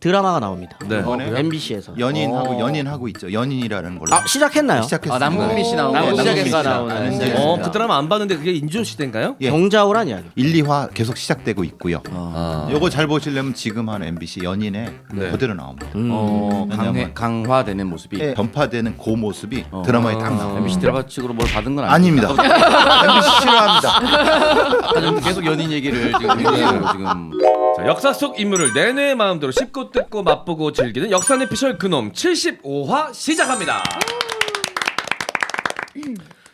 드라마가 나옵니다. 네. MBC에서. 연인하고 있죠. 연인이라는 걸로. 아 시작했나요? 시작했어요. 남궁민 씨 나오는 남궁민 씨가 나오는. 그 드라마 안 봤는데 그게 인조 시대인가요? 예. 경자호란 이야기. 1, 2화 계속 시작되고 있고요. 요거 잘 보시려면 지금 하는 MBC 연인에 그대로 나옵니다. 강화되는 모습이 예, 전파되는 그 모습이 드라마에 딱 나옵니다. MBC 드라마식으로 뭘 받은 건 아닙니다. MBC 싫어합니다. 계속 연인 얘기를 지금 얘기하고 지금. 자, 역사 속 인물을 내뇌의 마음대로 씹고 뜯고 맛보고 즐기는 역사 내피셜 그놈 75화 시작합니다.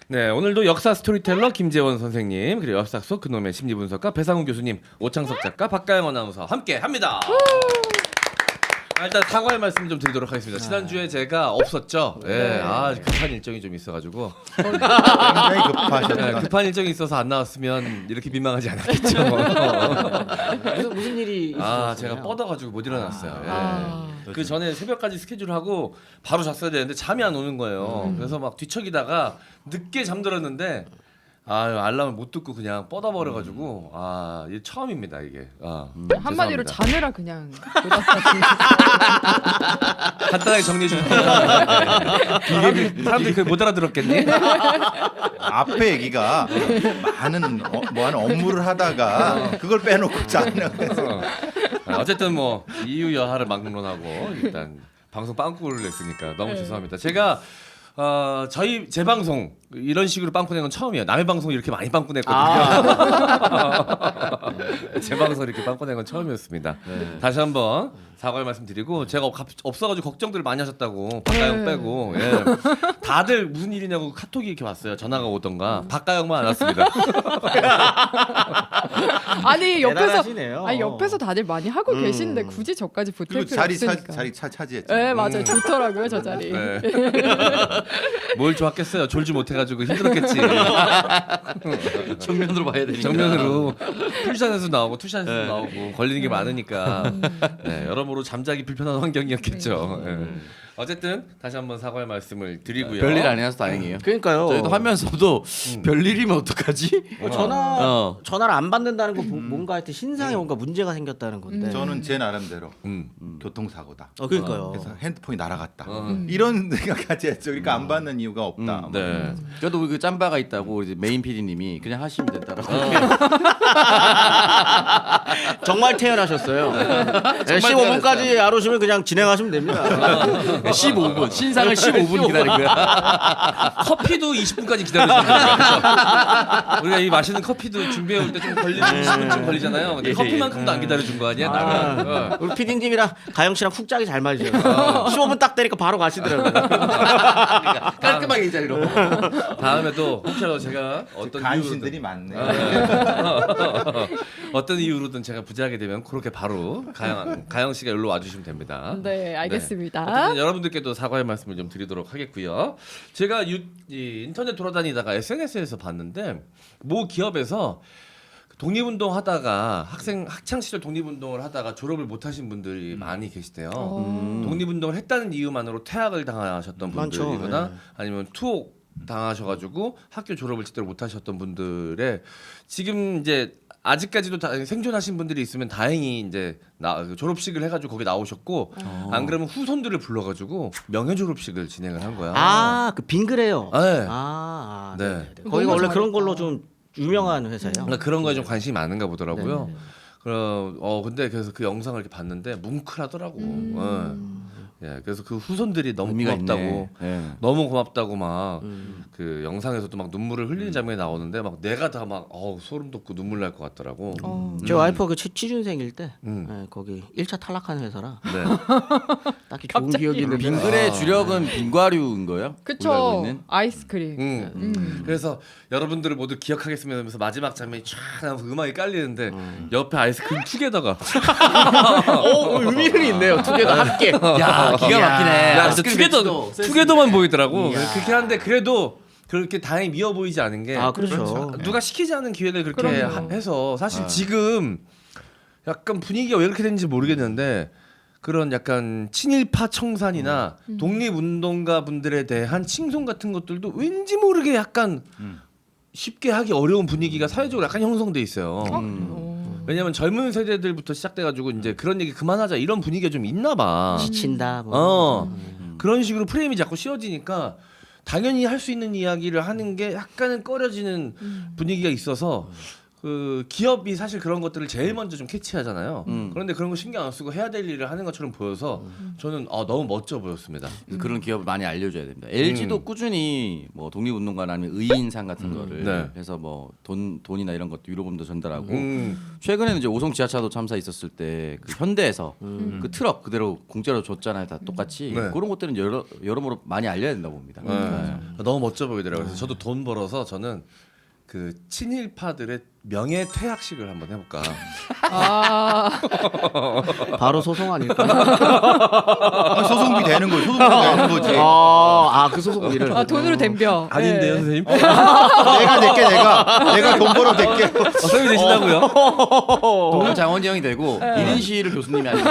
네, 오늘도 역사 스토리텔러 김재원 선생님 그리고 역사 속 그놈의 심리분석가 배상훈 교수님, 오창석 작가, 박가영 아나운서 함께 합니다. 일단 사과의 말씀 좀 드리도록 하겠습니다. 지난주에 제가 없었죠. 예, 급한 일정이 좀 있어가지고 굉장히 급하셨다. 급한 일정이 있어서 안 나왔으면 이렇게 민망하지 않았겠죠. 무슨 일이 있었어요? 제가 뻗어가지고 못 일어났어요. 예. 그 전에 새벽까지 스케줄을 하고 바로 잤어야 되는데 잠이 안 오는 거예요. 그래서 막 뒤척이다가 늦게 잠들었는데 알람을 못 듣고 그냥 뻗어버려가지고 이게 처음입니다 이게. 한마디로 죄송합니다. 자느라 그냥 간단하게 정리해 주세요. 사람들이 그걸 못 알아들었겠니? 앞에 얘기가 많은 뭐하는 업무를 하다가 그걸 빼놓고 자는. 어쨌든 뭐 이유 여하를 막론하고 일단 방송 빵꾸를 냈으니까 너무 죄송합니다. 제가 제 방송 이런 식으로 빵꾸 낸 건 처음이에요. 남의 방송 이렇게 많이 빵꾸 냈거든요. 제 방송 이렇게 빵꾸 낸 건 처음이었습니다. 다시 한번 사과의 말씀드리고 제가 없어가지고 걱정들을 많이 하셨다고 박가영 빼고 다들 무슨 일이냐고 카톡이 이렇게 왔어요. 전화가 오던가 박가영만 안 왔습니다. 아니 대단하시네요. 옆에서 다들 많이 하고 계신데 굳이 저까지 보탤 그리고 필요 없으니까. 자리 차지했죠. 네 맞아요. 좋더라고요 저 자리. 네. 뭘 좋았겠어요. 졸지 못해가지고 힘들었겠지. 정면으로 봐야 되니까. 정면으로 풀샷에서 나오고 투샷에서 나오고 걸리는 게 많으니까 여러모로 잠자기 불편한 환경이었겠죠. 어쨌든 다시 한번 사과의 말씀을 드리고요. 별일 아니라서 다행이에요. 그러니까요. 저희도 하면서도 별일이면 어떡하지? 전화를 안 받는다는 거 뭔가 하여튼 신상에 뭔가 문제가 생겼다는 건데. 저는 제 나름대로 교통사고다. 그러니까요. 그래서 핸드폰이 날아갔다. 이런 생각까지 했죠. 그러니까 안 받는 이유가 없다. 네. 저도 그 짬바가 있다고 이제 메인 PD님이 그냥 하시면 된다라고. 정말 태연하셨어요. 15분까지 안 오시면 그냥 진행하시면 됩니다. 15분 신상을 15분 기다린 거야. 커피도 20분까지 기다려주는 거예요. 우리가 이 마시는 커피도 준비해 올 때 좀 걸리는 20분쯤 걸리잖아요. 근데 커피만큼도 안 기다려준 거 아니야? 나는. 우리 PD님이랑 가영 씨랑 훅 짝이 잘 맞으셔서 15분 딱 되니까 바로 가시더라고요. 깔끔하게 이 자리로. 다음에도 혹시라도 제가 어떤 간신들이 많네. 어떤 이유로든 제가 부재하게 되면 그렇게 바로 가영 씨가 여기로 와주시면 됩니다. 네 알겠습니다. 어쨌든 여러분들께도 사과의 말씀을 좀 드리도록 하겠고요. 제가 인터넷 돌아다니다가 SNS에서 봤는데 모 기업에서 독립운동 하다가 학창 시절 독립운동을 하다가 졸업을 못하신 분들이 많이 계시대요. 독립운동을 했다는 이유만으로 퇴학을 당하셨던 분들이거나 많죠. 아니면 투옥 당하셔가지고 학교 졸업을 제대로 못하셨던 분들의 지금 이제 아직까지도 생존하신 분들이 있으면 다행히 이제 졸업식을 해가지고 거기 나오셨고 안 그러면 후손들을 불러가지고 명예 졸업식을 진행을 한 거야. 그 빙그레요. 네. 네. 네. 거기가 원래 잘했다. 그런 걸로 좀 유명한 회사예요. 그러니까 그런 거에 좀 관심이 많은가 보더라고요. 근데 그래서 그 영상을 이렇게 봤는데 뭉클하더라고. 그래서 그 후손들이 너무 의미가 고맙다고, 있네. 너무 고맙다고 막 그 영상에서도 막 눈물을 흘리는 장면이 나오는데 막 내가 다 막 소름 돋고 눈물 날 것 같더라고. 제 와이프가 그 취준생일 때 음. 거기 1차 탈락한 회사라 네. 딱히 좋은 기억이 있는데. 빙글의 주력은 빙과류인 거예요? 우리가 알고 그쵸. 있는? 아이스크림. 그래서 여러분들을 모두 기억하겠습니다 하면서 마지막 장면이 쫙 나오면서 음악이 깔리는데 옆에 아이스크림 투게더가 의미는 있네요. 두 개 다 함께. 야 기가 막히네. 야, 진짜 투게더만 보이더라고. 그렇긴 한데 그래도 그렇게 다행히 미워 보이지 않은 게 그렇죠. 누가 시키지 않은 기획을 그렇게 그럼요. 해서 사실 지금 약간 분위기가 왜 그렇게 됐는지 모르겠는데 그런 약간 친일파 청산이나 독립운동가 분들에 대한 칭송 같은 것들도 왠지 모르게 약간 쉽게 하기 어려운 분위기가 사회적으로 약간 형성돼 있어요. 왜냐면 젊은 세대들부터 시작돼가지고 이제 그런 얘기 그만하자 이런 분위기가 좀 있나 봐. 지친다. 뭐. 그런 식으로 프레임이 자꾸 씌워지니까 당연히 할 수 있는 이야기를 하는 게 약간은 꺼려지는 분위기가 있어서 그 기업이 사실 그런 것들을 제일 먼저 좀 캐치하잖아요. 그런데 그런 거 신경 안 쓰고 해야 될 일을 하는 것처럼 보여서 저는 너무 멋져 보였습니다. 그런 기업을 많이 알려줘야 됩니다. LG도 꾸준히 뭐 독립운동가나 아니면 의인상 같은 거를 네. 해서 뭐 돈이나 이런 것도 유로금도 전달하고 최근에는 이제 오송 지하차도 참사 있었을 때 그 현대에서 그 트럭 그대로 공짜로 줬잖아요. 다 똑같이 네. 그런 것들은 여러모로 많이 알려야 된다고 봅니다. 너무 멋져 보이더라고요. 그래서 저도 돈 벌어서 저는 그 친일파들의 명예 퇴학식을 한번 해볼까. 바로 소송 아닐까? 소송비 되는 거지. 소송비 되는 거지. 그 소송비를. 돈으로 덤벼. 아닌데요, 네. 선생님? 내가 낼게 내가 돈 벌어 낼게. 선생님 되신다고요? 돈은 장원지 형이 되고 1인 시위를 교수님이 하시고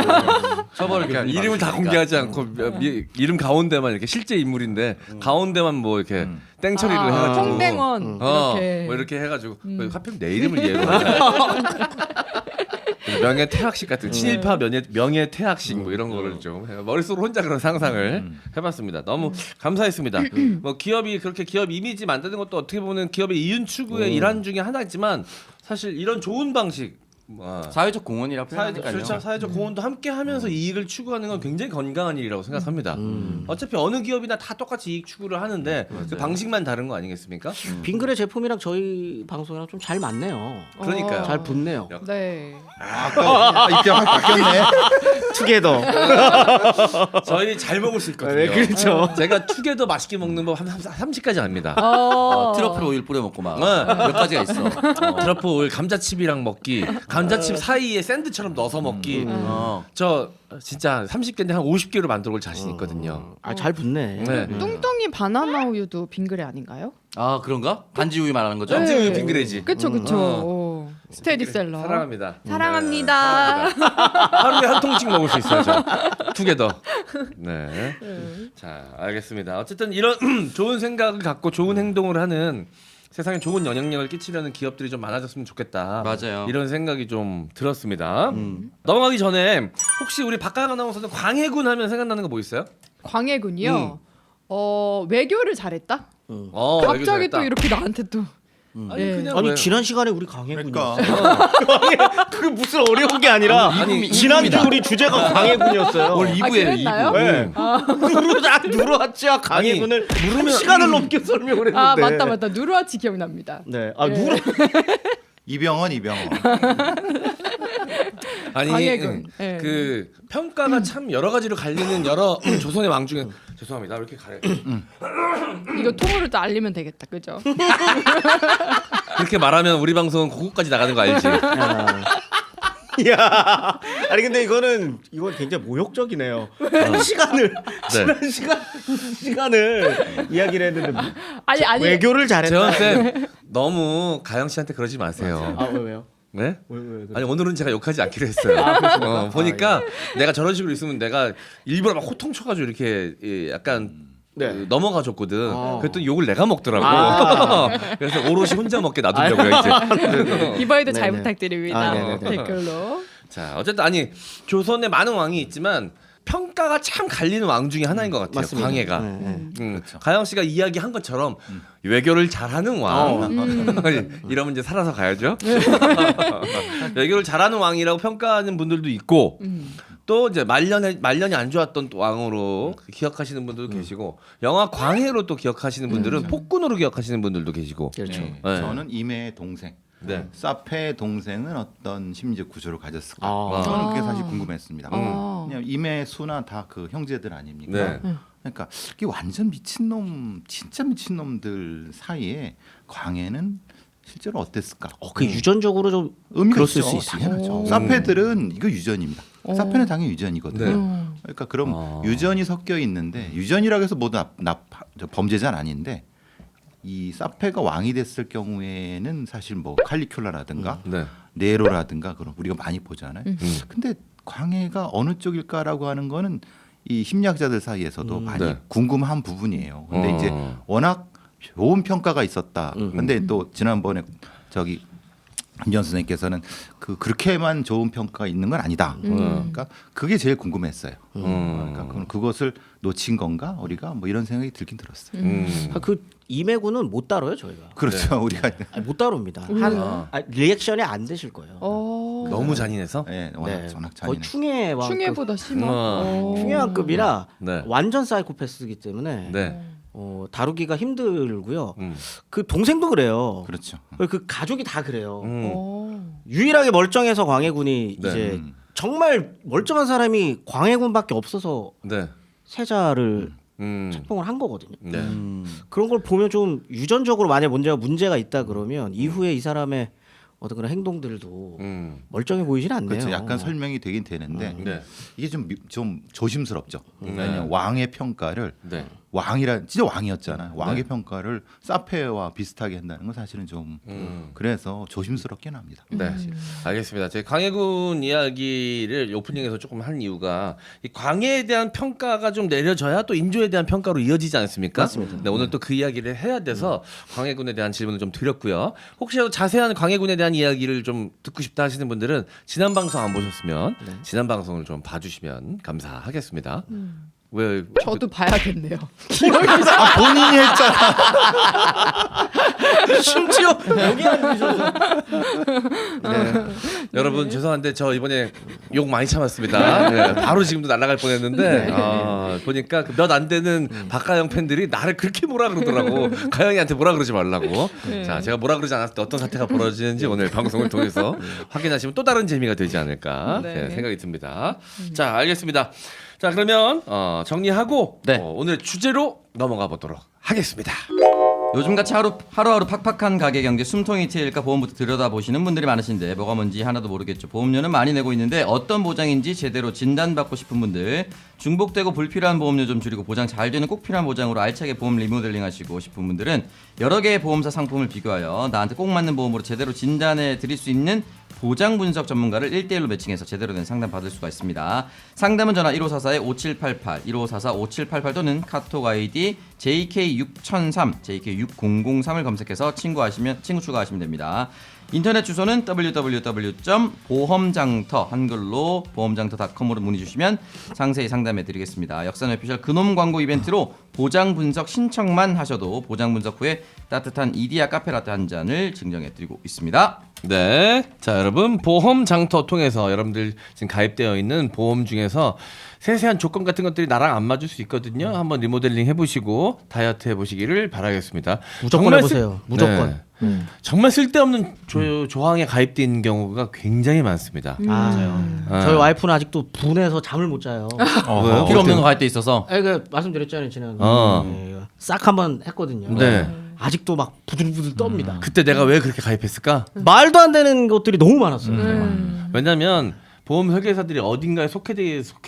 처벌을 그러니까 교수님이 이름을 다 받으시니까. 공개하지 않고 이름 가운데만 이렇게 실제 인물인데 가운데만 뭐 이렇게 땡처리를 해가지고 홍댕원 이렇게. 뭐 이렇게 해가지고 하필 내 이름을 얘기해. 명예 퇴학식 같은 친일파 명예 퇴학식 뭐 이런 거를 좀 머릿속으로 혼자 그런 상상을 해봤습니다. 너무 감사했습니다. 뭐 기업이 그렇게 기업 이미지 만드는 것도 어떻게 보면 기업의 이윤 추구의 일환 중에 하나지만 사실 이런 좋은 방식 사회적 공헌이라고 표현하니까요. 그렇죠. 사회적 공헌도 함께 하면서 이익을 추구하는 건 굉장히 건강한 일이라고 생각합니다. 어차피 어느 기업이나 다 똑같이 이익 추구를 하는데 그 방식만 다른 거 아니겠습니까? 빙그레 제품이랑 저희 방송이랑 좀 잘 맞네요. 그러니까요. 잘 붙네요. 네. 입장 확 바뀌었네. 투게더. 저희 잘 먹을 수 있거든요. 네, 그렇죠. 제가 투게더 맛있게 먹는 법 30가지 압니다. 트러플 오일 뿌려 먹고 막 네. 몇 가지가 있어. 트러플 오일 감자칩이랑 먹기, 감자칩 사이에 샌드처럼 넣어서 먹기. 저 진짜 30개인데 한 50개로 만들어 볼 자신 있거든요. 잘 붙네. 네. 뚱뚱이 바나나 우유도 빙그레 아닌가요? 아 그런가? 단지 우유 말하는 거죠? 단지 우유 빙그레지. 그쵸 그쵸. 스테디셀러. 사랑합니다. 사랑합니다. 네, 하루에 한 통씩 먹을 수 있어요. 저 투게더. 네. 자, 알겠습니다. 어쨌든 이런 좋은 생각을 갖고 좋은 행동을 하는 세상에 좋은 영향력을 끼치려는 기업들이 좀 많아졌으면 좋겠다. 맞아요. 이런 생각이 좀 들었습니다. 넘어가기 전에 혹시 우리 박가영 아나운서는 광해군 하면 생각나는 거 뭐 있어요? 광해군이요. 외교를 잘했다. 외교 갑자기 잘했다. 또 이렇게 나한테 또. 아니 네. 그냥 아니 왜- 지난 시간에 우리 강해군이 그러니까 그게 무슨 어려운 게 아니라 아니, 지난주 우리 주제가 강해군이었어요. 올 2부예요. 그랬나요? 2부. 누르았지 강해군을 누르면 시간을 넘게 설명을 했는데. 아 맞다. 누르아치 기억납니다. 네. 네. 누르. 이병헌. 아니 광해군. 네. 그 평가가 참 여러 가지로 갈리는 여러 조선의 왕 중에 죄송합니다. 왜 이렇게 가래? 이거 통으로 또 알리면 되겠다. 그죠? 그렇게 말하면 우리 방송은 고국까지 나가는 거 알지? 야, 아니 근데 이건 굉장히 모욕적이네요. 지난 시간을 이야기를 했는데 아니 외교를 잘했다. 재원 쌤 너무 가영 씨한테 그러지 마세요. 왜요? 네? 왜? 아니 오늘은 제가 욕하지 않기로 했어요. 보니까 내가 저런 식으로 있으면 내가 일부러 막 호통 쳐가지고 이렇게 약간 네. 그 넘어가 줬거든. 그랬더니 욕을 내가 먹더라고. 그래서 오롯이 혼자 먹게 놔두려고요 이제. 이번에도 잘 네네. 부탁드립니다. 네네네. 댓글로. 자 어쨌든 아니 조선에 많은 왕이 있지만 평가가 참 갈리는 왕 중에 하나인 것 같아요. 맞습니다. 광해가. 네. 가영 씨가 이야기한 것처럼 외교를 잘하는 왕. 이러면 이제 살아서 가야죠. 외교를 잘하는 왕이라고 평가하는 분들도 있고 또 이제 말년이 안 좋았던 또 왕으로 기억하시는 분들도 계시고 영화 광해로 또 기억하시는 분들은 폭군으로 기억하시는 분들도 계시고. 그렇죠. 네. 네. 저는 이매의 동생. 네. 사페의 동생은 어떤 심리적 구조를 가졌을까? 아. 저는 그게 사실 궁금했습니다. 아. 그냥 이매 수나 다 그 형제들 아닙니까? 네. 그러니까 이게 완전 미친놈, 진짜 미친놈들 사이에 광해는 실제로 어땠을까? 그 유전적으로 좀 의미가 그랬을 있죠. 수 있어요. 당연하죠. 사페들은 이거 유전입니다. 사페는 당연히 유전이거든요. 네. 그러니까 그럼 유전이 섞여 있는데 유전이라고 해서 모두 범죄자는 아닌데 이 사페가 왕이 됐을 경우에는 사실 뭐 칼리큘라라든가 네. 네로라든가 그런 우리가 많이 보잖아요. 근데 광해가 어느 쪽일까라고 하는 거는 이 심리학자들 사이에서도 많이 네. 궁금한 부분이에요. 근데 이제 워낙 좋은 평가가 있었다. 근데 또 지난번에 김지현 선생님께서는 그렇게만 좋은 평가가 있는 건 아니다. 그러니까 그게 제일 궁금했어요. 그러니까 그것을 놓친 건가 우리가 뭐 이런 생각이 들긴 들었어요. 그 임해군은 못 다뤄요 저희가. 그렇죠. 우리가 아니, 못 다룹니다. 리액션이 안 되실 거예요. 너무 잔인해서. 네, 워낙 거의 잔인해. 충해 왕급, 충해보다 심한. 충해 왕급이라 네. 완전 사이코패스이기 때문에 네. 다루기가 힘들고요. 그 동생도 그래요. 그렇죠. 그 가족이 다 그래요. 오. 유일하게 멀쩡해서 광해군이 네. 이제 정말 멀쩡한 사람이 광해군밖에 없어서 네. 세자를 음. 책봉을 한 거거든요. 네. 그런 걸 보면 좀 유전적으로 만약 문제가 있다 그러면 이후에 이 사람의 어떤 그런 행동들도 멀쩡해 보이진 않네요. 그렇죠. 약간 설명이 되긴 되는데 네. 이게 좀 조심스럽죠. 왜냐하면 왕의 평가를 네. 진짜 왕이었잖아요. 왕의 평가를 사페와 비슷하게 한다는 건 사실은 좀 그래서 조심스럽긴 합니다. 네, 알겠습니다. 제 광해군 이야기를 오프닝에서 조금 한 이유가 이 광해에 대한 평가가 좀 내려져야 또 인조에 대한 평가로 이어지지 않습니까? 맞습니다. 네, 오늘 또 그 이야기를 해야 돼서 광해군에 대한 질문을 좀 드렸고요. 혹시라도 자세한 광해군에 대한 이야기를 좀 듣고 싶다 하시는 분들은 지난 방송 안 보셨으면 지난 방송을 좀 봐주시면 감사하겠습니다. 왜? 저도 봐야겠네요. 본인이 했잖아. 심지어 여기 앉으셔서 여러분 죄송한데 저 이번에 욕 많이 참았습니다. 네, 바로 지금도 날아갈 뻔했는데 보니까 몇 안 되는 박가영 팬들이 나를 그렇게 뭐라 그러더라고. 가영이한테 뭐라 그러지 말라고. 자, 제가 뭐라 그러지 않았을 때 어떤 사태가 벌어지는지 오늘 방송을 통해서 확인하시면 또 다른 재미가 되지 않을까 네. 생각이 듭니다. 자, 알겠습니다. 자, 그러면 정리하고 네. 오늘의 주제로 넘어가 보도록 하겠습니다. 요즘같이 하루하루 팍팍한 가계 경제 숨통이 트일까 보험부터 들여다보시는 분들이 많으신데 뭐가 뭔지 하나도 모르겠죠. 보험료는 많이 내고 있는데 어떤 보장인지 제대로 진단받고 싶은 분들, 중복되고 불필요한 보험료 좀 줄이고 보장 잘 되는 꼭 필요한 보장으로 알차게 보험 리모델링 하시고 싶은 분들은 여러 개의 보험사 상품을 비교하여 나한테 꼭 맞는 보험으로 제대로 진단해 드릴 수 있는 보장 분석 전문가를 1대1로 매칭해서 제대로 된 상담 받을 수가 있습니다. 상담은 전화 1544-5788, 1544-5788 또는 카톡 아이디 JK6003, JK6003을 검색해서 친구 추가하시면 됩니다. 인터넷 주소는 www.보험장터 한글로 보험장터.com으로 문의 주시면 상세히 상담해 드리겠습니다. 역사는 오피셜 그놈 광고 이벤트로 보장 분석 신청만 하셔도 보장 분석 후에 따뜻한 이디야 카페라떼 한 잔을 증정해 드리고 있습니다. 네, 자 여러분 보험 장터 통해서 여러분들 지금 가입되어 있는 보험 중에서 세세한 조건 같은 것들이 나랑 안 맞을 수 있거든요. 한번 리모델링 해보시고 다이어트 해보시기를 바라겠습니다. 무조건 정말 해보세요. 무조건. 정말 쓸데없는 조항에 가입되어 있는 경우가 굉장히 많습니다. 맞아요. 저희 와이프는 아직도 분해서 잠을 못 자요. 왜요? 필요 없는 거 갈 때 있어서 그 말씀드렸잖아요 지난. 어. 싹 한번 했거든요. 네. 아직도 막 부들부들 떱니다. 그때 내가 왜 그렇게 가입했을까? 말도 안 되는 것들이 너무 많았어요. 왜냐하면 보험 설계사들이 어딘가에 속해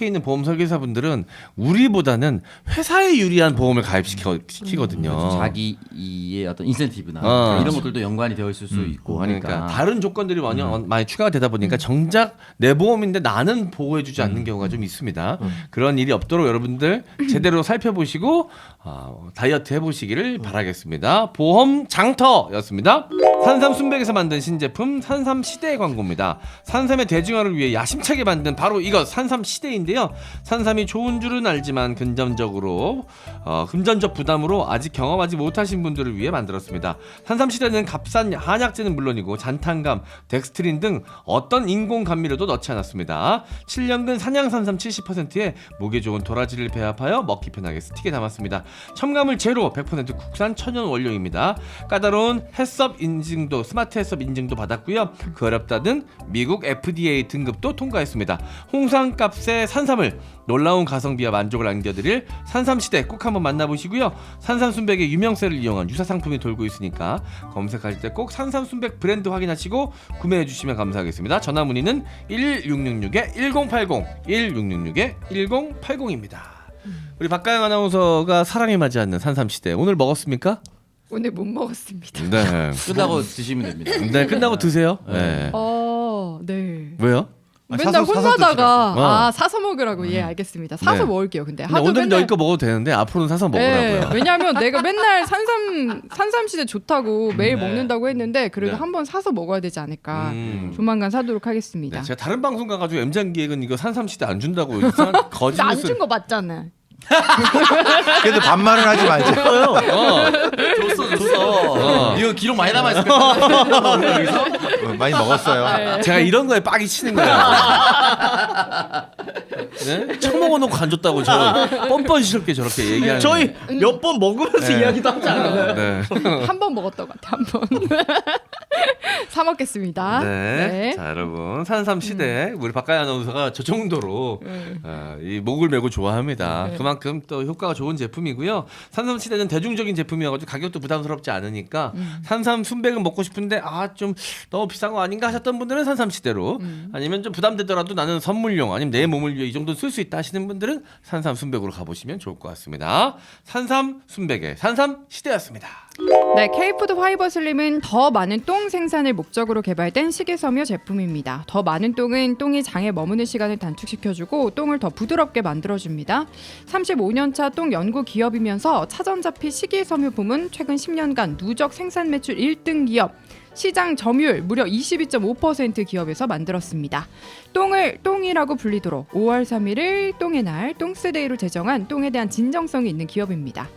있는 보험 설계사분들은 우리보다는 회사에 유리한 보험을 가입시키거든요. 자기의 어떤 인센티브나 이런 것들도 연관이 되어 있을 수 있고 하니까 그러니까 다른 조건들이 많이 추가가 되다 보니까 정작 내 보험인데 나는 보호해주지 않는 경우가 좀 있습니다. 그런 일이 없도록 여러분들 제대로 살펴보시고 다이어트 해보시기를 바라겠습니다. 보험 장터였습니다. 산삼 순백에서 만든 신제품 산삼 시대의 광고입니다. 산삼의 대중화를 위해 야심차게 만든 바로 이것 산삼 시대인데요. 산삼이 좋은 줄은 알지만 금전적 부담으로 아직 경험하지 못하신 분들을 위해 만들었습니다. 산삼 시대는 값싼 한약재는 물론이고 잔탄감, 덱스트린 등 어떤 인공 감미료도 넣지 않았습니다. 7년근 산양산삼 70%에 목에 좋은 도라지를 배합하여 먹기 편하게 스틱에 담았습니다. 첨가물 제로 100% 국산 천연 원료입니다. 까다로운 스마트 해썹 인증도 받았고요. 그 어렵다는 미국 FDA 등급도 통과했습니다. 홍삼값의 산삼을 놀라운 가성비와 만족을 안겨드릴 산삼시대 꼭 한번 만나보시고요. 산삼순백의 유명세를 이용한 유사 상품이 돌고 있으니까 검색할 때 꼭 산삼순백 브랜드 확인하시고 구매해주시면 감사하겠습니다. 전화 문의는 1666-1080 1666-1080입니다. 우리 박가영 아나운서가 사랑에 맞지 않는 산삼시대 오늘 먹었습니까? 오늘 못 먹었습니다. 네. 끝나고 드시면 됩니다. 네, 끝나고 드세요. 네. 네. 왜요? 맨날 사서 혼나다가 드시라고. 사서 먹으라고. 예, 알겠습니다. 사서 네. 먹을게요. 근데 근데 하도 오늘은 맨날 여기 거 먹어도 되는데 앞으로는 사서 먹으라고요. 왜냐하면 내가 맨날 산삼시대 좋다고 매일 네. 먹는다고 했는데 그래도 네. 한번 사서 먹어야 되지 않을까. 조만간 사도록 하겠습니다. 네, 제가 다른 방송 가가지고 M장기획은 이거 산삼시대 안 준다고 이상한 거짓 나 안 뉴스. 준 거 맞잖아. 그래도 반말은 하지 말자. 줬어. 이거 기록 많이 남아 있을 거야. 많이 먹었어요. 제가 이런 거에 빡이 치는 거예요. 네? 처먹어놓고 안 줬다고 저 뻔뻔스럽게 저렇게 얘기하는. 저희 몇 번 먹으면서 이야기도 하지 않아요. 네. 한 번 먹었던 것 같아. 한 번. 사 먹겠습니다. 네. 자 여러분 산삼 시대 우리 박가희 아나운서가 저 정도로 이 목을 메고 좋아합니다. 그만큼 또 효과가 좋은 제품이고요. 산삼 시대는 대중적인 제품이어가지고 가격도 부담스럽지 않으니까 산삼 순백은 먹고 싶은데 좀 너무 비싼 거 아닌가 하셨던 분들은 산삼 시대로 아니면 좀 부담되더라도 나는 선물용 아니면 내 몸을 위해 이 정도 쓸 수 있다 하시는 분들은 산삼 순백으로 가보시면 좋을 것 같습니다. 산삼 순백의 산삼 시대였습니다. 네, K푸드 화이버 슬림은 더 많은 똥 생산을 목적으로 개발된 식이섬유 제품입니다. 더 많은 똥은 똥이 장에 머무는 시간을 단축시켜주고 똥을 더 부드럽게 만들어줍니다. 35년차 똥 연구 기업이면서 차전자피 식이섬유 부문 최근 10년간 누적 생산 매출 1등 기업, 시장 점유율 무려 22.5% 기업에서 만들었습니다. 똥을 똥이라고 불리도록 5월 3일을 똥의 날, 똥스데이로 제정한 똥에 대한 진정성이 있는 기업입니다.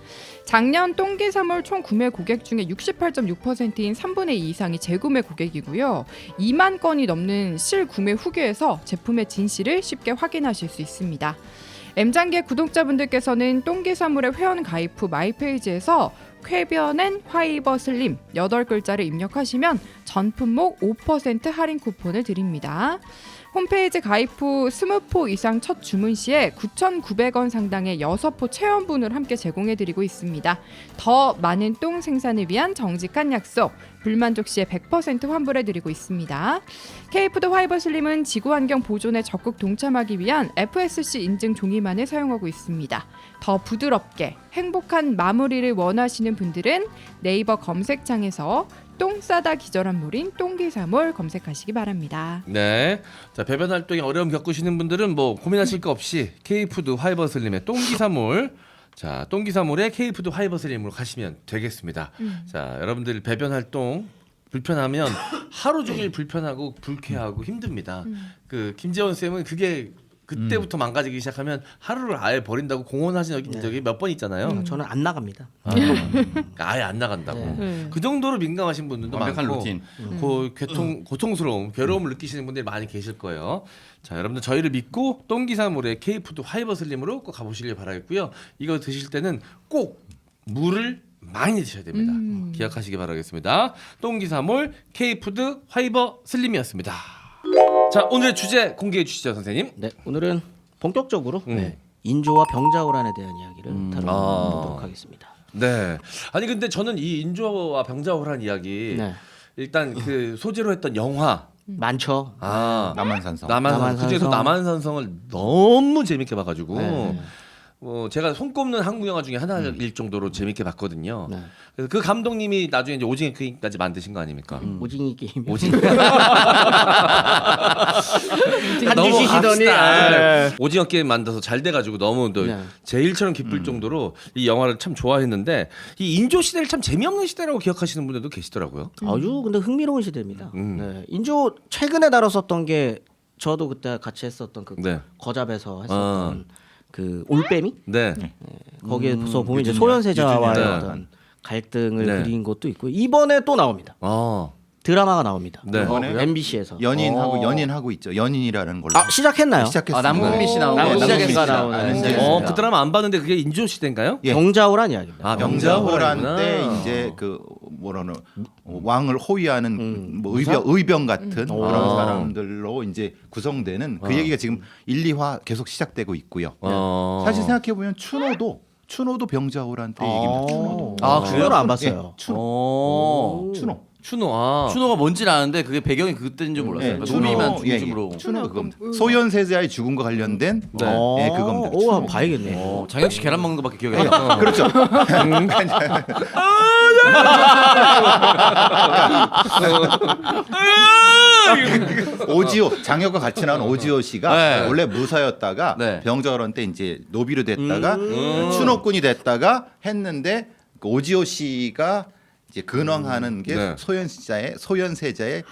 작년 똥기사물 총 구매 고객 중에 68.6%인 3분의 2 이상이 재구매 고객이고요. 2만 건이 넘는 실구매 후기에서 제품의 진실을 쉽게 확인하실 수 있습니다. M장기의 구독자분들께서는 똥기사물의 회원 가입 후 마이페이지에서 쾌변엔 화이버 슬림 8글자를 입력하시면 전 품목 5% 할인 쿠폰을 드립니다. 홈페이지 가입 후 20포 이상 첫 주문 시에 9,900원 상당의 6포 체험분을 함께 제공해드리고 있습니다. 더 많은 똥 생산을 위한 정직한 약속, 불만족 시에 100% 환불해드리고 있습니다. K푸드 화이버 슬림은 지구환경 보존에 적극 동참하기 위한 FSC 인증 종이만을 사용하고 있습니다. 더 부드럽게 행복한 마무리를 원하시는 분들은 네이버 검색창에서 똥 싸다 기절한 물인 똥기사몰 검색하시기 바랍니다. 네. 자, 배변 활동에 어려움 겪으시는 분들은 뭐 고민하실 거 없이 K푸드 화이버 슬림의 똥기사몰 자, 똥기사몰의 K푸드 화이버 슬림으로 가시면 되겠습니다. 자, 여러분들 배변 활동 불편하면 하루 종일 불편하고 불쾌하고 힘듭니다. 그 김재원 쌤은 그게 그때부터 망가지기 시작하면 하루를 아예 버린다고 공언하신 적이 몇 번 있잖아요. 저는 안 나갑니다. 아예 안 나간다고. 네. 그 정도로 민감하신 분들도 완벽한 많고 루틴. 고통스러움, 괴로움을 느끼시는 분들이 많이 계실 거예요. 자, 여러분들 저희를 믿고 똥기사물의 K푸드 화이버 슬림으로 꼭 가보시길 바라겠고요. 이거 드실 때는 꼭 물을 많이 드셔야 됩니다. 기억하시기 바라겠습니다. 똥기사몰 K푸드 화이버 슬림이었습니다. 자, 오늘의 주제 공개해 주시죠, 선생님. 네, 오늘은 본격적으로 인조와 병자호란에 대한 이야기를 다뤄보도록 하겠습니다. 네. 아니 근데 저는 이 인조와 병자호란 이야기 네. 일단 그 소재로 했던 영화 많죠. 남한산성. 남한산 그중에서 남한산성을 너무 재밌게 봐가지고 네. 제가 손꼽는 한국 영화 중에 하나일 정도로 재밌게 봤거든요. 네. 그래서 그 감독님이 나중에 이제 오징어 게임까지 만드신 거 아닙니까? 오징이 게임. 오징어 한주시시더니 오징어 게임 만들어서 잘 돼가지고 너무 또 네. 제 일처럼 기쁠 정도로 이 영화를 참 좋아했는데 이 인조 시대를 참 재미없는 시대라고 기억하시는 분들도 계시더라고요. 아주 근데 흥미로운 시대입니다. 음. 네. 인조 최근에 다뤘었던 게 저도 그때 같이 했었던 그 네. 거잡에서 했었던 그 올빼미 네. 거기에서 보면 이제 유준열. 소현세자와의 유준열. 어떤 갈등을 네. 그린 것도 있고 이번에 또 나옵니다. 드라마가 나옵니다. 네. MBC에서 연인하고 있죠. 연인이라는 걸로. 시작했나요? 시작했습니다. 남궁미 씨 나오는 남궁미 남궁미 씨가 씨 나오는. 아는 네. 적이 그 드라마 안 봤는데 그게 인조 시대인가요? 예. 병자호란 이야기입니다. 병자호란 병자호란이구나. 때 이제 그 뭐라는 왕을 호위하는 뭐 의사? 의병 같은 그런 아. 사람들로 이제 구성되는 그 얘기가 지금 1, 2화 계속 시작되고 있고요. 사실 생각해 보면 춘호도 병자호란 때 얘기입니다. 춘호도. 추노를 안 봤어요. 예, 추노. 추노. 추노가 뭔지는 아는데 그게 배경이 그때인 줄 몰랐어요. 그러니까 누미만 중심으로. 추노 그겁니다. 소현세자의 죽음과 관련된 네. 예, 그겁니다. 오, 한번 봐야겠네. 장혁 씨 계란 먹는 거밖에 기억이 안 나. 그렇죠. 오지호 장혁과 같이 나온 오지호 씨가 네. 원래 무사였다가 네. 병자호란 때 이제 노비로 됐다가 추노꾼이 됐다가 했는데 그 오지호 씨가 이제 근황하는 게 네. 소현세자의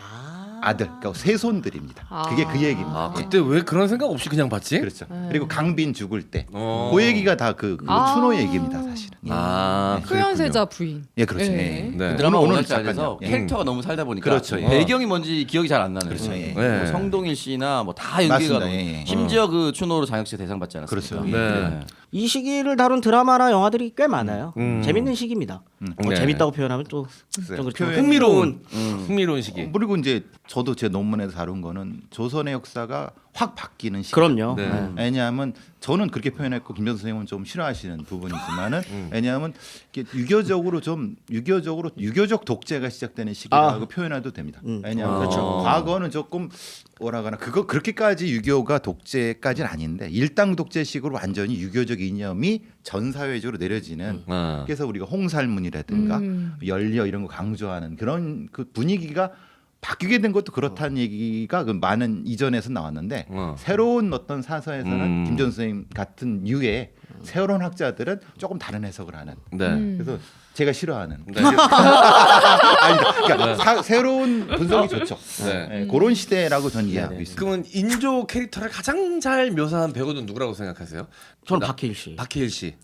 아들, 그러니까 세손들입니다. 그게 그 얘기입니다. 아, 그때 왜 그런 생각 없이 그냥 봤지? 그렇죠. 그리고 강빈 죽을 때, 어. 그 얘기가 다 그 아. 추노 얘기입니다, 사실은. 예. 아, 소현세자 부인. 예, 그렇죠. 예. 예. 네. 그 드라마 오늘 워낙 잘 돼서 잠깐요. 예. 캐릭터가 너무 살다 보니까 그렇죠, 예. 배경이 뭔지 기억이 잘 안 나는. 그렇죠, 예. 네. 뭐 성동일 씨나 뭐 다 연기가 맞습니다, 너무- 예, 예. 심지어 그 추노로 장혁 씨 대상 받지 않았습니까? 그렇죠. 네. 이 시기를 다룬 드라마나 영화들이 꽤 많아요. 재밌는 시기입니다. 네. 재밌다고 표현하면 또 좀 그렇죠. 표현- 흥미로운 시기. 그리고 이제 저도 제 논문에서 다룬 거는 조선의 역사가 확 바뀌는 시기. 그럼요. 네. 왜냐하면 저는 그렇게 표현했고 김전 선생님은 좀 싫어하시는 부분이지만은 왜냐하면 이게 유교적 독재가 시작되는 시기라고 표현해도 됩니다. 왜냐하면 그렇죠. 과거는 조금 뭐라거나 그거 그렇게까지 유교가 독재까지는 아닌데 일당 독재식으로 완전히 유교적 이념이 전 사회적으로 내려지는 아. 그래서 우리가 홍살문이라든가 연려 이런 거 강조하는 그런 그 분위기가 바뀌게 된 것도 그렇다는 얘기가 그 많은 이전에서 나왔는데 새로운 어떤 사서에서는 김전 선생님 같은 유의 새로운 학자들은 조금 다른 해석을 하는. 네. 그래서 제가 싫어하는. 네. 아니다. 그러니까 새로운 분석이 좋죠. 네. 예, 그런 시대라고 저는 이해하고 있습니다. 그러면 인조 캐릭터를 가장 잘 묘사한 배우는 누구라고 생각하세요? 저는 박해일 씨. 박해일 씨.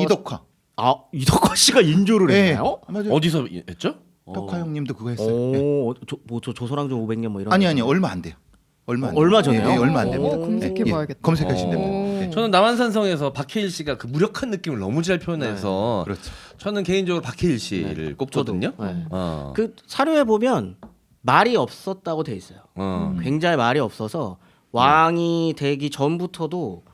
이덕화. 아 이덕화 씨가 인조를 예. 했나요? 맞아요. 어디서 했죠? 덕화 형님도 그거 했어요. 예. 오, 저 조선왕조 500년 뭐 이런. 아니 얼마 안 돼요. 얼마 안 돼요. 얼마 전에요? 예, 얼마 안 됩니다. 검색해봐야겠다. 검색하시면 됩니다. 오. 예. 저는 남한산성에서 박해일 씨가 그 무력한 느낌을 너무 잘 표현해서 그렇죠. 저는 개인적으로 박해일 씨를 꼽거든요. 네. 어. 그 사료에 보면 말이 없었다고 돼 있어요. 어. 굉장히 말이 없어서 왕이 되기 전부터도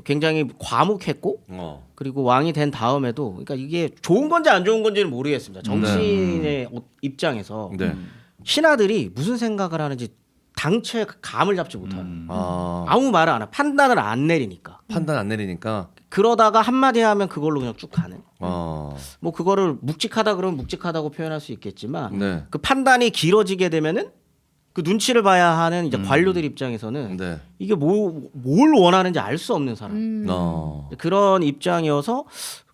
굉장히 과묵했고 어. 그리고 왕이 된 다음에도 그러니까 이게 좋은 건지 안 좋은 건지는 모르겠습니다. 정치인의 입장에서 네. 신하들이 무슨 생각을 하는지 당최 감을 잡지 못해요. 아. 아무 말을 안 해. 판단을 안 내리니까. 판단 안 내리니까. 그러다가 한마디 하면 그걸로 그냥 쭉 가는. 어. 뭐 그거를 묵직하다 그러면 묵직하다고 표현할 수 있겠지만 네. 그 판단이 길어지게 되면은 그 눈치를 봐야 하는 이제 관료들 입장에서는 네. 이게 뭘 원하는지 알 수 없는 사람. 어. 그런 입장이어서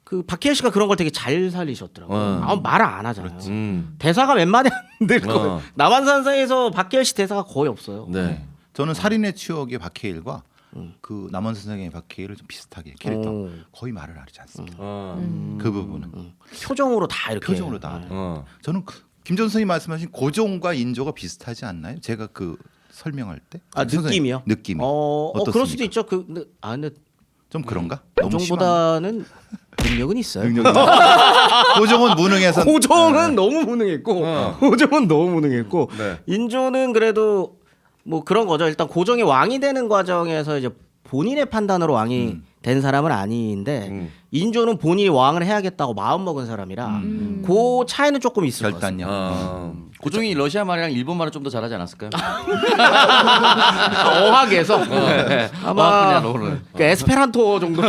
그 박해일 씨가 그런 걸 되게 잘 살리셨더라고요. 아무 말을 안 하잖아요. 대사가 몇 마디 안 들고 남한산성에서 박해일 씨 대사가 거의 없어요. 네. 저는 살인의 추억의 박해일과 그 남원 선생의 박해일을 좀 비슷하게 캐릭터 거의 말을 하지 않습니다. 그 부분은 표정으로 다 이렇게. 표정으로 다. 어. 저는 김전 선생님 말씀하신 고종과 인조가 비슷하지 않나요? 제가 그 설명할 때 느낌이요? 느낌이 그럴 수도 어떻습니까? 있죠. 근데 좀 그런가? 너무 심한 고종보다는 능력은 있어요. 고종은 무능해서 고종은 너무 무능했고 고종은 너무 무능했고 네. 인조는 그래도 뭐 그런 거죠. 일단 고종이 왕이 되는 과정에서 이제 본인의 판단으로 왕이 된 사람은 아닌데 인조는 본인이 왕을 해야겠다고 마음 먹은 사람이라 그 차이는 조금 있을 것 같습니다. 결단력. 고종이 러시아 말이랑 일본 말을 좀 더 잘하지 않았을까요? 어학에서 아마 어학분야로는. 그 에스페란토 정도.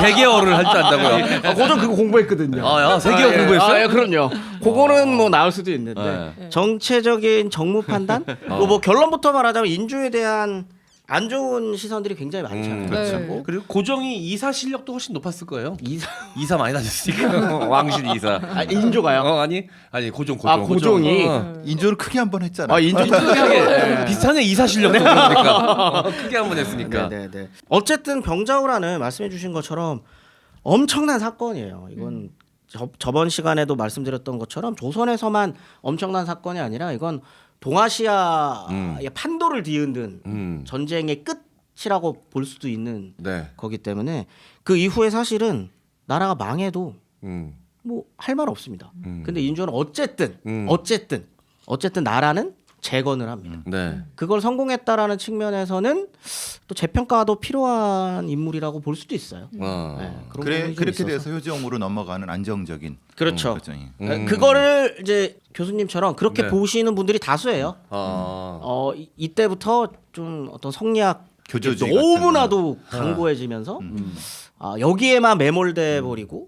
세계어를 할 줄 안다고요? 고종 그거 공부했거든요. 세계어 공부했어요? 예, 그럼요. 그거는 뭐 나올 수도 있는데 정체적인 정무 판단. 뭐 결론부터 말하자면 인조에 대한 안 좋은 시선들이 굉장히 많잖아요. 그렇죠. 그리고 고종이 이사 실력도 훨씬 높았을 거예요. 이사 이사 많이 다녔으니까 왕실 이사. 인조가요? 아니 고종. 고종이 인조를 크게 한 번 했잖아. 인조 비슷하네 이사 실력도 그러니까 크게 한 번 했으니까. 네네. 어쨌든 병자호란은 말씀해주신 것처럼 엄청난 사건이에요. 이건 저번 시간에도 말씀드렸던 것처럼 조선에서만 엄청난 사건이 아니라 이건 동아시아의 판도를 뒤흔든 전쟁의 끝이라고 볼 수도 있는 네. 거기 때문에 그 이후에 사실은 나라가 망해도 뭐 할 말 없습니다. 근데 인조는 어쨌든 나라는 재건을 합니다. 네. 그걸 성공했다라는 측면에서는 또 재평가도 필요한 인물이라고 볼 수도 있어요. 네, 그런 부분이 좀 그렇게 있어서. 돼서 효정으로 넘어가는 안정적인 그렇죠. 결정이. 그거를 이제 교수님처럼 그렇게 네. 보시는 분들이 다수예요. 이때부터 좀 어떤 성리학 교조주의 너무나도 강고해지면서 여기에만 매몰돼 버리고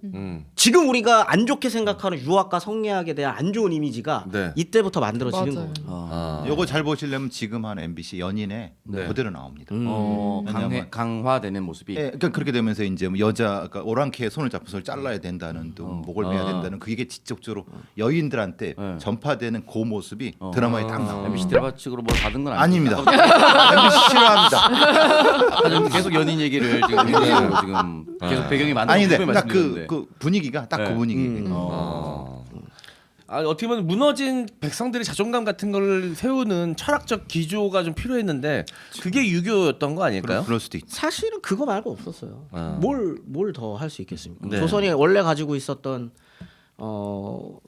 지금 우리가 안 좋게 생각하는 유학과 성리학에 대한 안 좋은 이미지가 네. 이때부터 만들어지는 맞아요. 거거든요. 요거 잘 보시려면 지금 한 MBC 연인에 네. 그대로 나옵니다. 강해, 강화되는 모습이. 예, 그러니까 그렇게 되면서 이제 뭐 여자 그러니까 오랑캐에 손을 잡고서 잘라야 된다는 또 목을 매야 된다는 그게 직접적으로 여인들한테 전파되는 그 모습이 드라마에 딱 나와요. MBC 드라마측으로 뭐 받은 건 아닙니다. MBC 싫어합니다. 지금 계속 연인 얘기를 지금 연예인으로 지금 계속 배경이 많은 아닌데 부분을 딱 말씀드렸는데. 그 분위기가 딱 그 분위기. 어떻게 보면 무너진 백성들의 자존감 같은 걸 세우는 철학적 기조가 좀 필요했는데 그게 유교였던 거 아닐까요? 그럴 수도 있죠. 사실은 그거 말고 없었어요. 뭘 더 할 수 있겠습니까? 네. 조선이 원래 가지고 있었던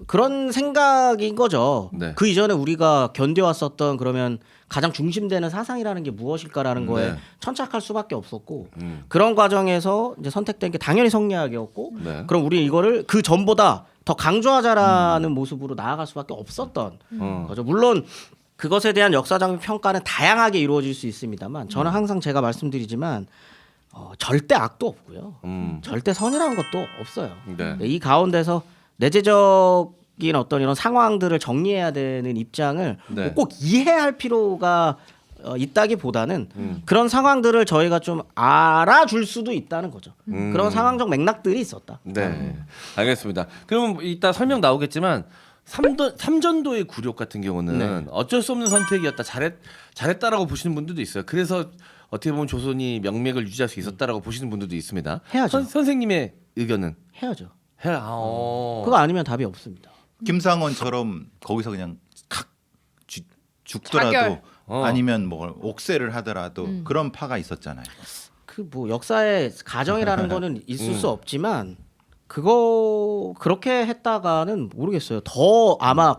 그런 생각인 거죠. 네. 그 이전에 우리가 견뎌왔었던 그러면 가장 중심되는 사상이라는 게 무엇일까라는 거에 네. 천착할 수밖에 없었고 그런 과정에서 이제 선택된 게 당연히 성리학이었고 네. 그럼 우리 이거를 그 전보다 더 강조하자라는 모습으로 나아갈 수밖에 없었던 거죠. 물론 그것에 대한 역사적 평가는 다양하게 이루어질 수 있습니다만 저는 항상 제가 말씀드리지만 절대 악도 없고요. 절대 선이라는 것도 없어요. 네. 이 가운데서 내재적인 어떤 이런 상황들을 정리해야 되는 입장을 네. 꼭 이해할 필요가 있다기보다는 그런 상황들을 저희가 좀 알아줄 수도 있다는 거죠. 그런 상황적 맥락들이 있었다. 네, 알겠습니다. 그럼 이따 설명 나오겠지만 삼전도의 굴욕 같은 경우는 네. 어쩔 수 없는 선택이었다. 잘했다라고 보시는 분들도 있어요. 그래서 어떻게 보면 조선이 명맥을 유지할 수 있었다라고 보시는 분들도 있습니다. 해야죠. 선생님의 의견은 해야죠. 해라. 그거 아니면 답이 없습니다. 김상원처럼 거기서 그냥 죽더라도 자결. 아니면 뭐 옥세를 하더라도 그런 파가 있었잖아요. 그 뭐 역사의 가정이라는 거는 있을 수 없지만 그거 그렇게 했다가는 모르겠어요. 더 아마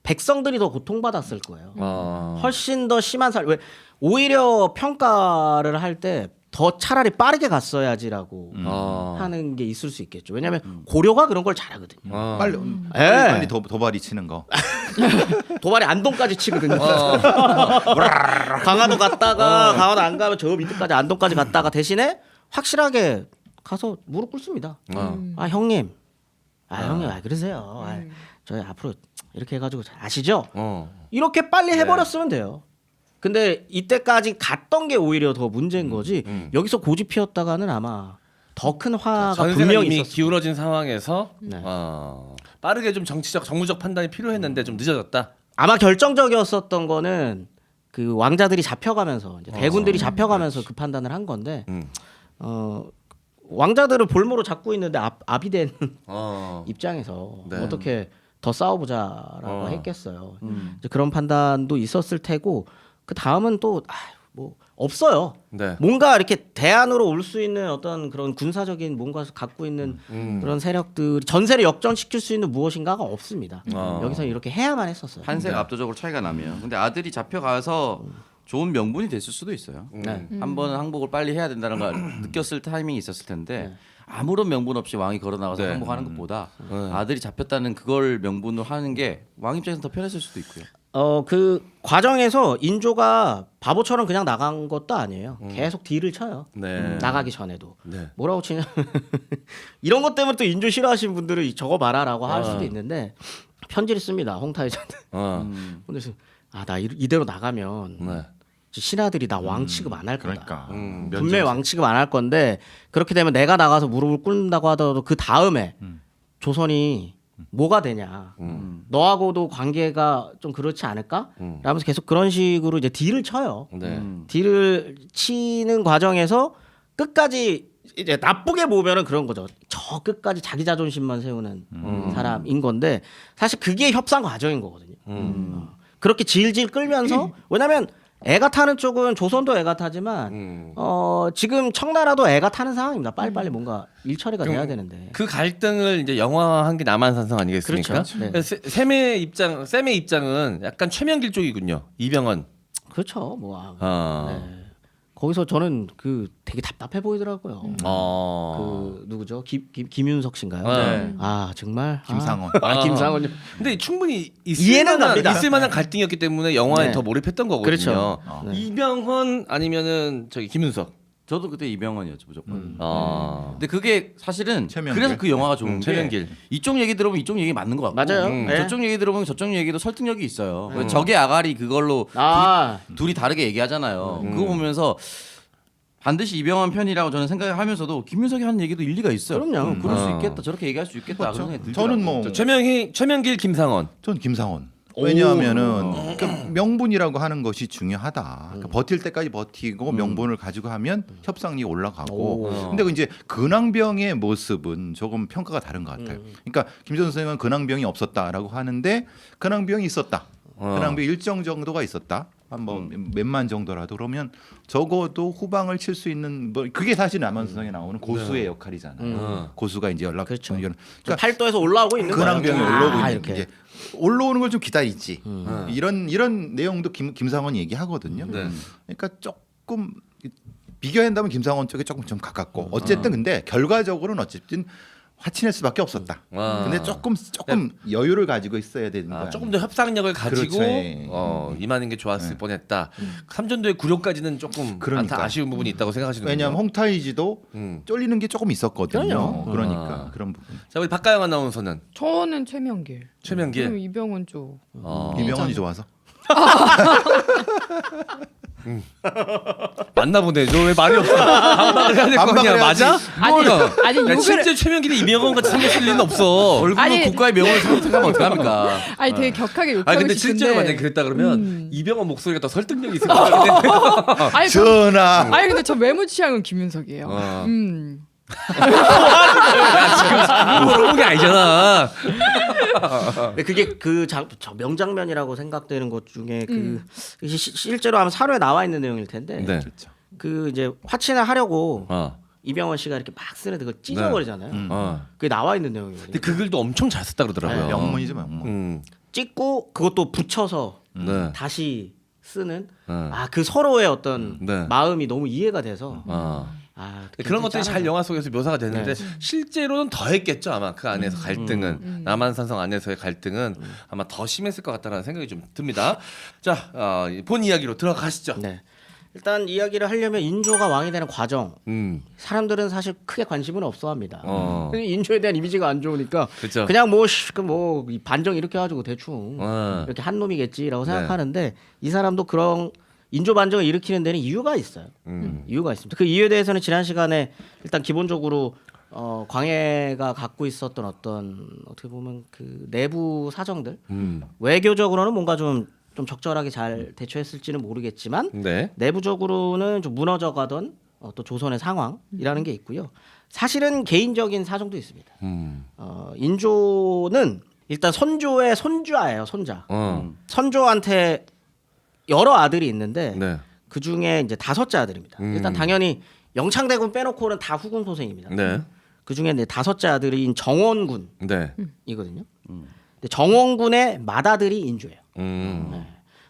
백성들이 더 고통받았을 거예요. 훨씬 더 심한 왜 오히려 평가를 할 때 더 차라리 빠르게 갔어야지라고 하는 게 있을 수 있겠죠. 왜냐하면 고려가 그런 걸 잘하거든요. 빨리 도발이 치는 거. 도발이 안동까지 치거든요. 강화도 갔다가 강화도 안 가면 저 밑에까지 안동까지 갔다가 대신에 확실하게 가서 무릎 꿇습니다. 아 형님, 형님, 그러세요. 저희 앞으로 이렇게 해가지고 아시죠? 이렇게 빨리 해버렸으면 돼요. 근데 이때까지 갔던 게 오히려 더 문제인 거지. 여기서 고집 피웠다가는 아마 더 큰 화가 전세가 분명히 이미 있었어요. 기울어진 상황에서 네. 빠르게 좀 정무적 판단이 필요했는데 좀 늦어졌다. 아마 결정적이었었던 거는 그 왕자들이 잡혀가면서 이제 대군들이 잡혀가면서 그 판단을 한 건데 왕자들을 볼모로 잡고 있는데 압이된 입장에서 네. 어떻게 더 싸워보자라고 했겠어요. 이제 그런 판단도 있었을 테고 그 다음은 또 뭐 없어요. 네. 뭔가 이렇게 대안으로 올 수 있는 어떤 그런 군사적인 뭔가 갖고 있는 그런 세력들이 전세를 역전시킬 수 있는 무엇인가가 없습니다. 여기서 이렇게 해야만 했었어요. 한세가 압도적으로 차이가 나면. 근데 아들이 잡혀가서 좋은 명분이 됐을 수도 있어요. 네. 한 번은 항복을 빨리 해야 된다는 걸 느꼈을 타이밍이 있었을 텐데 아무런 명분 없이 왕이 걸어 나가서 네. 항복하는 것보다 아들이 잡혔다는 그걸 명분으로 하는 게 왕 입장에서 더 편했을 수도 있고요. 그 과정에서 인조가 바보처럼 그냥 나간 것도 아니에요. 계속 딜을 쳐요. 네. 나가기 전에도. 네. 뭐라고 치냐 이런 것 때문에 또 인조 싫어하시는 분들은 저거 봐라라고 할 수도 있는데 편지를 씁니다. 홍타이자한테. 근데 나 이대로 나가면 네. 신하들이 나 왕 취급 안 할 거다. 그러니까 분명히 왕 취급 안 할 건데 그렇게 되면 내가 나가서 무릎을 꿇는다고 하더라도 그 다음에 조선이 뭐가 되냐. 너하고도 관계가 좀 그렇지 않을까? 라면서 계속 그런 식으로 이제 딜을 쳐요. 네. 딜을 치는 과정에서 끝까지 이제 나쁘게 보면은 그런 거죠. 저 끝까지 자기 자존심만 세우는 사람인 건데 사실 그게 협상 과정인 거거든요. 그렇게 질질 끌면서 왜냐면 애가 타는 쪽은 조선도 애가 타지만 지금 청나라도 애가 타는 상황입니다. 빨리빨리 뭔가 일 처리가 돼야 되는데. 그 갈등을 이제 영화화한 게 남한산성 아니겠습니까? 그렇죠. 네. 쌤의 입장은 약간 최명길 쪽이군요. 이병헌. 그렇죠. 뭐 어. 네. 거기서 저는 그 되게 답답해 보이더라고요. 그 누구죠? 김윤석 씨인가요? 네. 아 정말 김상원. 김상원. 근데 충분히 이해는 갑니다. 있을 만한 갈등이었기 때문에 영화에 네. 더 몰입했던 거거든요. 그렇죠. 네. 이병헌 아니면은 저기 김윤석. 저도 그때 이병헌이었죠 무조건. 아. 근데 그게 사실은 최명길. 그래서 그 영화가 좋은 게 최명길. 이쪽 얘기 들어보면 이쪽 얘기 맞는 것 같고 맞아요. 네. 저쪽 얘기 들어보면 저쪽 얘기도 설득력이 있어요. 적의 아가리 그걸로 아 둘이 다르게 얘기하잖아요. 그거 보면서 반드시 이병헌 편이라고 저는 생각하면서도 김윤석이 하는 얘기도 일리가 있어요. 그럼요. 그럴 수 있겠다. 저렇게 얘기할 수 있겠다. 그런 생각이 들더라고요. 저는 뭐 최명길, 김상원. 전 김상원. 왜냐하면은 그 명분이라고 하는 것이 중요하다. 그러니까 버틸 때까지 버티고 명분을 가지고 하면 협상력이 올라가고. 근데 그 이제 근황병의 모습은 조금 평가가 다른 것 같아요. 그러니까 김전 선생은 근황병이 없었다라고 하는데 근황병이 있었다. 근황병 일정 정도가 있었다. 한 뭐 몇만 정도라도 그러면 적어도 후방을 칠 수 있는 뭐 그게 사실 남한선성에 나오는 고수의 역할이잖아요. 고수가 이제 연락 그렇죠. 이런 저 팔도에서 올라오고 있는 거예요. 근황병이 올라오고 있는 이렇게. 이제 올라오는 걸 좀 기다리지. 이런 내용도 김상원이 얘기하거든요. 네. 그러니까 조금 비교한다면 김상원 쪽에 조금 좀 가깝고 어쨌든 근데 결과적으로는 어쨌든 화친할 수밖에 없었다. 근데 조금 여유를 가지고 있어야 되는 거야. 조금 더 협상력을 가지고 그렇죠. 임하는 게 좋았을 뻔했다. 삼전도의 구력까지는 조금 그러니까. 아쉬운 부분이 있다고 생각하시는군요. 왜냐하면 홍타이지도 쫄리는 게 조금 있었거든요. 그럼요. 그러니까 그런 부분. 자 우리 박가영 아나운서는 저는 최명길. 최명길. 그럼 이병헌 쪽. 이병헌이 좋아서. 맞나 보네. 너 왜 말이 없어? 반박을 해야 될 거 아니야. 맞아? 뭐야? 아니, 야, 욕을- 실제 최명길이 이병헌 같이 생겼을 리는 없어. 얼굴로 아니- 국가의 명언을 생각하면 어떡합니까? 아니 되게 격하게 욕하고 아니 근데 싶은데. 실제로 만약에 그랬다 그러면 이병헌 목소리가 더 설득력이 있을 것 같은데. 아니, 전하. 아니 근데 저 외모 취향은 김윤석이에요. 어. 물어본 게 아니잖아. 근데 그게 저 명장면이라고 생각되는 것 중에 실제로 하면 사료에 나와 있는 내용일 텐데 네. 그 이제 화친을 하려고 어. 이병헌 씨가 이렇게 막 쓰는데 그걸 찢어버리잖아요. 어. 그게 나와 있는 내용이에요. 근데 그 글도 엄청 잘 썼다 그러더라고요. 명문이죠 명문. 찍고 그것도 붙여서 네. 다시 쓰는 네. 그 서로의 어떤 네. 마음이 너무 이해가 돼서 그런 것들이 잘 영화 속에서 묘사가 됐는데 네. 실제로는 더 했겠죠 아마 그 안에서 갈등은 남한산성 안에서의 갈등은 아마 더 심했을 것 같다는 생각이 좀 듭니다. 자, 본 이야기로 들어가시죠. 네. 일단 이야기를 하려면 인조가 왕이 되는 과정 사람들은 사실 크게 관심은 없어합니다. 인조에 대한 이미지가 안 좋으니까 그렇죠. 그냥 뭐 반정 이렇게 해가지고 대충 이렇게 한 놈이겠지라고 생각하는데 이 사람도 그런 인조 반정을 일으키는 데는 이유가 있어요. 이유가 있습니다. 그 이유에 대해서는 지난 시간에 일단 기본적으로 광해가 갖고 있었던 어떤 어떻게 보면 그 내부 사정들 외교적으로는 뭔가 좀 적절하게 잘 대처했을지는 모르겠지만 네. 내부적으로는 좀 무너져가던 또 조선의 상황이라는 게 있고요. 사실은 개인적인 사정도 있습니다. 인조는 일단 선조의 손주아예요, 손자. 선조한테 여러 아들이 있는데 네. 그 중에 이제 5째 아들입니다. 일단 당연히 영창대군 빼놓고는 다 후궁 소생입니다. 네. 그 중에 이제 5째 아들인 정원군이거든요. 네. 근데 정원군의 맏아들이 인조예요. 음.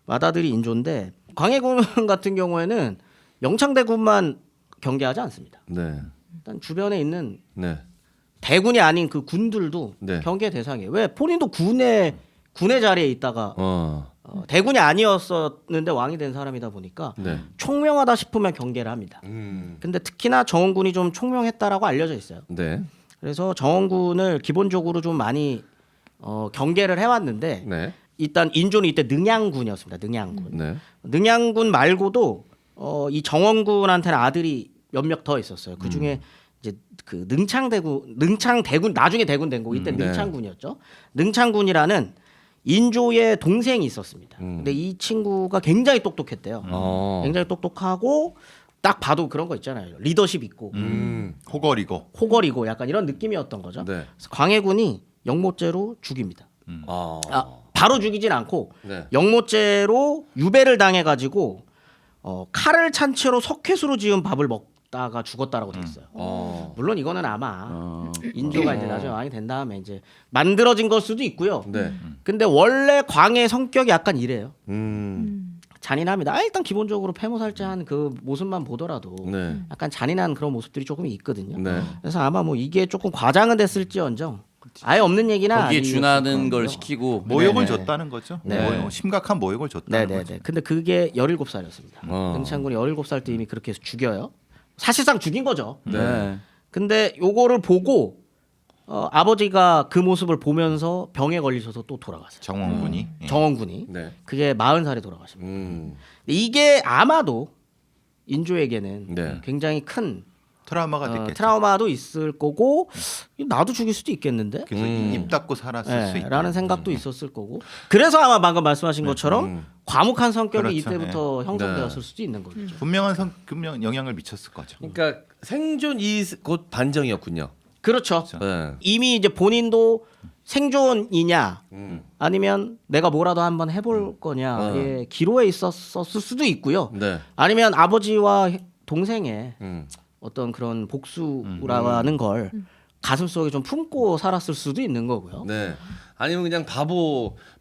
맏아들이 인조인데 광해군 같은 경우에는 영창대군만 경계하지 않습니다. 네. 일단 주변에 있는 네. 대군이 아닌 그 군들도 네. 경계 대상이에요. 왜 본인도 군의 자리에 있다가 어. 대군이 아니었었는데 왕이 된 사람이다 보니까 네. 총명하다 싶으면 경계를 합니다. 근데 특히나 정원군이 좀 총명했다라고 알려져 있어요. 네. 그래서 정원군을 기본적으로 좀 많이 경계를 해왔는데 네. 일단 인조는 이때 능양군이었습니다. 능양군. 네. 능양군 말고도 이 정원군한테는 아들이 몇몇 더 있었어요. 그 중에 이제 그 능창대군 나중에 대군 된 거 이때 네. 능창군이었죠. 능창군이라는 인조의 동생이 있었습니다. 근데 이 친구가 굉장히 똑똑했대요. 굉장히 똑똑하고 딱 봐도 그런 거 있잖아요. 리더십 있고 호걸이고. 호걸이고 약간 이런 느낌이었던 거죠. 네. 그래서 광해군이 영모죄로 죽입니다. 아. 바로 죽이진 않고 네. 영모죄로 유배를 당해가지고 칼을 찬 채로 석회수로 지은 밥을 먹다가 죽었다라고 돼 있어요. 물론 이거는 아마 인조가 이제 나중에 왕이 된 다음에 이제 만들어진 걸 수도 있고요. 네. 근데 원래 광해의 성격이 약간 이래요. 음. 잔인합니다. 일단 기본적으로 패모살자한 그 모습만 보더라도 네. 약간 잔인한 그런 모습들이 조금 있거든요. 네. 그래서 아마 뭐 이게 조금 과장은 됐을지언정 아예 없는 얘기나 거기에 아니었을 준하는 걸 거고요. 시키고 모욕을 네네. 줬다는 거죠. 네. 심각한 모욕을 줬다는 거죠. 네네네. 근데 그게 17살이었습니다. 등창군이 17살 때 이미 그렇게 해서 죽여요. 사실상 죽인 거죠. 네. 근데 요거를 보고 아버지가 그 모습을 보면서 병에 걸리셔서 또 돌아가세요. 정원군이. 예. 정원군이. 네. 그게 40살에 돌아가십니다. 음. 이게 아마도 인조에게는 네. 굉장히 큰 트라우마가 됐겠죠. 트라우마도 있을 거고 나도 죽일 수도 있겠는데? 그래서 입 닫고 살았을 수 있다. 라는 생각도 있었을 거고. 그래서 아마 방금 말씀하신 것처럼 과묵한 성격이 그렇죠. 이때부터 형성되었을 수도 있는 거죠. 분명한 영향을 미쳤을 거죠. 그러니까 생존이 곧 반정이었군요. 그렇죠. 네. 이미 이제 본인도 생존이냐 음. 아니면 내가 뭐라도 한번 해볼 거냐의 기로에 있었을 수도 있고요. 네. 아니면 아버지와 동생의 음. 어떤 그런 복수라는 걸 가슴 속에 좀 품고 살았을 수도 있는 거고요. 네. 아니면 그냥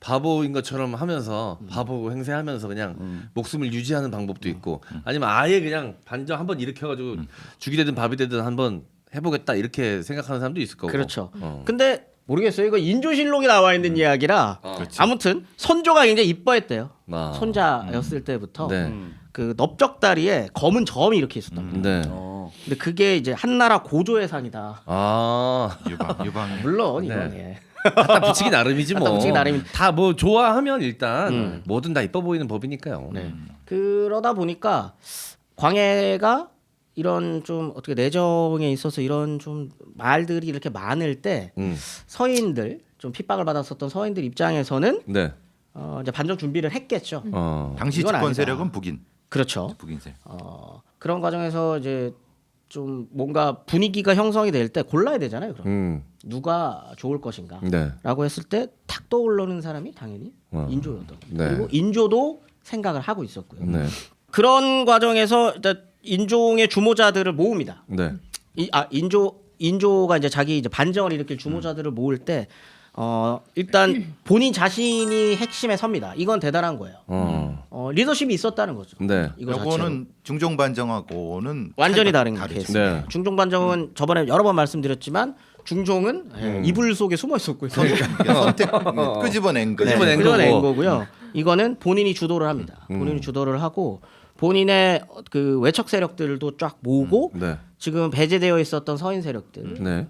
바보인 것처럼 하면서 바보 행세하면서 그냥 목숨을 유지하는 방법도 있고 아니면 아예 그냥 반정 한번 일으켜가지고 죽이 되든 밥이 되든 한번 해보겠다 이렇게 생각하는 사람도 있을 거고. 그렇죠. 어. 근데 모르겠어요. 이거 인조실록에 나와 있는 이야기라 아무튼 손조가 굉장히 이뻐했대요. 아. 손자였을 때부터 네. 그 넓적다리에 검은 점이 이렇게 있었답니다. 네. 근데 그게 이제 한나라 고조의 상이다. 아. 유방. 물론 이건 네. 예. 갖다 붙이기 나름이지 뭐. 갖다 붙이기 나름이- 다 뭐 좋아하면 일단 뭐든 다 이뻐 보이는 법이니까요. 네. 그러다 보니까 광해가 이런 좀 어떻게 내정에 있어서 이런 좀 말들이 이렇게 많을 때 서인들 좀 핍박을 받았었던 서인들 입장에서는 네. 이제 반정 준비를 했겠죠. 당시 이건 집권 아니다. 세력은 북인. 그렇죠. 북인세. 그런 과정에서 이제 좀 뭔가 분위기가 형성이 될 때 골라야 되잖아요. 그럼 누가 좋을 것인가? 네. 라고 했을 때 탁 떠오르는 사람이 당연히 인조였던 거죠. 네. 그리고 인조도 생각을 하고 있었고요. 네. 그런 과정에서 일단 인종의 주모자들을 모읍니다. 네. 인조가 이제 자기 이제 반정을 일으킬 주모자들을 모을 때 일단 본인 자신이 핵심에 섭니다. 이건 대단한 거예요. 리더십이 있었다는 거죠. 네. 이거 자체로. 요거는 중종 반정하고는 완전히 다른 다르죠. 케이스. 네. 중종 반정은 저번에 여러 번 말씀드렸지만 중종은 이불 속에 숨어 있었고요. 그러니까 선택 끄집어낸 거죠. 끄집어낸 끄집어낸 거고. 거고요. 이거는 본인이 주도를 합니다. 본인이 주도를 하고 본인의 그 외척 세력들도 쫙 모으고 네. 지금 배제되어 있었던 서인 세력들도 네.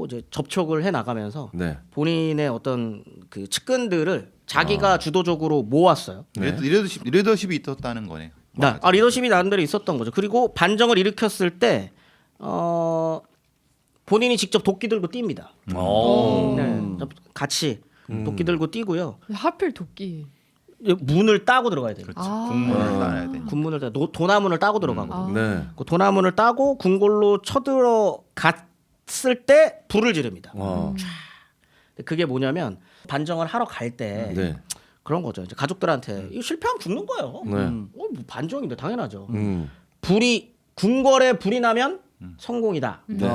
이제 접촉을 해 나가면서 네. 본인의 어떤 그 측근들을 자기가 주도적으로 모았어요. 리더십이 있었다는 거네요. 리더십이 나름대로 있었던 거죠. 그리고 반정을 일으켰을 때 본인이 직접 도끼 들고 뜁니다. 네, 같이 도끼 들고 뛰고요. 하필 도끼. 문을 따고 들어가야 돼요. 그렇지. 국문을 따야 돼. 군문을 따 도나문을 따고 들어가고 네. 그 도나문을 따고 궁궐로 쳐들어 갔을 때 불을 지릅니다. 그게 뭐냐면 반정을 하러 갈 때 네. 그런 거죠. 이제 가족들한테 이거 실패하면 죽는 거예요. 네. 뭐 반정인데 당연하죠. 불이 궁궐에 불이 나면 성공이다. 네.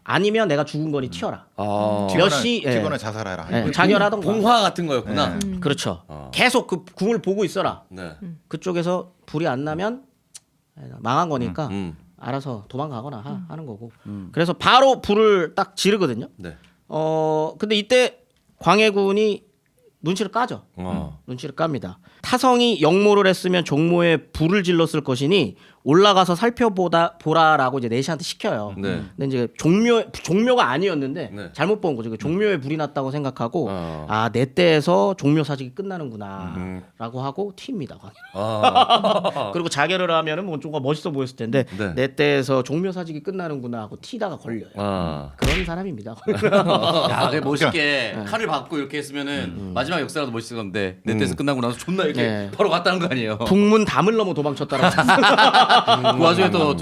아니면 내가 죽은 거니 튀어라. 아. 튀거나 자살하라. 예, 자결하던가. 봉화 같은 거였구나. 그렇죠. 계속 그 궁을 보고 있어라. 네. 그쪽에서 불이 안 나면 망한 거니까 알아서 도망가거나 하는 거고. 그래서 바로 불을 딱 지르거든요. 네. 근데 이때 광해군이 눈치를 까죠. 눈치를 깝니다. 타성이 역모를 했으면 종모에 불을 질렀을 것이니 올라가서 살펴보라라고 이제 내시한테 시켜요. 네. 근데 이제 종묘가 아니었는데 네. 잘못 본 거죠. 그 종묘에 불이 났다고 생각하고 어. 내 때에서 종묘 사직이 끝나는구나라고 하고 튑니다. 아. 그리고 자결을 하면은 뭐 좀 멋있어 보였을 텐데 네. 내 때에서 종묘 사직이 끝나는구나 하고 튀다가 걸려요. 아. 그런 사람입니다. 야, 그래 멋있게 칼을 받고 이렇게 했으면은 마지막 역사라도 멋있을 건데 내 때에서 끝나고 나서 존나 이렇게 네. 바로 갔다는 거 아니에요. 북문 담을 넘어 도망쳤다라고. 그 와중에 또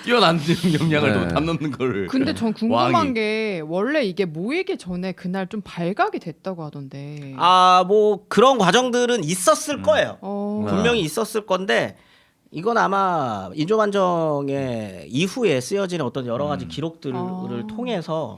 뛰어난 역량을 네. 또 담 넘는 거를. 근데 전 궁금한 왕이. 게 원래 이게 모이기 전에 그날 좀 발각이 됐다고 하던데. 뭐 그런 과정들은 있었을 거예요. 어. 분명히 있었을 건데 이건 아마 인조반정의 이후에 쓰여지는 어떤 여러 가지 기록들을 통해서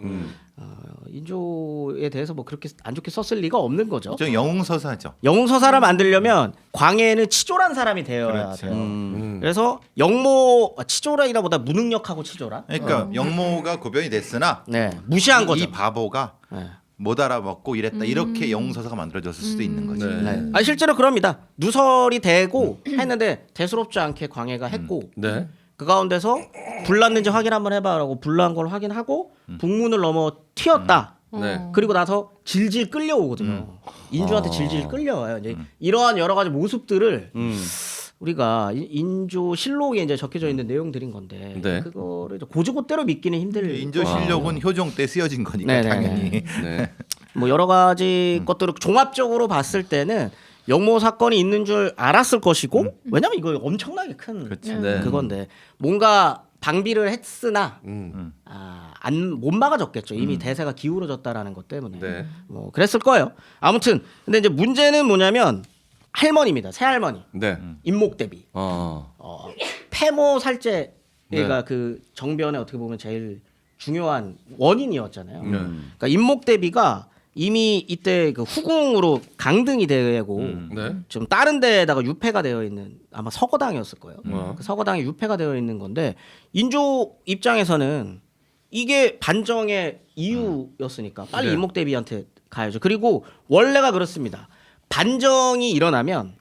인조에 대해서 뭐 그렇게 안 좋게 썼을 리가 없는 거죠. 저 영웅서사죠. 영웅서사를 만들려면 광해는 치졸한 사람이 되어야 그렇죠. 돼요. 그래서 영모 치졸이라보다 무능력하고 치졸한. 그러니까 영모가 고변이 됐으나 네, 무시한 거죠. 이 바보가 네. 못 알아먹고 이랬다. 이렇게 영웅서사가 만들어졌을 수도 있는 거지. 네. 아 실제로 그럽니다. 누설이 되고 했는데 대수롭지 않게 광해가 했고 네. 그 가운데서 불났는지 확인 한번 해봐라고 불난 걸 확인하고 북문을 넘어 튀었다. 네. 그리고 나서 질질 끌려오거든요. 인조한테 질질 끌려와요. 이제 이러한 여러 가지 모습들을 우리가 인조 실록에 이제 적혀져 있는 내용들인 건데 네. 그거를 이제 고지고대로 믿기는 힘들. 인조 실력은 효종 때 쓰여진 거니까 네네네. 당연히. 네. 뭐 여러 가지 것들을 종합적으로 봤을 때는 영모 사건이 있는 줄 알았을 것이고 왜냐면 이거 엄청나게 큰 네. 그건데 뭔가 방비를 했으나 음. 못 막아졌겠죠. 이미 대세가 기울어졌다라는 것 때문에 네. 뭐 그랬을 거예요. 아무튼 근데 이제 문제는 뭐냐면 할머니입니다. 새할머니 네. 임목대비 폐모 살제가 네. 그 정변에 어떻게 보면 제일 중요한 원인이었잖아요. 네. 그러니까 임목대비가 이미 이때 그 후궁으로 강등이 되고 네. 좀 다른 데다가 유폐가 되어 있는 아마 서거당이었을 거예요. 어. 그 서거당에 유폐가 되어 있는 건데 인조 입장에서는 이게 반정의 이유였으니까 빨리 네. 임목대비한테 가야죠. 그리고 원래가 그렇습니다. 반정이 일어나면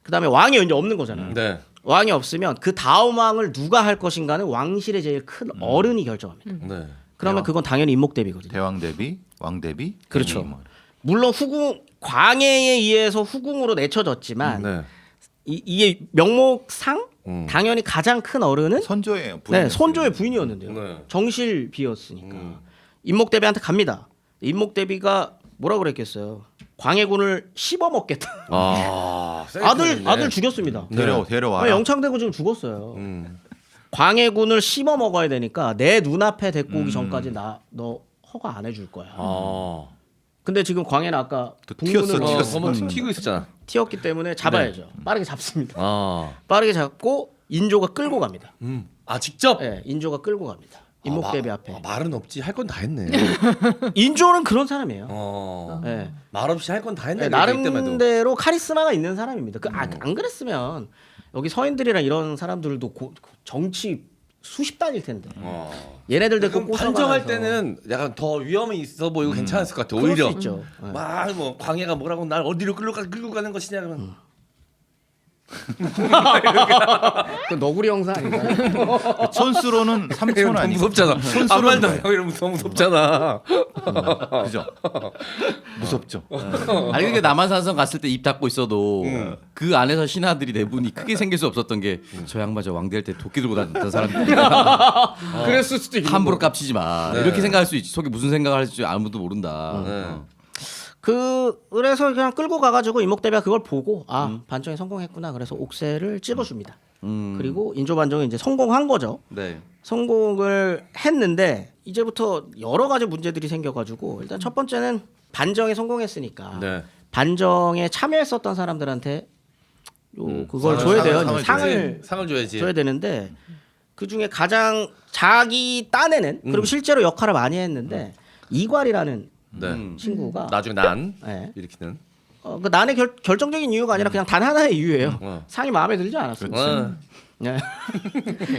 그다음에 왕이 이제 없는 거잖아요. 네. 왕이 없으면 그 다음 왕을 누가 할 것인가는 왕실의 제일 큰 어른이 결정합니다. 네. 그러면 그건 당연히 임목대비거든요. 대왕 대비, 왕 대비. 그렇죠. 뭐. 물론 후궁 광해에 의해서 후궁으로 내쳐졌지만 네. 이게 명목상 당연히 가장 큰 어른은 선조예요. 네, 손조의 부인이었는데요. 네. 정실비였으니까 임목대비한테 갑니다. 임목대비가 뭐라 그랬겠어요? 광해군을 씹어 먹겠다. 아들 죽였습니다. 데려와. 영창대군 지금 죽었어요. 광해군을 씹어 먹어야 되니까 내 눈앞에 데리고 오기 전까지 너 허가 안 해줄 거야. 근데 지금 광해는 아까 튀었어, 북문으로 튀었어. 튀고 있었잖아. 튀었기 때문에 잡아야죠. 빠르게 잡습니다. 아. 빠르게 잡고 인조가 끌고 갑니다. 아 직접. 네, 인조가 끌고 갑니다. 임목대비 앞에. 말은 없지 할 건 다 했네. 인조는 그런 사람이에요. 네. 말 없이 할 건 다 했네. 네, 나름대로 카리스마가 있는 사람입니다. 안 그랬으면 여기 서인들이랑 이런 사람들도 정치 수십 단일 텐데. 얘네들 데리고 그럼 판정할 꼬셔가면서. 때는 약간 더 위험이 있어 보이고 괜찮았을 것 같아. 그럴 오히려. 수 있죠. 네. 막 뭐 광해가 뭐라고 날 어디로 끌고 가는 것이냐 그러면 그 너구리 형사 아닌가요? 손수로는 삼촌 더 아니고. 무섭잖아. 손수로는 아무 말도 뭐예요? 안 이러면 더 무섭잖아. 그죠? 무섭죠. 아니 그게 남한산성 갔을 때 입 닫고 있어도 그 안에서 신하들이 네 분이 크게 생길 수 없었던 게 저 양반 저 왕대할 때 도끼 들고 다녔던 사람들 그랬을 수도 있고. 함부로 깝치지 마 네. 이렇게 생각할 수 있지. 속에 무슨 생각을 할지 아무도 모른다. 네. 그래서 그냥 끌고 가가지고 임목대비가 그걸 보고 반정이 성공했구나. 그래서 옥새를 찍어줍니다. 그리고 인조 반정이 이제 성공한 거죠. 네. 성공을 했는데 이제부터 여러 가지 문제들이 생겨가지고 일단 첫 번째는 반정에 성공했으니까 네. 반정에 참여했었던 사람들한테 그걸 줘야 돼요. 상을 줘야지. 줘야 되는데 그 중에 가장 자기 딴에는 그리고 실제로 역할을 많이 했는데 이괄이라는 네. 친구가 나중에 난 네. 일으키는. 그 난의 결정적인 이유가 아니라 그냥 단 하나의 이유예요. 상이 마음에 들지 않았어요. 네.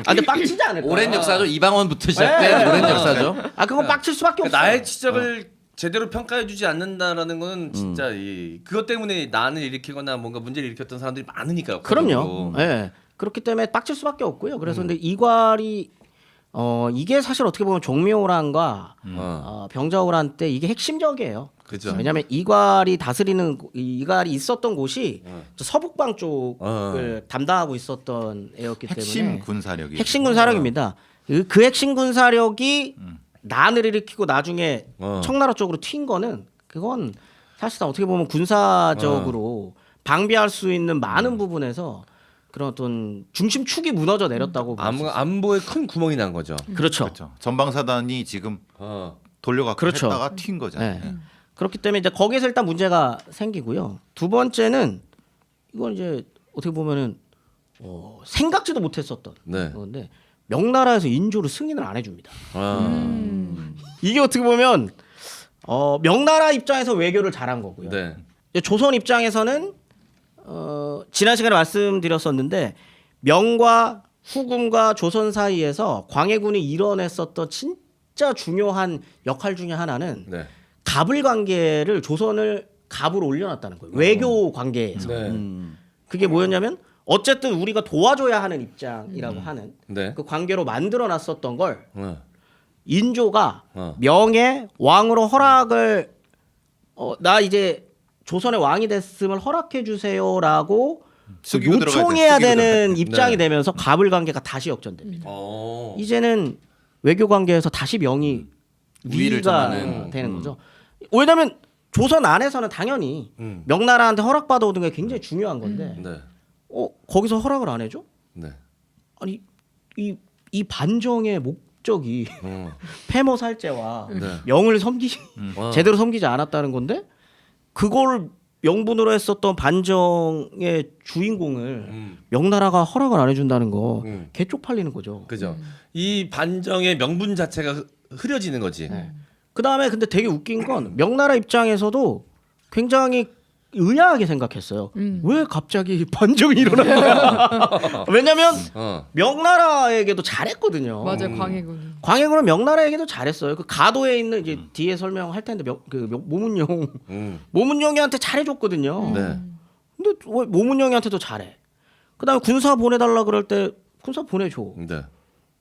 근데 빡치지 않을까? 오랜 역사죠. 이방원부터 시작된 오랜 역사죠. 그건 빡칠 수밖에 없어. 나의 지적을 제대로 평가해주지 않는다라는 거는 진짜 그것 때문에 난을 일으키거나 뭔가 문제를 일으켰던 사람들이 많으니까요. 그럼요. 예. 그렇기 때문에 빡칠 수밖에 없고요. 그래서 근데 이괄이 이게 사실 어떻게 보면 종묘란과 병자호란 때 이게 핵심적이에요. 그죠. 왜냐하면 이괄이 이괄이 있었던 곳이 저 서북방 쪽을 담당하고 있었던 애였기 핵심 때문에 군사력이. 핵심 군사력입니다. 그 핵심 군사력이 난을 일으키고 나중에 청나라 쪽으로 튄 거는 그건 사실상 어떻게 보면 군사적으로 방비할 수 있는 많은 부분에서 그런 어떤 중심축이 무너져 내렸다고 볼 수 있어요. 안보에 큰 구멍이 난 거죠. 그렇죠. 그렇죠. 전방사단이 지금 돌려갖고 그렇죠. 했다가 튄 거잖아요. 네. 그렇기 때문에 이제 거기에서 일단 문제가 생기고요. 두 번째는 이건 이제 어떻게 보면은 생각지도 못했었던 네. 건데 명나라에서 인조를 승인을 안 해줍니다. 이게 어떻게 보면 명나라 입장에서 외교를 잘한 거고요. 네. 조선 입장에서는 지난 시간에 말씀드렸었는데 명과 후금과 조선 사이에서 광해군이 이뤄냈었던 진짜 중요한 역할 중에 하나는 네. 갑을 관계를 조선을 갑으로 올려놨다는 거예요. 외교 관계에서. 네. 그게 뭐였냐면 어쨌든 우리가 도와줘야 하는 입장이라고 하는 네. 그 관계로 만들어놨었던 걸 어. 인조가 어. 명예 왕으로 허락을 나 이제 조선의 왕이 됐음을 허락해 주세요라고 숙이고 들어가야 돼, 요청해야 숙이고 되는 입장이 네. 되면서 갑을 관계가 다시 역전됩니다. 어. 이제는 외교 관계에서 다시 명이 우위를 위가 점하는. 되는 거죠. 왜냐하면 조선 안에서는 당연히 명나라한테 허락받아 오는 게 굉장히 중요한 건데 네. 거기서 허락을 안 해줘? 네. 아니 이 반정의 목적이 폐모 살제와 네. 명을 와. 제대로 섬기지 않았다는 건데 그걸 명분으로 했었던 반정의 주인공을 명나라가 허락을 안 해준다는 거 개쪽팔리는 거죠. 그죠. 이 반정의 명분 자체가 흐려지는 거지. 네. 그 다음에 근데 되게 웃긴 건 명나라 입장에서도 굉장히 의아하게 생각했어요. 왜 갑자기 반정이 일어난 거야? 왜냐면 명나라에게도 잘했거든요. 맞아요, 광해군이. 광해군은 명나라에게도 잘했어요. 그 가도에 있는 이제 뒤에 설명할 텐데 모문용 모문용이한테 잘해줬거든요. 네. 근데 왜 모문용이한테도 잘해? 그다음에 군사 보내달라 그럴 때 군사 보내줘. 네.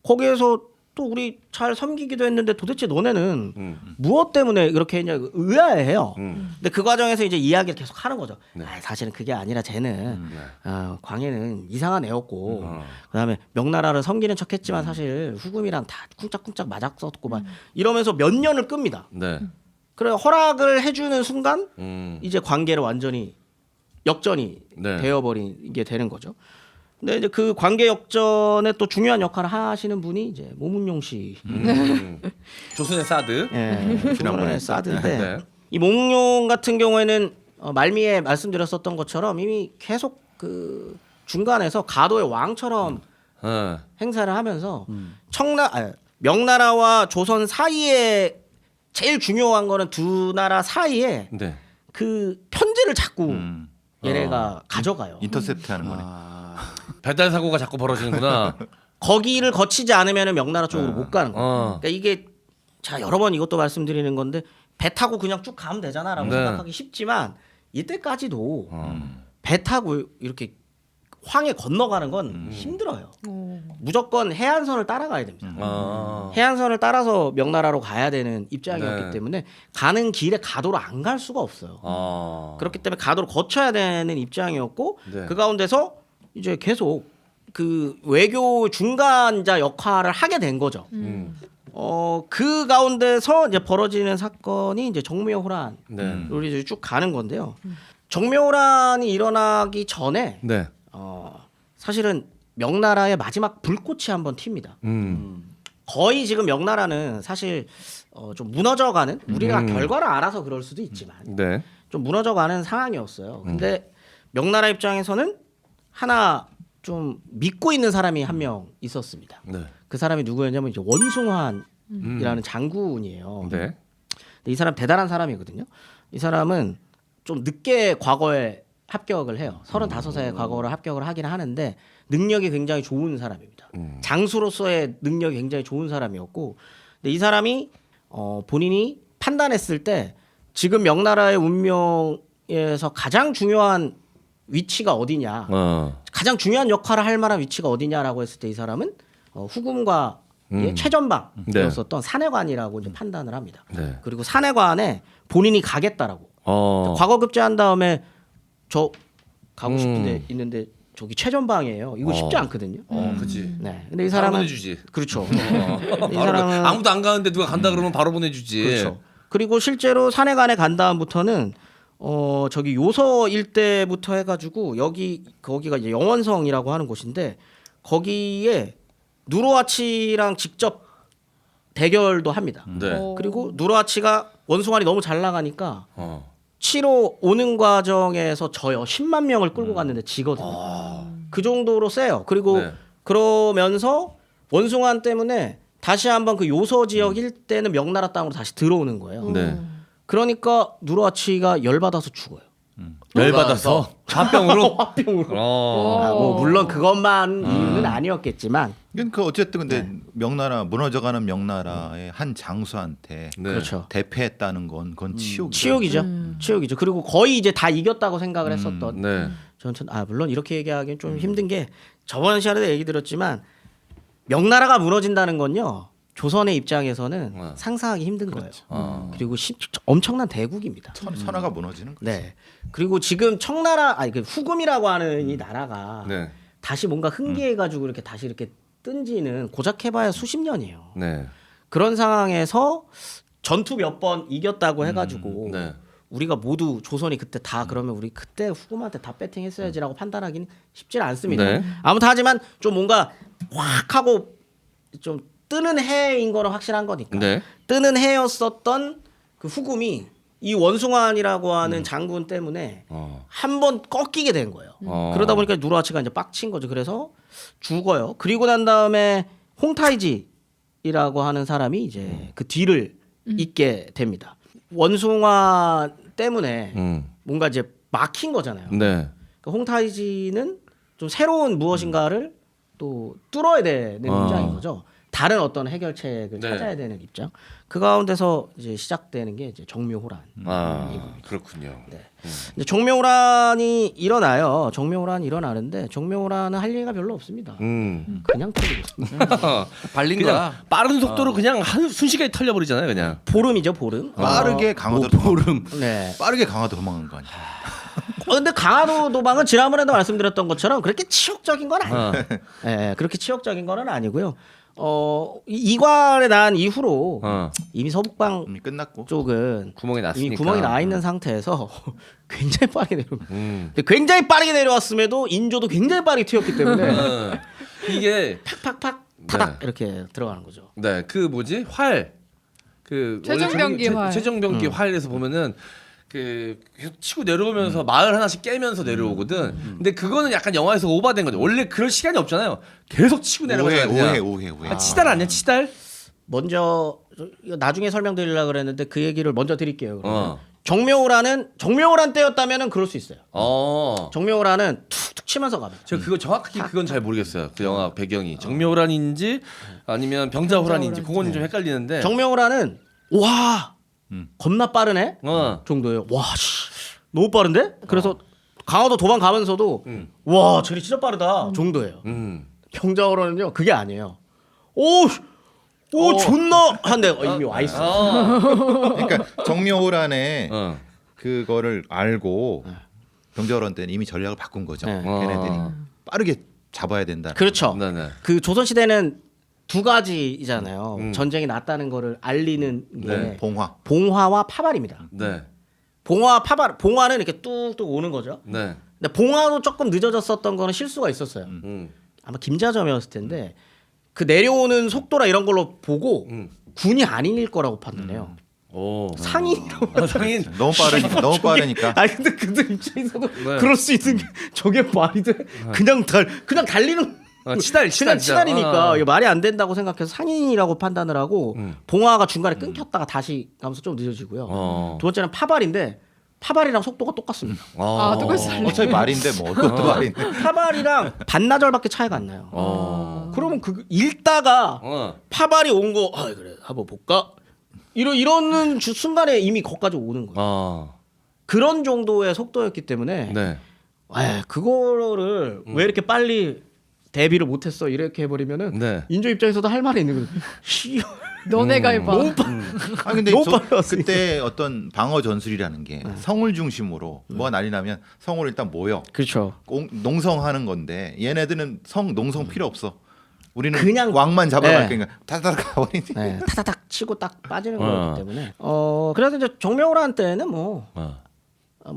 거기에서 또 우리 잘 섬기기도 했는데 도대체 너네는 무엇 때문에 그렇게 했냐 의아해해요. 근데 그 과정에서 이제 이야기를 계속 하는 거죠. 네. 사실은 그게 아니라 쟤는 광해는 이상한 애였고 그다음에 명나라를 섬기는 척했지만 사실 후금이랑 다 쿵짝쿵짝 맞았었고 막 이러면서 몇 년을 끕니다. 네. 그래 허락을 해주는 순간 음. 이제 관계를 완전히 역전이 네. 되어버리게 되는 거죠. 근데 이제 그 관계 역전에 또 중요한 역할을 하시는 분이 이제 모문용 씨, 조선의 사드. 예, 조선의 사드인데 네. 이 모문용 같은 경우에는 말미에 말씀드렸었던 것처럼 이미 계속 그 중간에서 가도의 왕처럼 어. 행사를 하면서 명나라와 조선 사이에 제일 중요한 거는 두 나라 사이에 네. 그 편지를 자꾸 얘네가 가져가요. 인터셉트하는 거네. 배달 사고가 자꾸 벌어지는구나. 거기를 거치지 않으면 명나라 쪽으로 못 가는 거예요. 그러니까 이게 자 여러 번 이것도 말씀드리는 건데 배 타고 그냥 쭉 가면 되잖아라고 네. 생각하기 쉽지만 이때까지도 배 타고 이렇게 황해 건너가는 건 힘들어요. 무조건 해안선을 따라가야 됩니다. 해안선을 따라서 명나라로 가야 되는 입장이었기 네. 때문에 가는 길에 가도로 안 갈 수가 없어요. 그렇기 때문에 가도를 거쳐야 되는 입장이었고 네. 그 가운데서 이제 계속 그 외교 중간자 역할을 하게 된 거죠. 그 가운데서 이제 벌어지는 사건이 이제 정묘호란으로 네. 이제 쭉 가는 건데요. 정묘호란이 일어나기 전에 네. 사실은 명나라의 마지막 불꽃이 한번 튑니다. 거의 지금 명나라는 사실 좀 무너져가는 우리가 결과를 알아서 그럴 수도 있지만 네. 좀 무너져가는 상황이었어요. 근데 명나라 입장에서는 하나 좀 믿고 있는 사람이 한 명 있었습니다. 네. 그 사람이 누구였냐면 이제 원숭환이라는 장군이에요. 네. 근데 이 사람 대단한 사람이거든요. 이 사람은 좀 늦게 과거에 합격을 해요. 35세 과거를 합격을 하긴 하는데 능력이 굉장히 좋은 사람입니다. 장수로서의 능력이 굉장히 좋은 사람이었고 근데 이 사람이 본인이 판단했을 때 지금 명나라의 운명에서 가장 중요한 위치가 어디냐 가장 중요한 역할을 할 만한 위치가 어디냐라고 했을 때 이 사람은 후금과 최전방이었었던 사내관이라고 이제 판단을 합니다. 네. 그리고 사내관에 본인이 가겠다라고 과거 급제한 다음에 저 가고 싶은데 있는데 저기 최전방이에요. 이거 쉽지 않거든요. 그렇지. 네. 근데 이 바로 사람은 보내주지. 그렇죠. 바로 이 사람은 아무도 안 가는데 누가 간다 그러면 바로 보내주지. 그렇죠. 그리고 실제로 사내관에 간 다음부터는 저기 요서 일대부터 해가지고 거기가 이제 영원성이라고 하는 곳인데 거기에 누르하치랑 직접 대결도 합니다. 네. 그리고 누르하치가 원숭아리 너무 잘 나가니까 어. 치러 오는 과정에서 저요 10만 명을 끌고 갔는데 지거든요. 그 정도로 세요. 그리고 네. 그러면서 원숭아원 때문에 다시 한번 그 요소 지역 일대는 명나라 땅으로 다시 들어오는 거예요. 네. 그러니까 누르하치가 열받아서 죽어요. 열받아서 화병으로. 화병으로. 어. 뭐 물론 그것만 이유는 아니었겠지만 그러니까 어쨌든 근데 명나라 무너져가는 명나라의 한 장수한테 네. 그렇죠. 대패했다는 건 그건 치욕. 치욕이죠. 치욕이죠. 그리고 거의 이제 다 이겼다고 생각을 했었던. 네. 저는 물론 이렇게 얘기하기는 좀 힘든 게 저번 시간에도 얘기 들었지만 명나라가 무너진다는 건요. 조선의 입장에서는 상상하기 힘든 거예요. 그리고 엄청난 대국입니다. 천하가 무너지는 거죠. 네. 그리고 지금 청나라 아니 그 후금이라고 하는 이 나라가 네. 다시 뭔가 흥기해가지고 이렇게 다시 이렇게 뜬지는 고작 해봐야 수십 년이에요. 네. 그런 상황에서 전투 몇 번 이겼다고 해가지고 네. 우리가 모두 조선이 그때 다 그러면 우리 그때 후금한테 다 배팅했어야지라고 판단하기는 쉽지는 않습니다. 네. 아무튼 하지만 좀 뭔가 확 하고 좀 뜨는 해인 거는 확실한 거니까. 네. 뜨는 해였었던 그 후금이 이 원숭아이라고 하는 장군 때문에 한 번 꺾이게 된 거예요. 그러다 보니까 누르하치가 이제 빡친 거죠. 그래서 죽어요. 그리고 난 다음에 홍타이지라고 하는 사람이 이제 그 뒤를 잇게 됩니다. 원숭아 때문에 뭔가 이제 막힌 거잖아요. 네. 그러니까 홍타이지는 좀 새로운 무엇인가를 또 뚫어야 되는 입장인 거죠. 다른 어떤 해결책을 네. 찾아야 되는 입장. 그 가운데서 이제 시작되는 게 이제 정묘호란. 그렇군요. 이제 정묘호란이 일어나요. 정묘호란이 일어나는데 정묘호란은 할 얘기가 별로 없습니다. 그냥 털리고 있습니다. 발린 그냥 거야. 빠른 속도로 그냥 한 순식간에 털려버리잖아요, 그냥. 보름이죠, 보름. 빠르게 강화도 보름. 네. 빠르게 강화도 도망간 거 아니야. 근데 강화도 도망은 지난번에도 말씀드렸던 것처럼 그렇게 치욕적인 건 아니에요. 예, 그렇게 치욕적인 거는 아니고요. 이관에 난 이후로 이미 서북방 이미 끝났고. 쪽은 구멍이 났으니까. 이미 구멍이 나 있는 상태에서 굉장히 빠르게 내려옵니다. 근데 굉장히 빠르게 내려왔음에도 인조도 굉장히 빠르게 튀었기 때문에 이게 팍팍팍 타닥 이렇게 들어가는 거죠. 네, 그 뭐지? 활. 그 최종병기 활. 최종병기 활에서 보면은 그 계속 치고 내려오면서 마을 하나씩 깨면서 내려오거든. 근데 그거는 약간 영화에서 오버된 거죠. 원래 그럴 시간이 없잖아요. 계속 치고 내려가잖아요. 오해. 치달 아니야? 치달? 먼저 이거 나중에 설명드리려고 그랬는데 그 얘기를 먼저 드릴게요. 그러면. 정묘호란 때였다면은 그럴 수 있어요. 정묘호란은 툭툭 치면서 갑니다. 제가 그거 정확히 그건 잘 모르겠어요. 그 영화 배경이 정묘호란인지 아니면 병자호란인지 그건 좀 헷갈리는데. 정묘호란은 와 겁나 빠르네 정도예요. 와 씨, 너무 빠른데? 그래서 강화도 도망 가면서도 와 저리 진짜 빠르다 정도예요. 병자호란은요 그게 아니에요. 오 존나 한데 이미 와 있어. 그러니까 정묘호란에 그거를 알고 병자호란 때는 이미 전략을 바꾼 거죠. 네. 걔네들이 빠르게 잡아야 된다. 그렇죠. 네네. 그 조선 시대는 두 가지잖아요. 전쟁이 났다는 거를 알리는 게 네. 봉화. 와 파발입니다. 네. 봉화와 파발, 봉화는 이렇게 뚝뚝 오는 거죠. 네. 근데 봉화도 조금 늦어졌었던 거는 실수가 있었어요. 아마 김자점이었을 텐데 그 내려오는 속도나 이런 걸로 보고 군이 아닐 거라고 판단해요. 오. 상인이라고. 상인. 너무 빠르니까. 아니 근데 그들 입장에서도 네. 그럴 수 있는 게 저게 말이 돼? 그냥 달리는. 치달이니까 이게 말이 안 된다고 생각해서 상인이라고 판단을 하고 봉화가 중간에 끊겼다가 다시 가면서 좀 늦어지고요. 두 번째는 파발인데 파발이랑 속도가 똑같습니다. 똑같이 달려. 어차피 말인데 뭐 그것도 말인데. 파발이랑 반나절밖에 차이가 안 나요. 그러면 그 읽다가 파발이 온 거 그래 한번 볼까? 이러는 순간에 이미 거기까지 오는 거예요. 그런 정도의 속도였기 때문에 네. 그거를 왜 이렇게 빨리 대비를 못했어 이렇게 해버리면은 네. 인조 입장에서도 할 말이 있는 거죠. 너네가 해봐. 아 근데 너무 빨리 왔으니까. 그때 어떤 방어 전술이라는 게 성을 중심으로 뭐 난리 나면 성을 일단 모여 그렇죠. 농성하는 건데 얘네들은 농성 필요 없어. 우리는 그냥- 왕만 잡아갈 네. 거니까 타다닥 가버리니. 네, 타다닥 치고 딱 빠지는 거기 때문에. 그래서 이제 정명호란 때는 뭐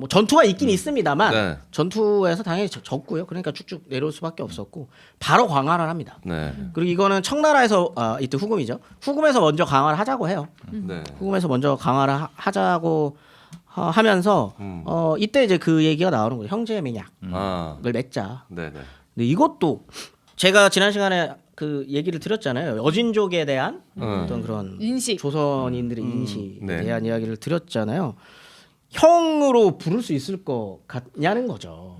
전투가 있긴 있습니다만 네. 전투에서 당연히 졌고요. 그러니까 쭉쭉 내려올 수밖에 없었고 바로 강화를 합니다. 네. 그리고 이거는 청나라에서 이때 후금이죠. 후금에서 먼저 강화를 하자고 해요. 네. 후금에서 먼저 강화를 하자고 하면서 이때 이제 그 얘기가 나오는 거예요. 형제의 민약을 맺자. 네네. 근데 이것도 제가 지난 시간에 그 얘기를 드렸잖아요. 여진족에 대한 어떤 그런 인식. 조선인들의 인식에 네. 대한 이야기를 드렸잖아요. 형으로 부를 수 있을 것 같냐는 거죠.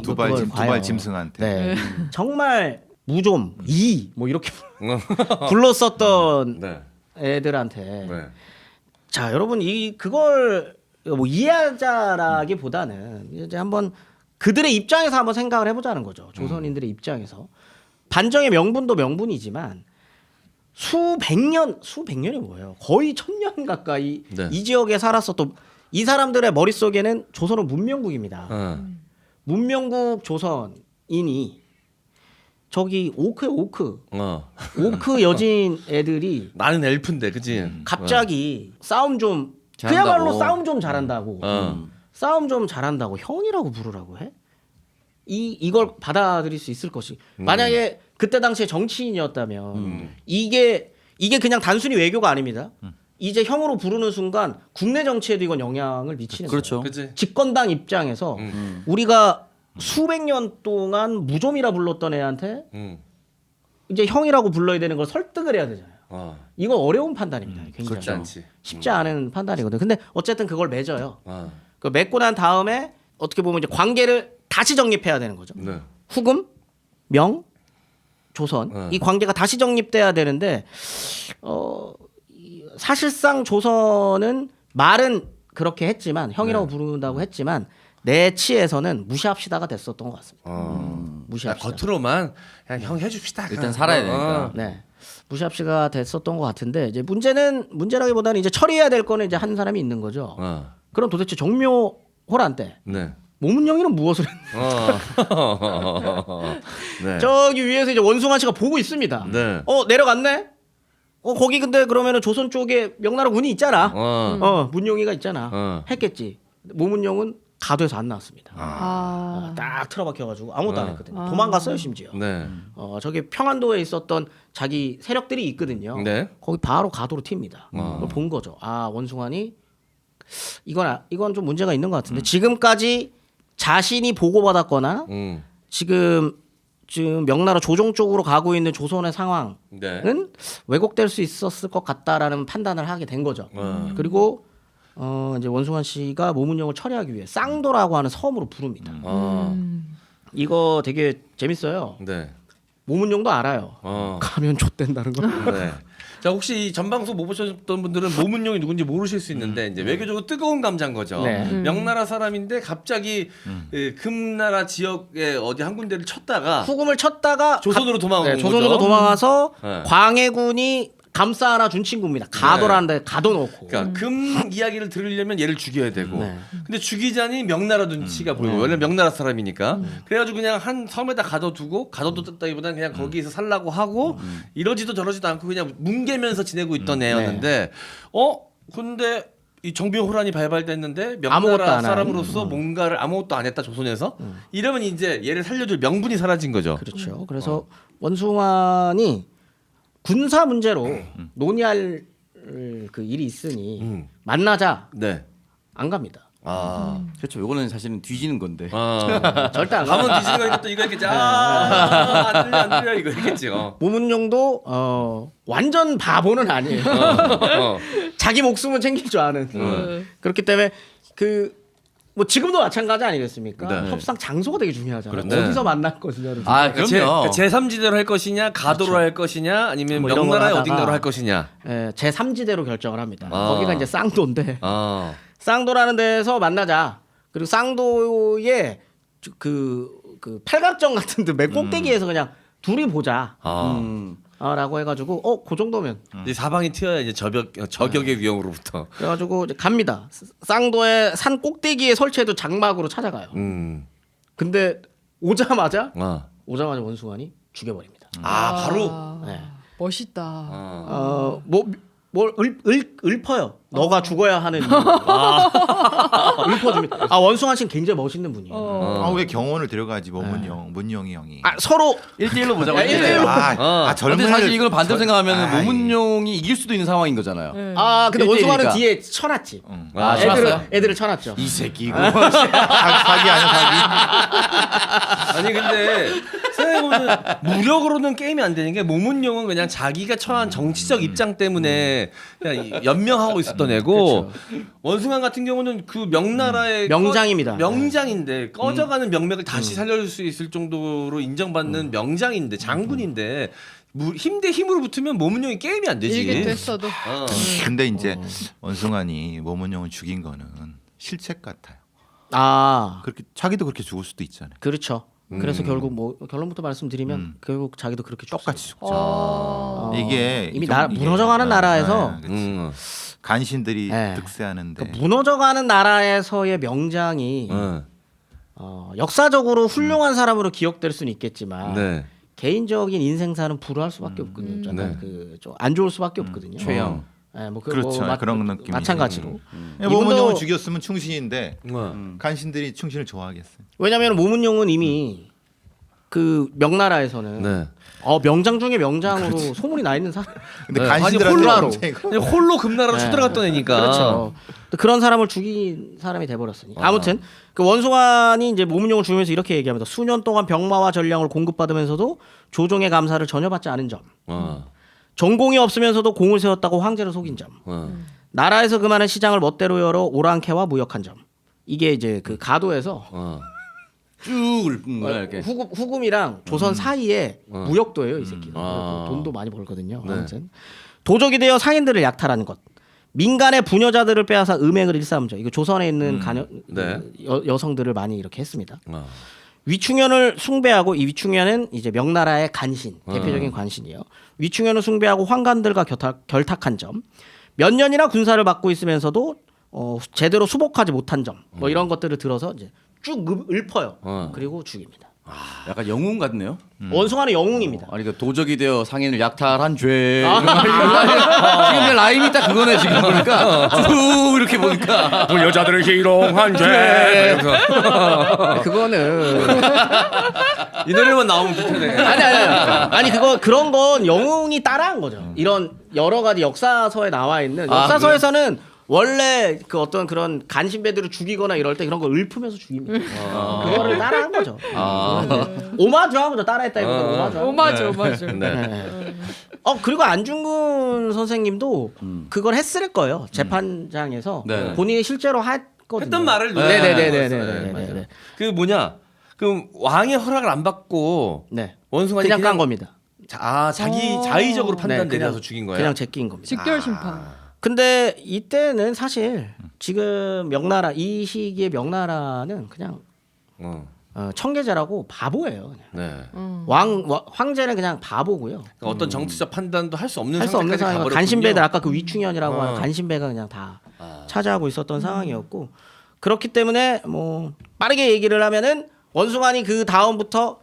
두발 과연. 짐승한테. 네. 정말 무좀 뭐 이렇게 불렀었던 네. 애들한테 네. 자 여러분 그걸 뭐 이해하자라기보다는 이제 한번 그들의 입장에서 한번 생각을 해보자는 거죠. 조선인들의 입장에서 반정의 명분도 명분이지만 수백년이 뭐예요? 거의 1000년 가까이 네. 이 지역에 살았었던 이 사람들의 머릿속에는 조선은 문명국입니다. 문명국 조선인이 저기 오크 여진 애들이 나는 엘프인데, 그지? 갑자기 싸움 좀 잘한다고. 그야말로 싸움 좀 잘한다고 어. 싸움 좀 잘한다고 형이라고 부르라고 해? 이걸 받아들일 수 있을 것이 만약에 그때 당시에 정치인이었다면 이게 그냥 단순히 외교가 아닙니다. 이제 형으로 부르는 순간 국내 정치에도 이건 영향을 미치는 그렇죠. 거예요. 그지? 집권당 입장에서 우리가 수백 년 동안 무좀이라 불렀던 애한테 이제 형이라고 불러야 되는 걸 설득을 해야 되잖아요. 이거 어려운 판단입니다. 굉장히 그렇지 않지. 쉽지 않은 판단이거든요. 근데 어쨌든 그걸 맺어요. 어. 그 맺고 난 다음에 어떻게 보면 이제 관계를 다시 정립해야 되는 거죠. 네. 후금, 명, 조선 이 관계가 다시 정립돼야 되는데 사실상 조선은 말은 그렇게 했지만 형이라고 부른다고 했지만 내치에서는 무시합시다가 됐었던 것 같습니다. 무시합시다. 겉으로만 그냥 형 해줍시다. 일단 살아야 되니까. 네. 무시합시가 됐었던 것 같은데 이제 문제라기보다는 이제 처리해야 될 거는 이제 한 사람이 있는 거죠. 그럼 도대체 정묘호란 때 네. 모문영이는 무엇을 했나? 네. 저기 위에서 이제 원숭아 씨가 보고 있습니다. 네. 내려갔네. 거기 근데 그러면은 조선 쪽에 명나라 군이 있잖아. 문용이가 있잖아. 했겠지. 모문영은 가도에서 안 나왔습니다. 딱 틀어박혀가지고 아무것도 안 했거든요. 도망갔어요 심지어. 네. 저기 평안도에 있었던 자기 세력들이 있거든요. 네. 거기 바로 가도로 튑니다. 그걸 본 거죠. 원숭아니 이건 좀 문제가 있는 것 같은데 지금까지 자신이 보고받았거나 지금 명나라 조정 쪽으로 가고 있는 조선의 상황은 네. 왜곡될 수 있었을 것 같다라는 판단을 하게 된 거죠. 그리고 이제 원숭아 씨가 모문영을 처리하기 위해 쌍도라고 하는 섬으로 부릅니다. 이거 되게 재밌어요. 네. 모문영도 알아요. 가면 좆된다는 거. 네. 자 혹시 이 전방송 못 보셨던 분들은 모문용이 누군지 모르실 수 있는데 이제 외교적으로 뜨거운 감자인 거죠. 네. 명나라 사람인데 갑자기 금나라 지역에 어디 한 군데를 쳤다가 후금을 쳤다가 조선으로 도망온 거죠. 조선으로 도망와서 네. 광해군이 감싸 안아 준 친구입니다. 가도라는 데 가둬놓고. 그러니까 금 이야기를 들으려면 얘를 죽여야 되고 네. 근데 죽이자니 명나라 눈치가 보이고 원래 명나라 사람이니까 그래가지고 그냥 한 섬에다 가둬두기보다는 그냥 거기에서 살라고 하고 이러지도 저러지도 않고 그냥 뭉개면서 지내고 있던 애였는데 근데 이 정비호란이 발발됐는데 아무것도 명나라 안 사람으로서 뭔가를 아무것도 안 했다 조선에서 이러면 이제 얘를 살려줄 명분이 사라진 거죠. 그렇죠. 그래서 원숭아니 군사 문제로 논의할 그 일이 있으니 만나자 네. 안 갑니다. 그렇죠. 요거는 사실은 뒤지는 건데. 절대 안 가면 갑니다. 뒤지는 거니까 또 이거 했겠지. 안 들려 이거 했겠지. 모문용도 완전 바보는 아니에요. 자기 목숨은 챙길 줄 아는. 그렇기 때문에 뭐 지금도 마찬가지 아니겠습니까? 네. 협상 장소가 되게 중요하잖아요. 그렇네. 어디서 만날 것이냐를. 그럼요. 제3지대로 할 것이냐 가도로 할 것이냐 아니면 뭐 이런 명나라의 걸 어딘가로 하다가 할 것이냐. 제 3지대로 결정을 합니다. 거기가 이제 쌍도인데 쌍도라는 데서 만나자. 그리고 쌍도의 그 팔각정 같은 데 맨 꼭대기에서 그냥 둘이 보자. 라고 해가지고 그 정도면 이제 사방이 튀어야 이제 저격의 위험으로부터. 그래가지고 이제 갑니다. 쌍도의 산 꼭대기에 설치해도 장막으로 찾아가요. 근데 오자마자 원숭아니 죽여버립니다. 바로. 네. 멋있다. 뭘 읊어요. 너가 죽어야 하는 읊어줍니다. 원숭아 씨는 굉장히 멋있는 분이에요. 왜 경원을 데려가지 문용이 형이. 서로 1대1로 보자고 야, 했는데. 1대1로. 젊은 근데 사실 애들- 이걸 반대로 생각하면 아이. 모문용이 이길 수도 있는 상황인 거잖아요. 네. 근데 1대1이니까. 원숭아는 뒤에 쳐놨지. 아, 쳐놨어요? 애들을 쳐놨죠. 이 새끼 이거 사기 아니야 아니 근데 생각해보면 무력으로는 게임이 안 되는 게 모문용은 그냥 자기가 처한 정치적 입장 때문에 그냥 연명하고 있었던 애고 원숭아 같은 경우는 그 명나라의 명장입니다. 명장인데 꺼져가는 명맥을 다시 살려줄 수 있을 정도로 인정받는 명장인데 장군인데 힘 대 힘으로 붙으면 모문용이 게임이 안 되지. 일기 됐어도. 사기. 근데 이제 원숭아니 모문용을 죽인 거는 실책 같아요. 그렇게 자기도 그렇게 죽을 수도 있잖아요. 그렇죠. 그래서 결국 뭐 결론부터 말씀드리면 결국 자기도 그렇게 똑같이 죽습니다. 죽죠. 이게 이미 좀 이게- 무너져가는 나라에서 그치. 간신들이 네. 득세하는데 무너져가는 나라에서의 명장이 역사적으로 훌륭한 사람으로 기억될 수는 있겠지만 네. 개인적인 인생사는 불우할 수밖에 없거든요. 약간 좀 안 좋을 수밖에 없거든요. 최영. 그렇죠. 그런 느낌이죠. 마찬가지로. 모문용을 죽였으면 충신인데 음. 간신들이 충신을 좋아하겠어요. 왜냐하면 모문용은 이미 그 명나라에서는 네. 명장 중에 명장으로 소문이 나 있는 사람. 근데 네. 간신들한테 아니, 굉장히 홀로 금나라로 네. 쳐들어갔던 애니까. 그렇죠. 또 그런 사람을 죽인 사람이 돼버렸으니. 아무튼 그 원숭아니 이제 모문용을 죽이면서 이렇게 얘기합니다. 수년 동안 병마와 전량을 공급받으면서도 조정의 감사를 전혀 받지 않은 점. 전공이 없으면서도 공을 세웠다고 황제를 속인 점. 나라에서 그 많은 시장을 멋대로 열어 오랑캐와 무역한 점. 이게 이제 그 가도에서 쭉 읊은 거야 이렇게. 후금이랑 조선 사이에 무역도예요, 이 새끼는. 그래서 돈도 많이 벌거든요. 아무튼 도적이 되어 상인들을 약탈하는 것. 민간의 부녀자들을 빼앗아 음행을 일삼죠. 이거 조선에 있는 네. 여성들을 많이 이렇게 했습니다. 위충현을 숭배하고 이 위충현은 이제 명나라의 간신, 대표적인 관신이에요. 위충현을 숭배하고 황관들과 결탁한 점. 몇 년이나 군사를 맡고 있으면서도 제대로 수복하지 못한 점. 뭐 이런 것들을 들어서 이제 쭉 읊어요. 그리고 죽입니다. 약간 영웅 같네요. 원숭아는 영웅입니다. 아니 그 도적이 되어 상인을 약탈한 죄. 지금 내 라임이 딱 그거네 지금 보니까 쭉 이렇게 보니까 여자들을 희롱한 죄. 그거는 이 노래만 나오면 불편해. 아니 그런 건 영웅이 따라한 거죠. 이런 여러 가지 역사서에 나와 있는 역사서에서는 원래 그 어떤 그런 간신배들을 죽이거나 이럴 때 그런 걸 읊으면서 죽입니다. 그거를 따라한 거죠. 오마주한 거죠. 따라했다기보다 오마주. 네. 그리고 안중근 선생님도 그걸 했을 거예요. 재판장에서 네. 본인이 실제로 했거든요. 했던 말을 네네네네. 그 뭐냐? 그 왕의 허락을 안 받고 네. 원숭아니 그냥 깐 겁니다. 자기 자의적으로 판단 네, 내려서 죽인 거야. 그냥 제끼인 겁니다. 직결 심판. 근데 이때는 사실 지금 명나라 이 시기의 명나라는 그냥 청계제라고 바보예요. 그냥. 네. 황제는 그냥 바보고요. 그러니까 어떤 정치적 판단도 할 수 없는 할 수 없는 상태까지 상황이고 가버렸군요. 간신배들 아까 그 위충현이라고 하는 간신배가 그냥 다 차지하고 있었던 상황이었고 그렇기 때문에 뭐 빠르게 얘기를 하면은 원숭아니 그 다음부터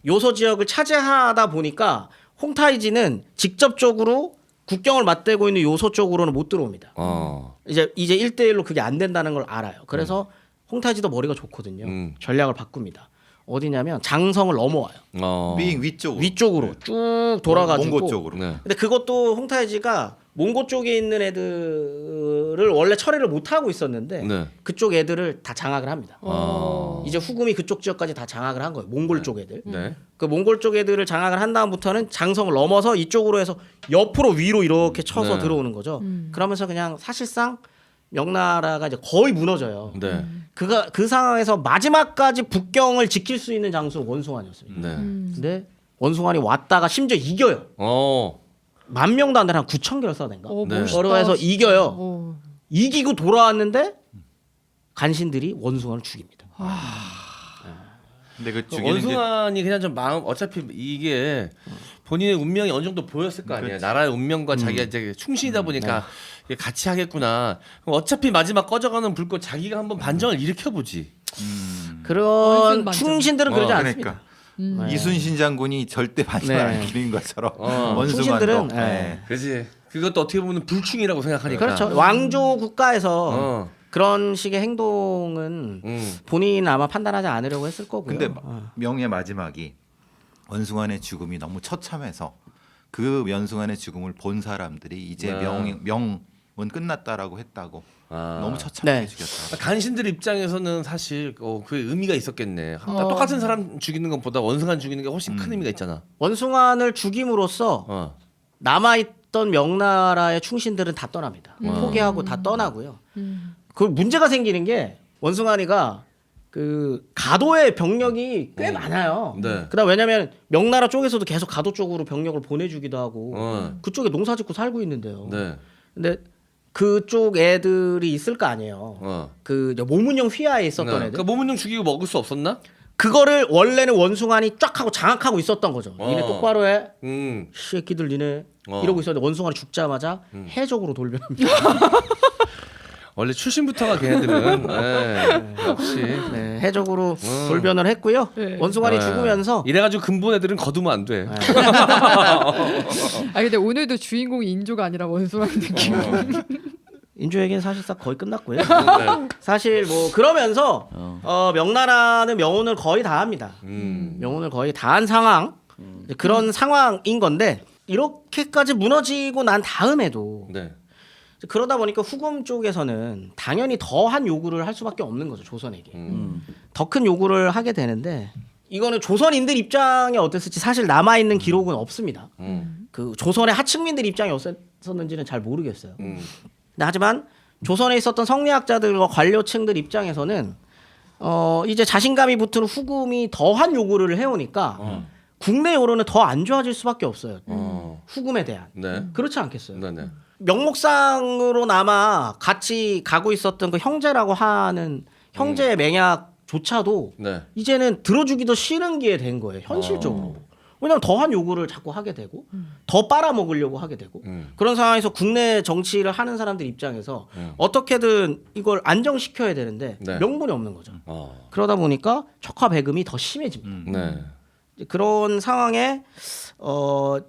요소 지역을 차지하다 보니까 홍타이지는 직접적으로 국경을 맞대고 있는 요소 쪽으로는 못 들어옵니다. 이제 1대1로 그게 안 된다는 걸 알아요. 그래서 홍타이지도 머리가 좋거든요. 전략을 바꿉니다. 어디냐면 장성을 넘어와요. 빙 위쪽으로 위쪽으로 쭉 돌아가지고 몽고 쪽으로. 네. 근데 그것도 홍타이지가 몽고 쪽에 있는 애들을 원래 처리를 못 하고 있었는데 네. 그쪽 애들을 다 장악을 합니다. 이제 후금이 그쪽 지역까지 다 장악을 한 거예요. 몽골 쪽 애들. 네. 그 몽골 쪽 애들을 장악을 한 다음부터는 장성을 넘어서 이쪽으로 해서 옆으로 위로 이렇게 쳐서 네. 들어오는 거죠. 그러면서 그냥 사실상 명나라가 이제 거의 무너져요. 네. 그 상황에서 마지막까지 북경을 지킬 수 있는 장수는 원숭아니었습니다. 네. 근데 원숭아니 왔다가 심지어 이겨요. 10,000명도 안 되는 한 9,000개를 써댄가? 네. 멋있다, 걸어해서 진짜. 이겨요. 이기고 돌아왔는데 간신들이 원숭아를 죽입니다. 근데 그 죽이는 게 원숭아니 그냥 좀 마음 어차피 이게 본인의 운명이 어느 정도 보였을 거 아니에요. 나라의 운명과 자기가 이제 충신이다 보니까 이게 같이 하겠구나. 그럼 어차피 마지막 꺼져가는 불꽃 자기가 한번 반정을 일으켜 보지. 그런 원숭이 만점. 충신들은 그러지 않습니다. 그러니까 이순신 장군이 절대 반성을 네. 안 기린 것처럼 충신들은 원숭아도 네. 그렇지. 그것도 어떻게 보면 불충이라고 생각하니까. 그렇죠. 왕조 국가에서 어. 그런 식의 행동은 본인은 아마 판단하지 않으려고 했을 거고요. 근데 명의 마지막이 원숭아의 죽음이 너무 처참해서 그 원숭아의 죽음을 본 사람들이 이제 네. 명은 끝났다라고 했다고. 아. 너무 처참하게 네. 죽였다. 간신들 입장에서는 사실 그 의미가 있었겠네. 똑같은 사람 죽이는 것보다 원숭아 죽이는 게 훨씬 큰 의미가 있잖아. 원숭아를 죽임으로써 남아있던 명나라의 충신들은 다 떠납니다. 포기하고 다 떠나고요. 그 문제가 생기는 게 원숭아리가 그 가도의 병력이 꽤 많아요. 네. 그다음 왜냐하면 명나라 쪽에서도 계속 가도 쪽으로 병력을 보내주기도 하고 그쪽에 농사짓고 살고 있는데요. 네. 근데 그쪽 애들이 있을 거 아니에요. 그 모문용 휘하에 있었던 네. 애들. 그 모문용 죽이고 먹을 수 없었나? 그거를 원래는 원숭아니 쫙 하고 장악하고 있었던 거죠. 니네 똑바로 해. 새끼들 니네 이러고 있었는데 원숭아니 죽자마자 해적으로 돌변합니다. 원래 출신부터가 걔네들은 역시 네, 해적으로 돌변을 했고요. 원숭아니 죽으면서 이래가지고 근본 애들은 거두면 안 돼. 아 근데 오늘도 주인공이 인조가 아니라 원숭아인 느낌. 인조에게는 사실상 거의 끝났고요. 사실 뭐 그러면서 명나라는 명운을 거의 다 합니다. 명운을 거의 다 한 상황. 이제 그런 상황인 건데 이렇게까지 무너지고 난 다음에도 네. 그러다 보니까 후금 쪽에서는 당연히 더한 요구를 할 수밖에 없는 거죠. 조선에게. 더 큰 요구를 하게 되는데 이거는 조선인들 입장이 어땠을지 사실 남아있는 기록은 없습니다. 그 조선의 하층민들 입장이 어땠었는지는 잘 모르겠어요. 근데 하지만 조선에 있었던 성리학자들과 관료층들 입장에서는 이제 자신감이 붙은 후금이 더한 요구를 해오니까 국내 여론은 더 안 좋아질 수밖에 없어요. 후금에 대한. 네. 그렇지 않겠어요? 네네. 명목상으로나마 같이 가고 있었던 그 형제라고 하는 형제의 맹약조차도 네. 이제는 들어주기도 싫은 게 된 거예요. 현실적으로. 왜냐하면 더한 요구를 자꾸 하게 되고 더 빨아먹으려고 하게 되고 그런 상황에서 국내 정치를 하는 사람들 입장에서 어떻게든 이걸 안정시켜야 되는데 네. 명분이 없는 거죠. 그러다 보니까 척화배금이 더 심해집니다. 네. 이제 그런 상황에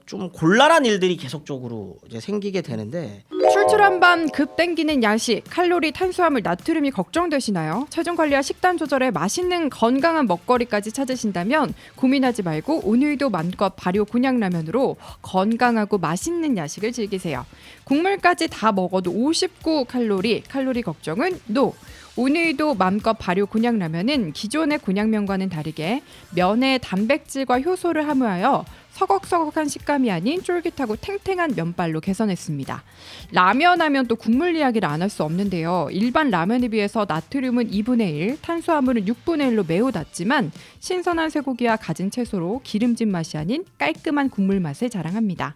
좀 곤란한 일들이 계속적으로 이제 생기게 되는데 출출한 밤 급 땡기는 야식, 칼로리, 탄수화물, 나트륨이 걱정되시나요? 체중 관리와 식단 조절에 맛있는 건강한 먹거리까지 찾으신다면 고민하지 말고 오늘도 맘껏 발효 곤약라면으로 건강하고 맛있는 야식을 즐기세요. 국물까지 다 먹어도 59칼로리, 칼로리 걱정은 NO! 오늘도 맘껏 발효 곤약라면은 기존의 곤약면과는 다르게 면에 단백질과 효소를 함유하여 서걱서걱한 식감이 아닌 쫄깃하고 탱탱한 면발로 개선했습니다. 라면 하면 또 국물 이야기를 안 할 수 없는데요. 일반 라면에 비해서 나트륨은 2분의 1, 탄수화물은 6분의 1로 매우 낮지만 신선한 쇠고기와 갖은 채소로 기름진 맛이 아닌 깔끔한 국물 맛을 자랑합니다.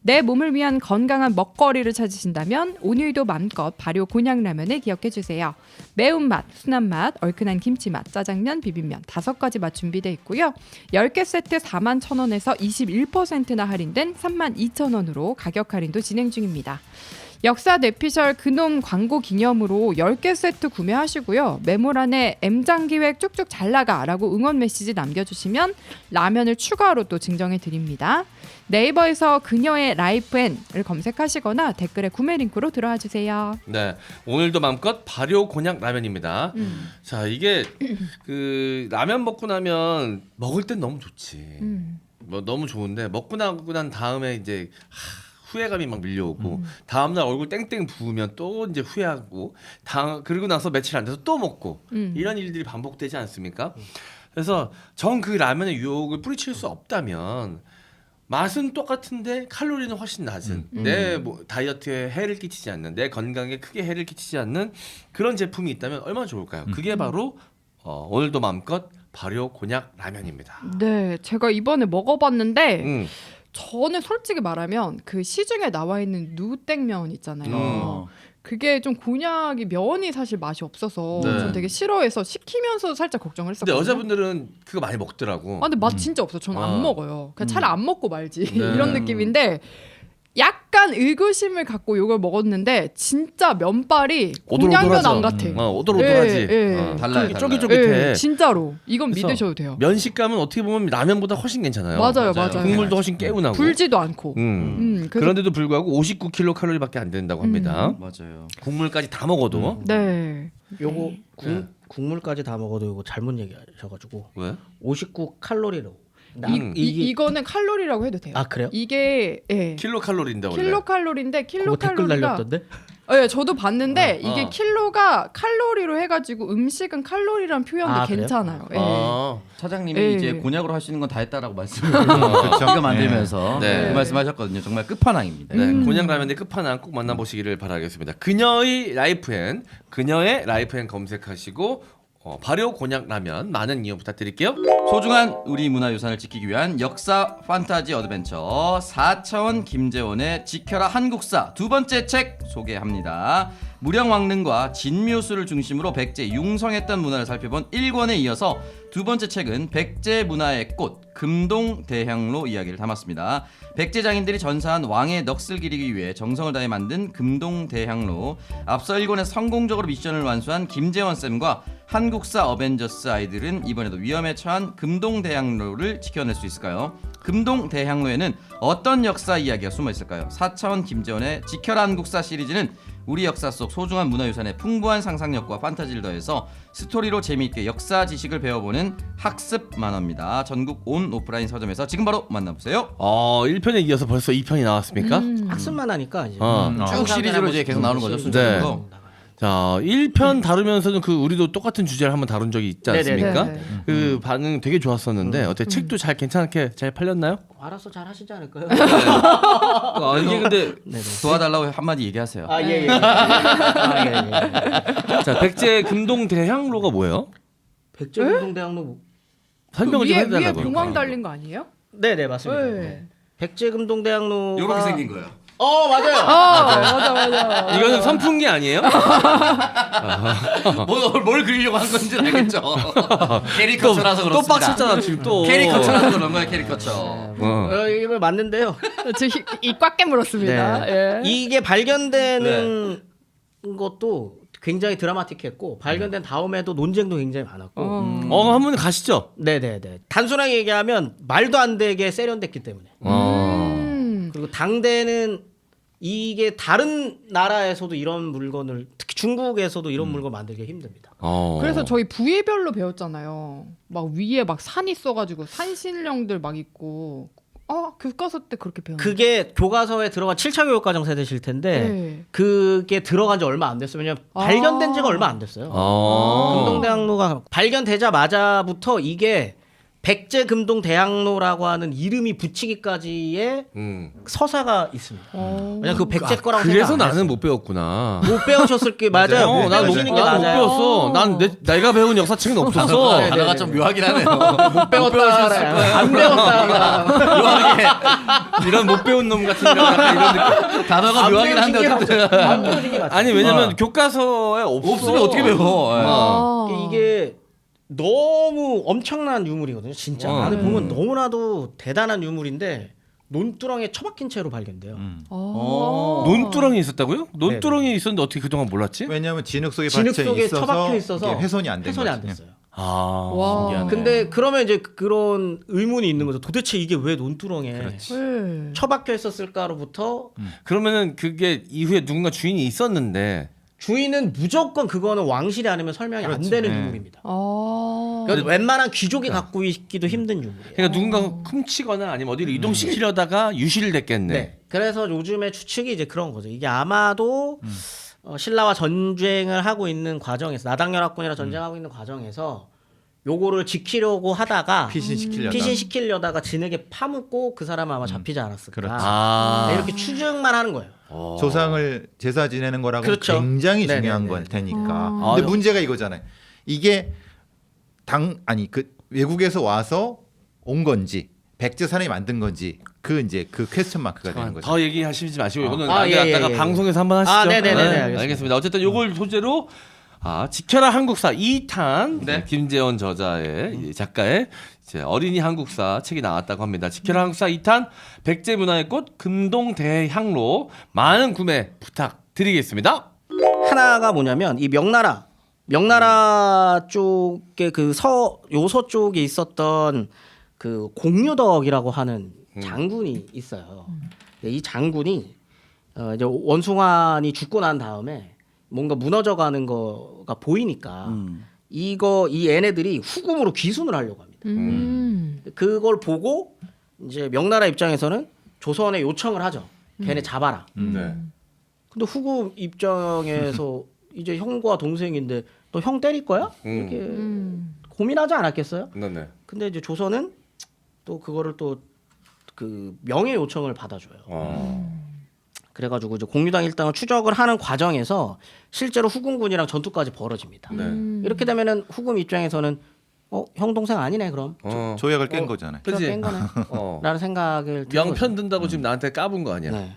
내 몸을 위한 건강한 먹거리를 찾으신다면 오늘도 맘껏 발효 곤약라면을 기억해주세요. 매운맛, 순한맛, 얼큰한 김치맛, 짜장면, 비빔면 5가지 맛 준비되어 있고요. 10개 세트 41,000원에서 21%나 할인된 32,000원으로 가격 할인도 진행 중입니다. 역사 뇌피셜 그놈 광고 기념으로 10개 세트 구매하시고요. 메모란에 M장기획 쭉쭉 잘나가라고 응원 메시지 남겨주시면 라면을 추가로 또 증정해 드립니다. 네이버에서 그녀의 라이프앤을 검색하시거나 댓글에 구매 링크로 들어와 주세요. 네. 오늘도 맘껏 발효 곤약 라면입니다. 자, 이게 그 라면 먹고 나면 먹을 땐 너무 좋지. 뭐 너무 좋은데 먹고 나고 난 다음에 이제 후회감이 막 밀려오고 다음날 얼굴 땡땡 부으면 또 이제 후회하고 그리고 나서 며칠 안 돼서 또 먹고 이런 일들이 반복되지 않습니까? 그래서 정 그 라면의 유혹을 뿌리칠 수 없다면 맛은 똑같은데 칼로리는 훨씬 낮은 내 다이어트에 해를 끼치지 않는 내 건강에 크게 해를 끼치지 않는 그런 제품이 있다면 얼마나 좋을까요? 그게 바로 오늘도 맘껏 발효 곤약 라면입니다. 네, 제가 이번에 먹어봤는데 저는 솔직히 말하면 그 시중에 나와 있는 누땡면 있잖아요. 그게 좀 곤약이 면이 사실 맛이 없어서 네. 전 되게 싫어해서 시키면서 살짝 걱정을 근데 했었거든요. 여자분들은 그거 많이 먹더라고. 근데 맛 진짜 없어. 저는 안 먹어요. 그냥 차라리 안 먹고 말지 네. 이런 느낌인데 약간 의구심을 갖고 이걸 먹었는데 진짜 면발이 오돌오돌하죠. 공양면 안 같아. 오돌오돌하지. 예, 예. 달라요. 쫄깃쫄깃해. 예, 진짜로 이건 그래서 믿으셔도 돼요. 면 식감은 어떻게 보면 라면보다 훨씬 괜찮아요. 맞아요, 맞아요. 맞아요. 국물도 훨씬 개운하고. 불지도 않고. 그래서 그런데도 불구하고 59kcal밖에 안 된다고 합니다. 맞아요. 국물까지 다 먹어도. 네. 요거 네. 국물까지 다 먹어도 요거 잘못 얘기하셔가지고 왜? 59칼로리로. 이거는 칼로리라고 해도 돼요. 아, 그래요? 이게 예. 킬로칼로리인데 원래. 킬로칼로리인데 그거 댓글 킬로칼로리가 달렸던데? 예, 저도 봤는데 어. 이게 킬로가 칼로리로 해가지고 음식은 칼로리란 표현도 아, 그래요? 괜찮아요. 예. 아, 차장님이 예. 이제 곤약으로 할 수 있는 건 다 했다라고 말씀을 이거 만들면서 네. 그 말씀하셨거든요. 정말 끝판왕입니다. 네, 곤약 라면의 끝판왕 꼭 만나보시기를 바라겠습니다. 그녀의 라이프엔 검색하시고 발효 곤약 라면 많은 이용 부탁드릴게요. 소중한 우리 문화유산을 지키기 위한 역사 판타지 어드벤처 4차원 김재원의 지켜라 한국사 두 번째 책 소개합니다. 무령왕릉과 진묘수를 중심으로 백제 융성했던 문화를 살펴본 1권에 이어서 두 번째 책은 백제 문화의 꽃 금동대향로 이야기를 담았습니다. 백제 장인들이 전사한 왕의 넋을 기리기 위해 정성을 다해 만든 금동대향로. 앞서 1권에서 성공적으로 미션을 완수한 김재원쌤과 한국사 어벤져스 아이들은 이번에도 위험에 처한 금동대향로를 지켜낼 수 있을까요? 금동대향로에는 어떤 역사 이야기가 숨어 있을까요? 4차원 김재원의 지켜라 한국사 시리즈는 우리 역사 속 소중한 문화유산의 풍부한 상상력과 판타지를 더해서 스토리로 재미있게 역사 지식을 배워보는 학습 만화입니다. 전국 온 오프라인 서점에서 지금 바로 만나보세요. 1편에 이어서 벌써 2편이 나왔습니까? 학습만 하니까 이제 쭉 시리즈로 이제 계속 나오는 거죠, 네. 순서대로. 자, 1편 다루면서는 그 우리도 똑같은 주제를 한번 다룬 적이 있지 않습니까? 네네네. 그 반응 되게 좋았었는데 어때 책도 잘 괜찮게 잘 팔렸나요? 알아서 잘 하시지 않을까요? 이게 근데 도와달라고 한마디 얘기하세요. 아, 예, 예. 아, 예, 예. 자, 백제 금동대향로가 뭐예요? 백제금동대학로 설명을 좀 위에 해달라고요. 봉황 달린 거 아니에요? 네, 네, 맞습니다. 네. 네. 백제금동대학로가 이렇게 생긴 거예요. 맞아요. 맞아. 이거는 선풍기 아니에요? 뭘 그리려고 한 건지 알겠죠. 캐리커처라서 또 그렇습니다. 빡쳤잖아 지금 또. 캐리커처라서 그런 거야, 캐리커처. 이거 맞는데요. 이꽉 깨물었습니다. 예. 이게 발견되는 것도 굉장히 드라마틱했고 발견된 다음에도 논쟁도 굉장히 많았고. 한번 가시죠. 네네네. 단순하게 얘기하면 말도 안 되게 세련됐기 때문에. 그리고 당대는 이게 다른 나라에서도 이런 물건을 특히 중국에서도 이런 물건 만들기 힘듭니다. 그래서 저희 부위별로 배웠잖아요. 막 위에 막 산 있어가지고 산신령들 막 있고. 교과서 때 그렇게 배웠는데. 그게 교과서에 들어간 7차 교육과정 세대실 텐데 네. 그게 들어간 지 얼마 안 됐어요. 왜냐면 발견된 지가 얼마 안 됐어요. 금동대학로가 발견되자마자부터 이게 백제금동대학로라고 하는 이름이 붙이기까지의 서사가 있습니다. 왜냐면 그 백제 거라고 그래서 생각 안 나는 했어요. 못 배웠구나. 못 배우셨을 게 맞아요. 난 못 배우시는 게 못 맞아요. 배웠어. 난 내가 배운 역사책은 없었어. 네, 단어가 좀 묘하긴 하네요. 못 배웠다. 안 배웠다. 이런 못 배운 놈 같은 이런 단어가 묘하긴 한데 어쨌든. 안 배우신 게 맞아요. 아니 왜냐면 교과서에 없으면 어떻게 배워? 이게 너무 엄청난 유물이거든요. 진짜 안에 보면 너무나도 대단한 유물인데 논두렁에 처박힌 채로 발견돼요. 논두렁이 있었다고요? 논두렁이 있었는데 어떻게 그동안 몰랐지? 왜냐하면 진흙 속에 진흙 받쳐 속에 있어서 처박혀 있어서 이게 훼손이 안 된 훼손이 거죠. 안 됐어요. 와. 신기하네. 근데 그러면 이제 그런 의문이 있는 거죠. 도대체 이게 왜 논두렁에 네. 처박혀 있었을까로부터 그러면은 그게 이후에 누군가 주인이 있었는데 주인은 무조건 그거는 왕실이 아니면 설명이 안 되는 유물입니다. 그러니까 웬만한 귀족이 갖고 있기도 힘든 유물이에요. 그러니까 누군가 훔치거나 아니면 어디로 이동시키려다가 유실을 됐겠네. 네. 그래서 요즘에 추측이 이제 그런 거죠. 이게 아마도 신라와 전쟁을 하고 있는 과정에서 나당연합군이랑 전쟁하고 있는 과정에서 요거를 지키려고 하다가 피신시키려다가 진흙에 파묻고 그 사람은 아마 잡히지 않았을까. 그렇죠. 네, 이렇게 추정만 하는 거예요. 조상을 제사 지내는 거라고 그렇죠. 굉장히 네네네. 중요한 걸 테니까. 아, 근데 문제가 이거잖아요. 이게 그 외국에서 와서 온 건지 백제 사람이 만든 건지 이제 그 퀘스천 마크가 되는 거죠. 더 얘기하시지 마시고 이거는 아, 나중에 예, 갖다가 예, 예. 방송에서 한번 하시죠. 네네네. 알겠습니다. 알겠습니다. 어쨌든 요걸 소재로 지켜라 한국사 2탄 네. 김재원 저자의 이 작가의 이제 어린이 한국사 책이 나왔다고 합니다. 지켜라 한국사 2탄 백제 문화의 꽃 금동대향로 많은 구매 부탁드리겠습니다. 하나가 뭐냐면 이 명나라 쪽에 그 요소 쪽에 있었던 그 공유덕이라고 하는 장군이 있어요. 이 장군이 이제 원숭환이 죽고 난 다음에 뭔가 무너져가는 거가 보이니까 이 얘네들이 후금으로 귀순을 하려고 합니다. 그걸 보고 이제 명나라 입장에서는 조선에 요청을 하죠. 걔네 잡아라. 네. 근데 후금 입장에서 이제 형과 동생인데 너 형 때릴 거야? 이렇게 고민하지 않았겠어요? 네네. 근데 이제 조선은 또 그거를 또 그 명예 요청을 받아줘요. 그래가지고 이제 공유당 일당을 추적을 하는 과정에서 실제로 후금군이랑 전투까지 벌어집니다. 네. 이렇게 되면은 후금 입장에서는 형 동생 아니네 그럼 조약을 깬 거잖아요. 그치? 깬 거네. 어. 라는 생각을 든 거죠. 명편 든다고 지금 나한테 까분 거 아니야? 네.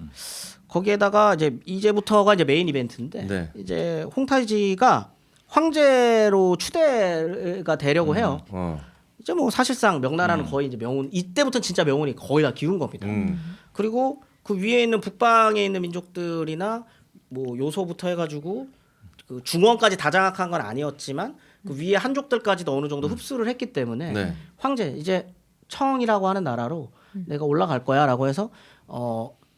거기에다가 이제부터가 이제 메인 이벤트인데 네. 이제 홍타이지가 황제로 추대가 되려고 해요. 이제 뭐 사실상 명나라는 거의 이제 명운 이때부터 진짜 명운이 거의 다 기운 겁니다. 그리고 그 위에 있는 북방에 있는 민족들이나 뭐 요소부터 해가지고 그 중원까지 다 장악한 건 아니었지만 그 위에 한족들까지도 어느 정도 흡수를 했기 때문에 네. 황제 이제 청이라고 하는 나라로 내가 올라갈 거야라고 해서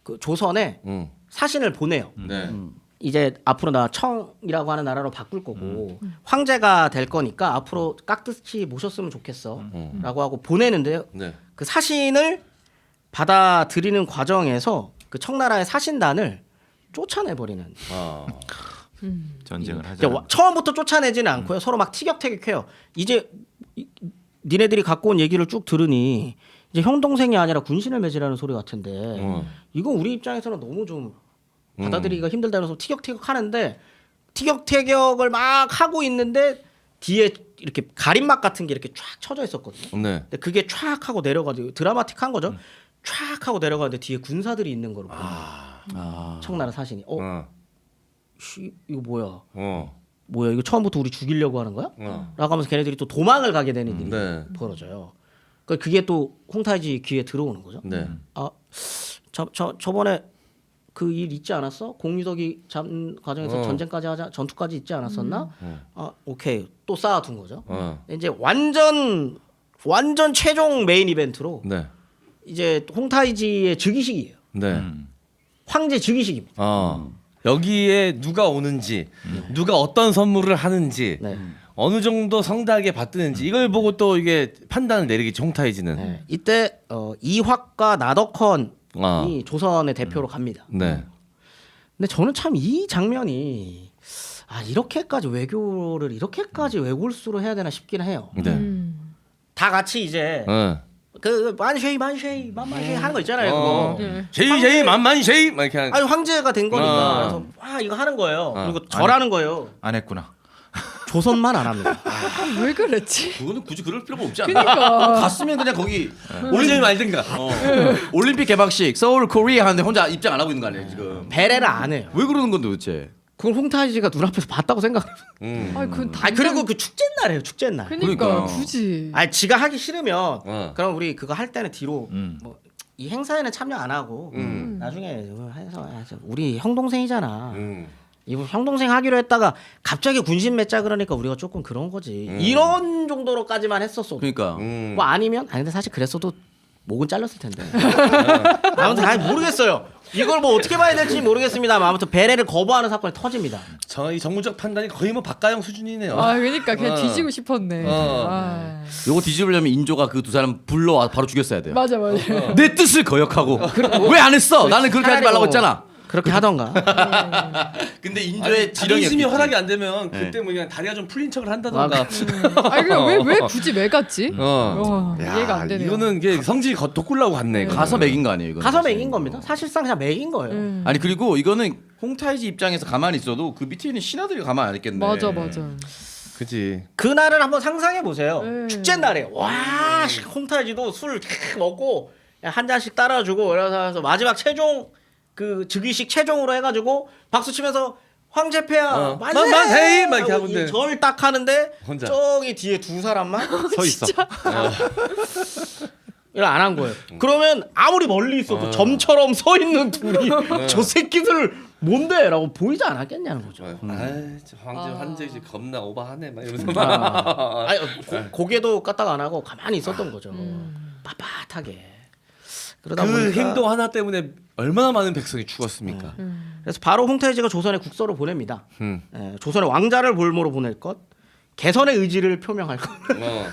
그 조선에 사신을 보내요. 네. 이제 앞으로 나 청이라고 하는 나라로 바꿀 거고 황제가 될 거니까 앞으로 깍듯이 모셨으면 좋겠어라고 하고 보내는데요. 네. 그 사신을 받아들이는 과정에서 그 청나라의 사신단을 쫓아내 버리는. 전쟁을 이제 하자. 처음부터 쫓아내지는 않고요. 서로 막 티격태격해요. 이제 니네들이 갖고 온 얘기를 쭉 들으니 이제 형 동생이 아니라 군신을 맺으라는 소리 같은데 이건 우리 입장에서는 너무 좀 받아들이기가 힘들다 그래서 티격태격 하는데 티격태격을 막 하고 있는데 뒤에 이렇게 가림막 같은 게 이렇게 쫙 쳐져 있었거든요. 네. 근데 그게 쫙 하고 내려가지고 드라마틱한 거죠. 쫙 하고 내려가는데 뒤에 군사들이 있는 거로 보여요. 청나라 사신이 이거 뭐야 이거 처음부터 우리 죽이려고 하는 거야? 라고 하면서 걔네들이 또 도망을 가게 되는 일이 네. 벌어져요. 그게 또 홍타이지 귀에 들어오는 거죠. 네. 저번에 그 일 있지 않았어? 공유덕이 잡는 과정에서 전쟁까지 하자 전투까지 있지 않았었나? 오케이 또 쌓아둔 거죠. 이제 완전 최종 메인 이벤트로 네. 이제 홍타이지의 즉위식이에요. 네. 황제 즉위식입니다. 여기에 누가 오는지, 누가 어떤 선물을 하는지, 네. 어느 정도 성대하게 받드는지 이걸 보고 또 이게 판단을 내리겠지 홍타이지는. 네. 이때 이확과 나덕헌이 조선의 대표로 갑니다. 네. 근데 저는 참 이 장면이 이렇게까지 외교를 이렇게까지 외골수로 해야 되나 싶긴 해요. 네. 다 같이 이제 그 만쉐이 하는 거 있잖아요. 그거. 제이 만만쉐이 막 이렇게 하는. 아니 황제가 된 거니까 그래서 이거 하는 거예요. 그리고 절하는 거예요. 안 했구나. 조선만 안 합니다. 왜 그랬지? 그거는 굳이 그럴 필요가 없지 않나? 그러니까 갔으면 그냥 거기 올리지 말든가. 올림픽 개막식 서울 코리아 하는데 혼자 입장 안 하고 있는 거 아니에요 지금? 배려를 안 해요. 왜 그러는 건데 도대체? 그걸 홍타이지가 눈앞에서 봤다고 생각해요. 그리고 그 축제 날이에요. 축제 날. 그러니까 그러니까. 굳이 지가 하기 싫으면 그럼 우리 그거 할 때는 뒤로 뭐 이 행사에는 참여 안 하고 나중에 해서 우리 형 동생이잖아. 이거 형 동생 하기로 했다가 갑자기 군신 맺자 그러니까 우리가 조금 그런 거지. 이런 정도로까지만 했었어. 그러니까 뭐 아니면 근데 사실 그랬어도 목은 잘렸을 텐데. 아무튼 모르겠어요. 이걸 뭐 어떻게 봐야 될지 모르겠습니다만 아무튼 배례를 거부하는 사건이 터집니다. 이 정무적 판단이 거의 뭐 박가영 수준이네요. 그러니까 그냥 뒤지고 싶었네. 요거 뒤집으려면 인조가 그 두 사람 불러와 바로 죽였어야 돼요. 맞아. 내 뜻을 거역하고 왜 안 했어? 나는 그렇게 하지 말라고 했잖아. 그렇게 하던가. 근데 인조의 지령이 자존심이 없겠지. 허락이 안 되면 그때 뭐 그냥 다리가 좀 풀린 척을 한다던가. 왜 굳이 왜 갔지? 이해가 안 되네요. 이거는 이게 성질이 돋굴라고 갔네. 이거. 가서 먹인 거 아니에요? 이거는 가서 사실. 먹인 겁니다. 사실상 그냥 먹인 거예요. 아니 그리고 이거는 홍타이지 입장에서 가만히 있어도 그 밑에 있는 신하들이 가만히 안 있겠네. 맞아. 그지. 그날을 한번 상상해 보세요. 네. 축제 날에 홍타이지도 술 먹고 한 잔씩 따라주고 그래서 마지막 최종 그 즉위식 최종으로 해가지고 박수 치면서 황제폐하 만세! 만세! 막 이렇게 하고 있는데. 절 딱 하는데 혼자. 저기 뒤에 두 사람만 서 있어. 이걸 안 한 거예요. 그러면 아무리 멀리 있어도 점처럼 서 있는 둘이 저 새끼들 뭔데라고 보이지 않았겠냐는 거죠. 황제 이제 겁나 오버하네 막 이러면서 막. 아니 고개도 까딱 안 하고 가만히 있었던 거죠. 빳빳하게. 그러다 그 보니까 행동 하나 때문에 얼마나 많은 백성이 죽었습니까? 그래서 바로 홍태지가 조선에 국서를 보냅니다. 음. 조선의 왕자를 볼모로 보낼 것, 개선의 의지를 표명할 것. 어.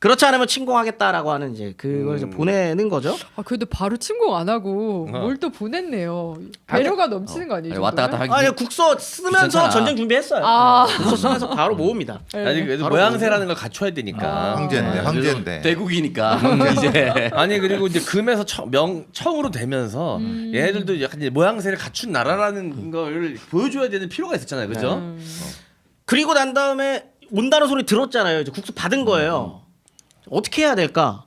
그렇지 않으면 침공하겠다라고 하는 이제 그걸 이제 보내는 거죠. 아 그래도 바로 침공 안 하고 뭘 또 보냈네요. 배려가 넘치는 거 아니에요? 아니, 왔다 갔다 하기. 아니 국서 쓰면서 귀찮잖아. 전쟁 준비했어요. 아. 국서 쓰면서 바로 모읍니다. 아니 그래도 바로 모양새라는 걸 갖춰야 되니까. 황제인데 황제인데. 대국이니까 이제 아니 그리고 이제 금에서 청으로 되면서 얘네들도 약간 이제 모양새를 갖춘 나라라는 걸 보여줘야 되는 필요가 있었잖아요, 그죠? 그리고 난 다음에 온다는 소리 들었잖아요. 이제 국서 받은 거예요. 어떻게 해야 될까?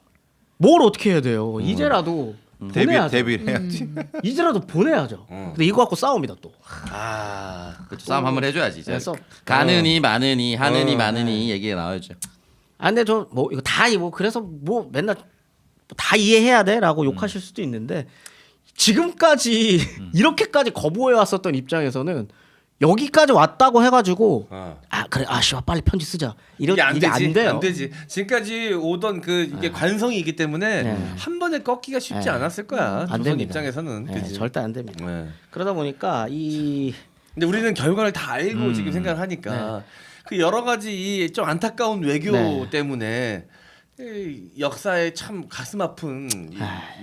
뭘 어떻게 해야 돼요? 이제라도 보내야죠. 데뷔를 해야지. 이제라도 보내야죠. 근데 이거 갖고 싸웁니다 또. 그렇죠. 싸움 한번 해줘야지. 이제. 그래서 가느니 마느니 하느니 마느니 얘기가 나와야죠. 아 근데 저 뭐 이거 다 뭐 그래서 뭐 맨날 다 이해해야 돼라고 욕하실 수도 있는데 지금까지 이렇게까지 거부해 왔었던 입장에서는 여기까지 왔다고 해가지고 아 그래 아 씨발 빨리 편지 쓰자 이게 안 돼요. 안 되지. 지금까지 오던 그 이게 관성이 있기 때문에 네. 한 번에 꺾기가 쉽지 네. 않았을 거야. 안 조선 됩니다. 입장에서는 네, 그지. 절대 안 됩니다. 네. 그러다 보니까 이 근데 우리는 결과를 다 알고 지금 생각을 하니까 그 여러 가지 이 좀 안타까운 외교 네. 때문에 이 역사에 참 가슴 아픈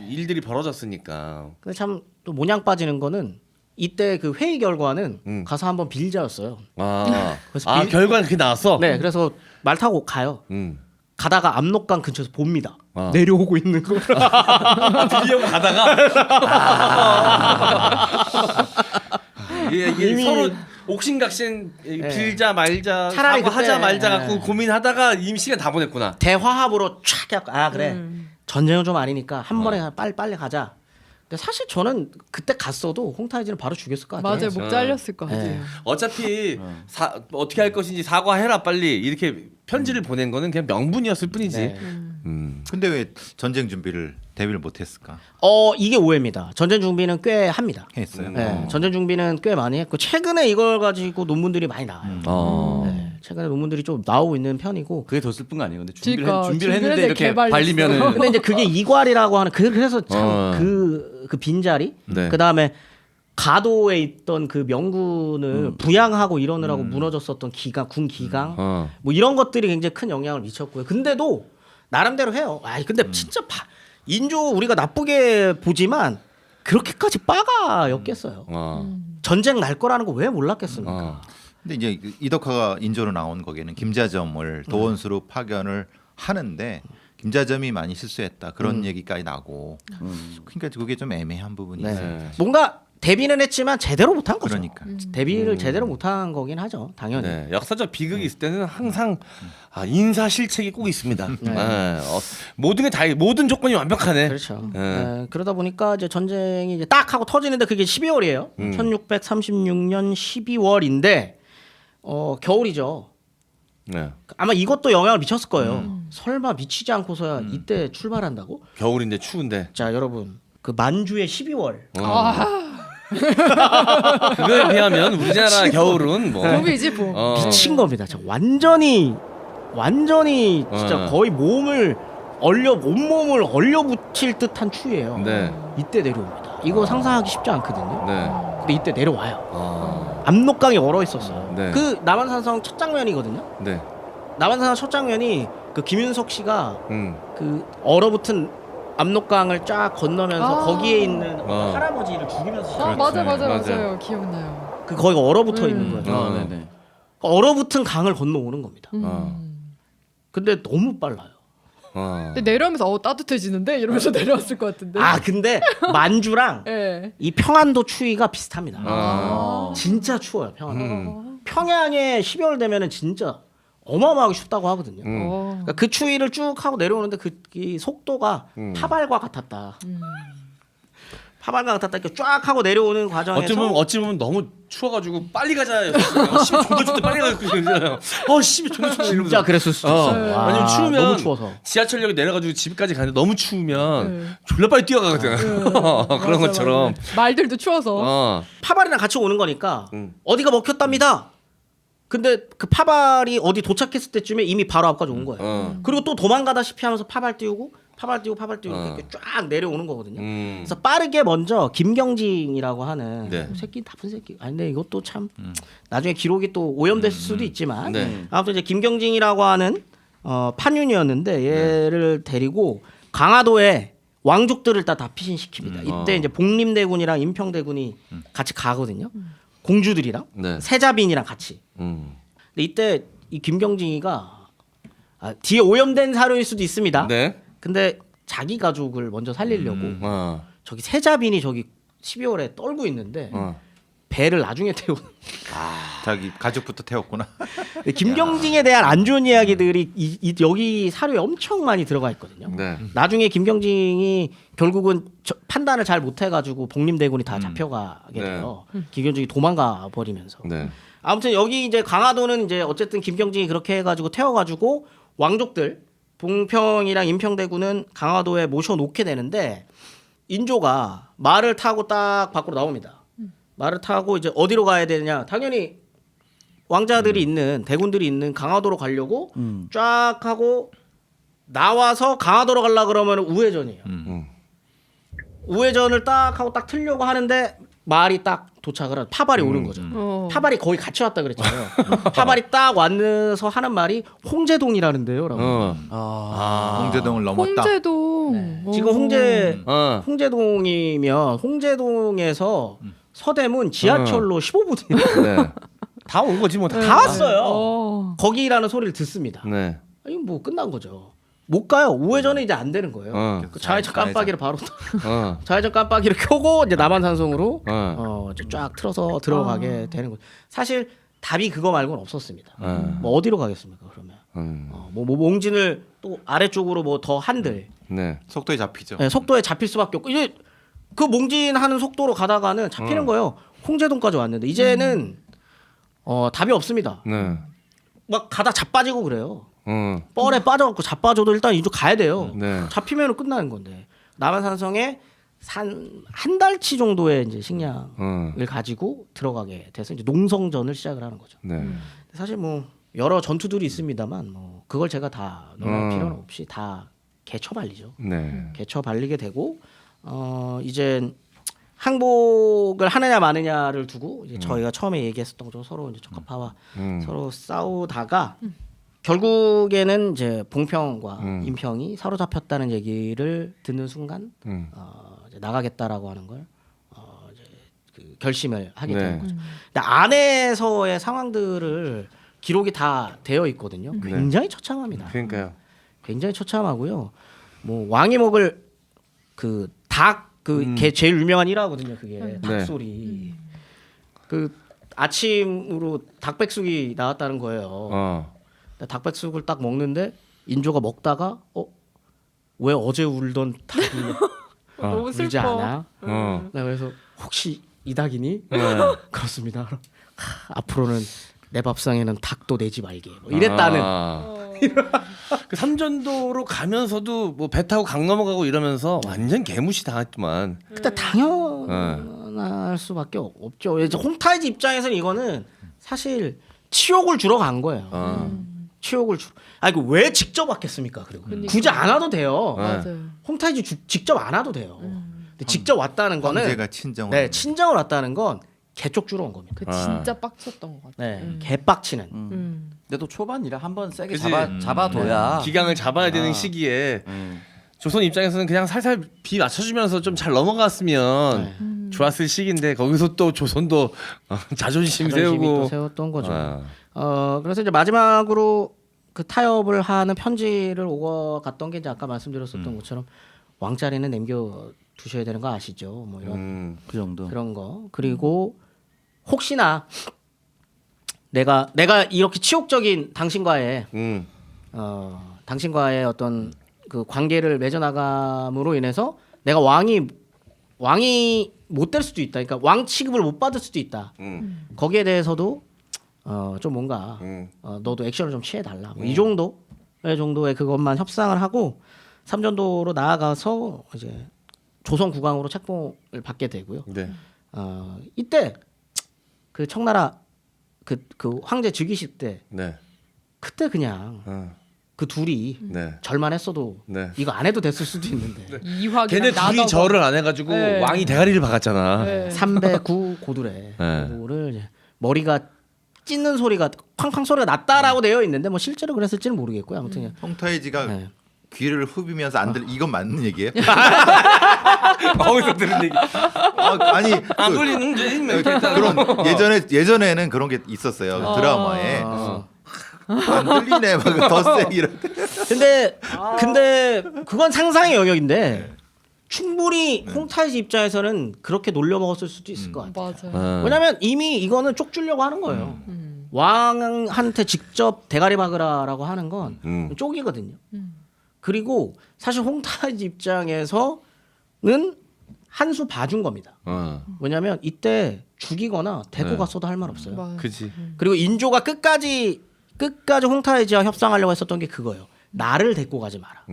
일들이 벌어졌으니까. 근데 참 또 모냥 빠지는 거는 이때 그 회의 결과는 가서 한번 빌자였어요. 그래서 결과는 그게 나왔어. 네, 그래서 말 타고 가요. 가다가 압록강 근처에서 봅니다. 내려오고 있는 거. 빌려고 가다가 이게 이미- 서로 옥신각신 빌자 말자 차라리 사과하자 그때- 말자 갖고 네. 고민하다가 이미 시간 다 보냈구나. 대화합으로 촥 해갖고 아 그래 전쟁은 좀 아니니까 한 번에 빨리 가자. 근데 사실 저는 그때 갔어도 홍타이즈는 바로 죽였을 것 같아요. 맞아요. 목 잘렸을 것 같아요. 네. 어차피 어떻게 할 것인지 사과해라 빨리 이렇게 편지를 보낸 거는 그냥 명분이었을 뿐이지. 네. 근데 왜 전쟁 준비를 데뷔를 못했을까? 이게 오해입니다. 전쟁 준비는 꽤 합니다. 했어요. 네, 전쟁 준비는 꽤 많이 했고 최근에 이걸 가지고 논문들이 많이 나와요. 네, 최근에 논문들이 좀 나오고 있는 편이고. 그게 더 슬픈 거 아니에요? 근데 그러니까, 준비를 했는데 준비를 이렇게 개발했어. 발리면은 근데 이제 그게 이괄이라고 하는 그래서 참 그 빈자리 네. 그다음에 가도에 있던 그 명군을 부양하고 이러느라고 무너졌었던 기강 군 기강 뭐 이런 것들이 굉장히 큰 영향을 미쳤고요. 근데도 나름대로 해요. 아 근데 진짜 인조 우리가 나쁘게 보지만 그렇게까지 빠가였겠어요. 전쟁 날 거라는 거 왜 몰랐겠습니까? 근데 이제 이덕화가 인조로 나온 거기에는 김자점을 도원수로 파견을 하는데 김자점이 많이 실수했다 그런 얘기까지 나고 그러니까 그게 좀 애매한 부분이 네. 있어요. 뭔가 데뷔는 했지만 제대로 못한 거죠. 그러니까. 데뷔를 제대로 못한 거긴 하죠. 당연히. 네, 역사적 비극이 있을 때는 항상 인사 실책이 꼭 있습니다. 모든 게 다 모든 조건이 완벽하네. 그렇죠. 네. 네, 그러다 보니까 이제 전쟁이 이제 딱 하고 터지는데 그게 12월이에요. 1636년 12월인데 겨울이죠. 네. 아마 이것도 영향을 미쳤을 거예요. 설마 미치지 않고서야 이때 출발한다고? 겨울인데 추운데. 자, 여러분. 그 만주의 12월. 그거에 비하면 우리나라 겨울은 뭐 봄이지 봄. 미친 겁니다. 진짜 완전히 진짜 거의 온몸을 얼려 붙일 듯한 추위예요. 네. 이때 내려옵니다. 이거 상상하기 쉽지 않거든요. 네. 근데 이때 내려와요. 압록강이 얼어 있었어요. 네. 그 남한산성 첫 장면이거든요. 네. 남한산성 첫 장면이 그 김윤석 씨가 음. 그 얼어붙은 압록강을 쫙 건너면서 거기에 있는 할아버지를 죽이면서 맞아요. 기억나요. 그 거기가 얼어붙어 있는 거예요. 네네. 얼어붙은 강을 건너오는 겁니다. 근데 너무 빨라요. 근데 내려오면서 따뜻해지는데 이러면서 내려왔을 것 같은데. 아 근데 만주랑 예. 이 평안도 추위가 비슷합니다. 아. 진짜 추워요 평안도. 평양에 12월 되면은 진짜 어마어마하게 춥다고 하거든요. 그러니까 그 추위를 쭉 하고 내려오는데 이 속도가 파발과 같았다. 파발과 강타 이렇게 쫙 하고 내려오는 과정에서 어찌 보면 너무 추워가지고 빨리 가자. 씨 존나 춥대 빨리 가자. 그러잖아요. 씨 존나 춥다 이러면서. 진짜 그랬을 수도 있어요. 와, 아니면 추우면 너무 추워서. 지하철역에 내려가지고 집까지 가는데 너무 추우면 졸라 빨리 뛰어가거든. 그런 것처럼. 말들도 추워서. 파발이랑 같이 오는 거니까 어디가 먹혔답니다. 근데 그 파발이 어디 도착했을 때쯤에 이미 바로 앞까지 온 거예요. 그리고 또 도망가다시피 하면서 파발 띄우고 이렇게 쫙 내려오는 거거든요. 그래서 빠르게 먼저 김경진이라고 하는 네. 새끼 나쁜 새끼. 아니 근데 이것도 참 나중에 기록이 또 오염됐을 수도 있지만 네. 아무튼 이제 김경진이라고 하는 판윤이었는데 얘를 데리고 강화도에 왕족들을 다 피신시킵니다. 이때 이제 복림대군이랑 임평대군이 같이 가거든요. 공주들이랑 네. 세자빈이랑 같이. 근데 이때 이 김경진이가 뒤에 오염된 사료일 수도 있습니다. 네. 근데 자기 가족을 먼저 살리려고 저기 세자빈이 저기 12월에 떨고 있는데 배를 나중에 태우는. 자기 가족부터 태웠구나. 김경진에 대한 안 좋은 이야기들이 여기 사료에 엄청 많이 들어가 있거든요. 네. 나중에 김경진이 결국은 판단을 잘 못해가지고 복림대군이 다 잡혀가게 돼요. 김경진이 도망가 버리면서. 네. 아무튼 여기 이제 강화도는 이제 어쨌든 김경진이 그렇게 해가지고 태워가지고 왕족들 봉평이랑 임평대군은 강화도에 모셔놓게 되는데 인조가 말을 타고 딱 밖으로 나옵니다. 말을 타고 이제 어디로 가야 되느냐? 당연히 왕자들이 있는 대군들이 있는 강화도로 가려고 쫙 하고 나와서 강화도로 가려 그러면 우회전이에요. 우회전을 딱 하고 딱 틀려고 하는데 말이 딱 도착을 한 파발이 오는 거죠. 파발이 거의 같이 왔다 그랬잖아요. 파발이 딱 와서 하는 말이 홍제동이라는데요라고. 홍제동을 넘었다. 홍제동. 네. 지금 홍제동이면 홍제동에서 서대문 지하철로 15분이에요. 네. 다 온 거지 뭐. 다 왔어요. 거기라는 소리를 듣습니다. 네. 아니 뭐 끝난 거죠. 못 가요. 우회전은 이제 안 되는 거예요. 그 좌회전 깜빡이를 바로 좌회전 깜빡이를 켜고 이제 남한산성으로 이제 쫙 틀어서 들어가게 되는 거죠. 사실 답이 그거 말고는 없었습니다. 뭐 어디로 가겠습니까 그러면? 뭐 몽진을 또 아래쪽으로 뭐 더 한들 네. 속도에 잡히죠. 네, 속도에 잡힐 수밖에 없고 이제 그 몽진하는 속도로 가다가는 잡히는 거예요. 홍제동까지 왔는데 이제는 답이 없습니다. 네. 막 가다 자빠지고 그래요. 뻘에 빠져갖고 자빠져도 일단 이쪽 가야 돼요. 네. 잡히면 끝나는 건데 남한산성에 한 달치 정도의 이제 식량을 가지고 들어가게 돼서 이제 농성전을 시작을 하는 거죠. 네. 사실 뭐 여러 전투들이 있습니다만 뭐 그걸 제가 다 논할 필요는 없이 다 개처발리죠. 네. 개처발리게 되고 이제 항복을 하느냐 마느냐를 두고 이제 저희가 처음에 얘기했었던 것처럼 서로 이제 적합파와 서로 싸우다가 결국에는 이제 봉평과 임평이 사로잡혔다는 얘기를 듣는 순간 이제 나가겠다라고 하는 걸 이제 그 결심을 하게 되는 거죠. 근데 안에서의 상황들을 기록이 다 되어 있거든요. 굉장히 처참합니다. 그러니까요. 굉장히 처참하고요. 뭐 왕이 먹을 그 닭 개 제일 유명한 일화거든요. 그게 닭소리. 그 아침으로 닭백숙이 나왔다는 거예요. 닭백숙을 딱 먹는데 인조가 먹다가 왜 어제 울던 닭이 너무 울지 슬퍼. 않아? 그래서 혹시 이 닭이니? 그렇습니다. 앞으로는 내 밥상에는 닭도 내지 말게. 뭐 이랬다는. 그 삼전도로 가면서도 뭐 배 타고 강 넘어가고 이러면서 완전 개무시 당했지만. 그때 당연할 수밖에 없죠. 이제 홍타이즈 입장에서는 이거는 사실 치욕을 주러 간 거예요. 치욕을 주러. 이거 왜 직접 왔겠습니까? 그리고 굳이 안 와도 돼요. 맞아요. 홍타이즈 직접 안 와도 돼요. 근데 직접 왔다는 거는 황제가 친정을. 네, 친정을 왔다는 건 개쪽 주러 온 겁니다. 그 진짜 빡쳤던 것 같아. 네, 개빡치는. 근데 또 초반이라 한번 세게 그치? 잡아둬야 기강을 잡아야 되는 시기에 조선 입장에서는 그냥 살살 비 맞춰주면서 좀 잘 넘어갔으면 좋았을 시기인데 거기서 또 조선도 자존심 자존심이 세우고 또 세웠던 거죠. 그래서 이제 마지막으로 그 타협을 하는 편지를 오고 갔던 게 이제 아까 말씀드렸었던 것처럼 왕자리는 남겨 두셔야 되는 거 아시죠? 뭐 이런 그 정도. 그런 거. 그리고 혹시나 내가 이렇게 치욕적인 당신과의 당신과의 어떤 그 관계를 맺어나감으로 인해서 내가 왕이 왕이 못 될 수도 있다. 그러니까 왕 취급을 못 받을 수도 있다. 거기에 대해서도 좀 뭔가 너도 액션을 좀 취해달라. 뭐이 정도의 그것만 협상을 하고 삼전도로 나아가서 이제 조선 국왕으로 책봉을 받게 되고요. 네. 이때 그 청나라 그 황제 즉위식 때 네. 그때 그냥 그 둘이 네. 절만 했어도 네. 이거 안 해도 됐을 수도 있는데 이화기랑 걔네 둘이 나더가. 절을 안 해가지고 네. 왕이 대가리를 박았잖아. 네. 309 고두래 네. 그거를 이제 머리가 찢는 소리가 쾅쾅 소리가 났다라고 되어 있는데 뭐 실제로 그랬을지는 모르겠고요. 아무튼 홍타이지가 네. 귀를 후비면서 안 들. 이건 맞는 얘기예요? 어디서 들은 얘기? 아니 안 그, 걸리는지 이렇게 했다가. 그런 예전에는 그런 게 있었어요. 드라마에 안 들리네 막더 세게 이럴 때. 근데 그건 상상의 영역인데 충분히 홍타이지 입장에서는 그렇게 놀려 먹었을 수도 있을 것 같아요. 맞아요. 왜냐면 이미 이거는 쪽 주려고 하는 거예요. 왕한테 직접 대가리 박으라라고 하는 건 쪽이거든요. 그리고 사실 홍타이지 입장에서는 한 수 봐준 겁니다. 왜냐면 이때 죽이거나 데리고 네. 갔어도 할 말 없어요. 맞아요. 그지. 그리고 인조가 끝까지 홍타이지와 협상하려고 했었던 게 그거예요. 나를 데리고 가지 마라.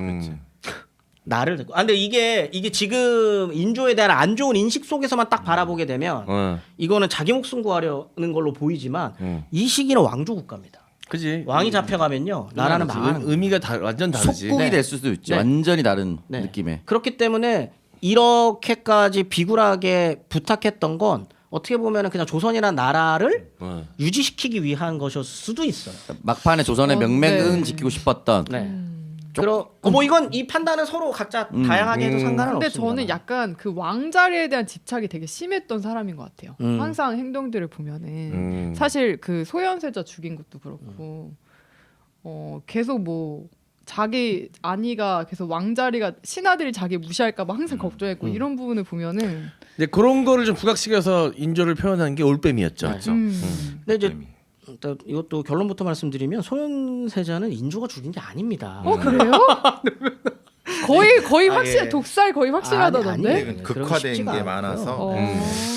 나를 데리고. 근데 이게 지금 인조에 대한 안 좋은 인식 속에서만 딱 바라보게 되면 이거는 자기 목숨 구하려는 걸로 보이지만 이 시기는 왕조 국가입니다. 그지. 왕이 잡혀가면요 나라는 망하는 거예요. 의미가 완전 다르지. 속국이 네. 될 수도 있죠. 네. 완전히 다른 네. 느낌의. 그렇기 때문에 이렇게까지 비굴하게 부탁했던 건 어떻게 보면은 그냥 조선이라는 나라를 유지시키기 위한 것일 수도 있어요. 막판에 조선의 명맥은 네. 지키고 싶었던. 네. 뭐 이건 이 판단은 서로 각자 다양하게 해도 상관은 근데 없습니다. 저는 약간 그 왕자리에 대한 집착이 되게 심했던 사람인 것 같아요. 음. 항상 행동들을 보면은 사실 그 소현세자 죽인 것도 그렇고 계속 뭐 자기 아니가 계속 왕자리가 신하들이 자기 무시할까봐 항상 걱정했고 이런 부분을 보면은 근데 그런 거를 좀 부각시켜서 인조를 표현한 게 올빼미였죠. 그렇죠. 근데 이제 일단 이것도 결론부터 말씀드리면 소현세자는 인조가 죽인 게 아닙니다. 그래요? 거의 확실 독살 거의 확실하다던데. 아니, 그런 극화된 쉽지가 게 않고요. 많아서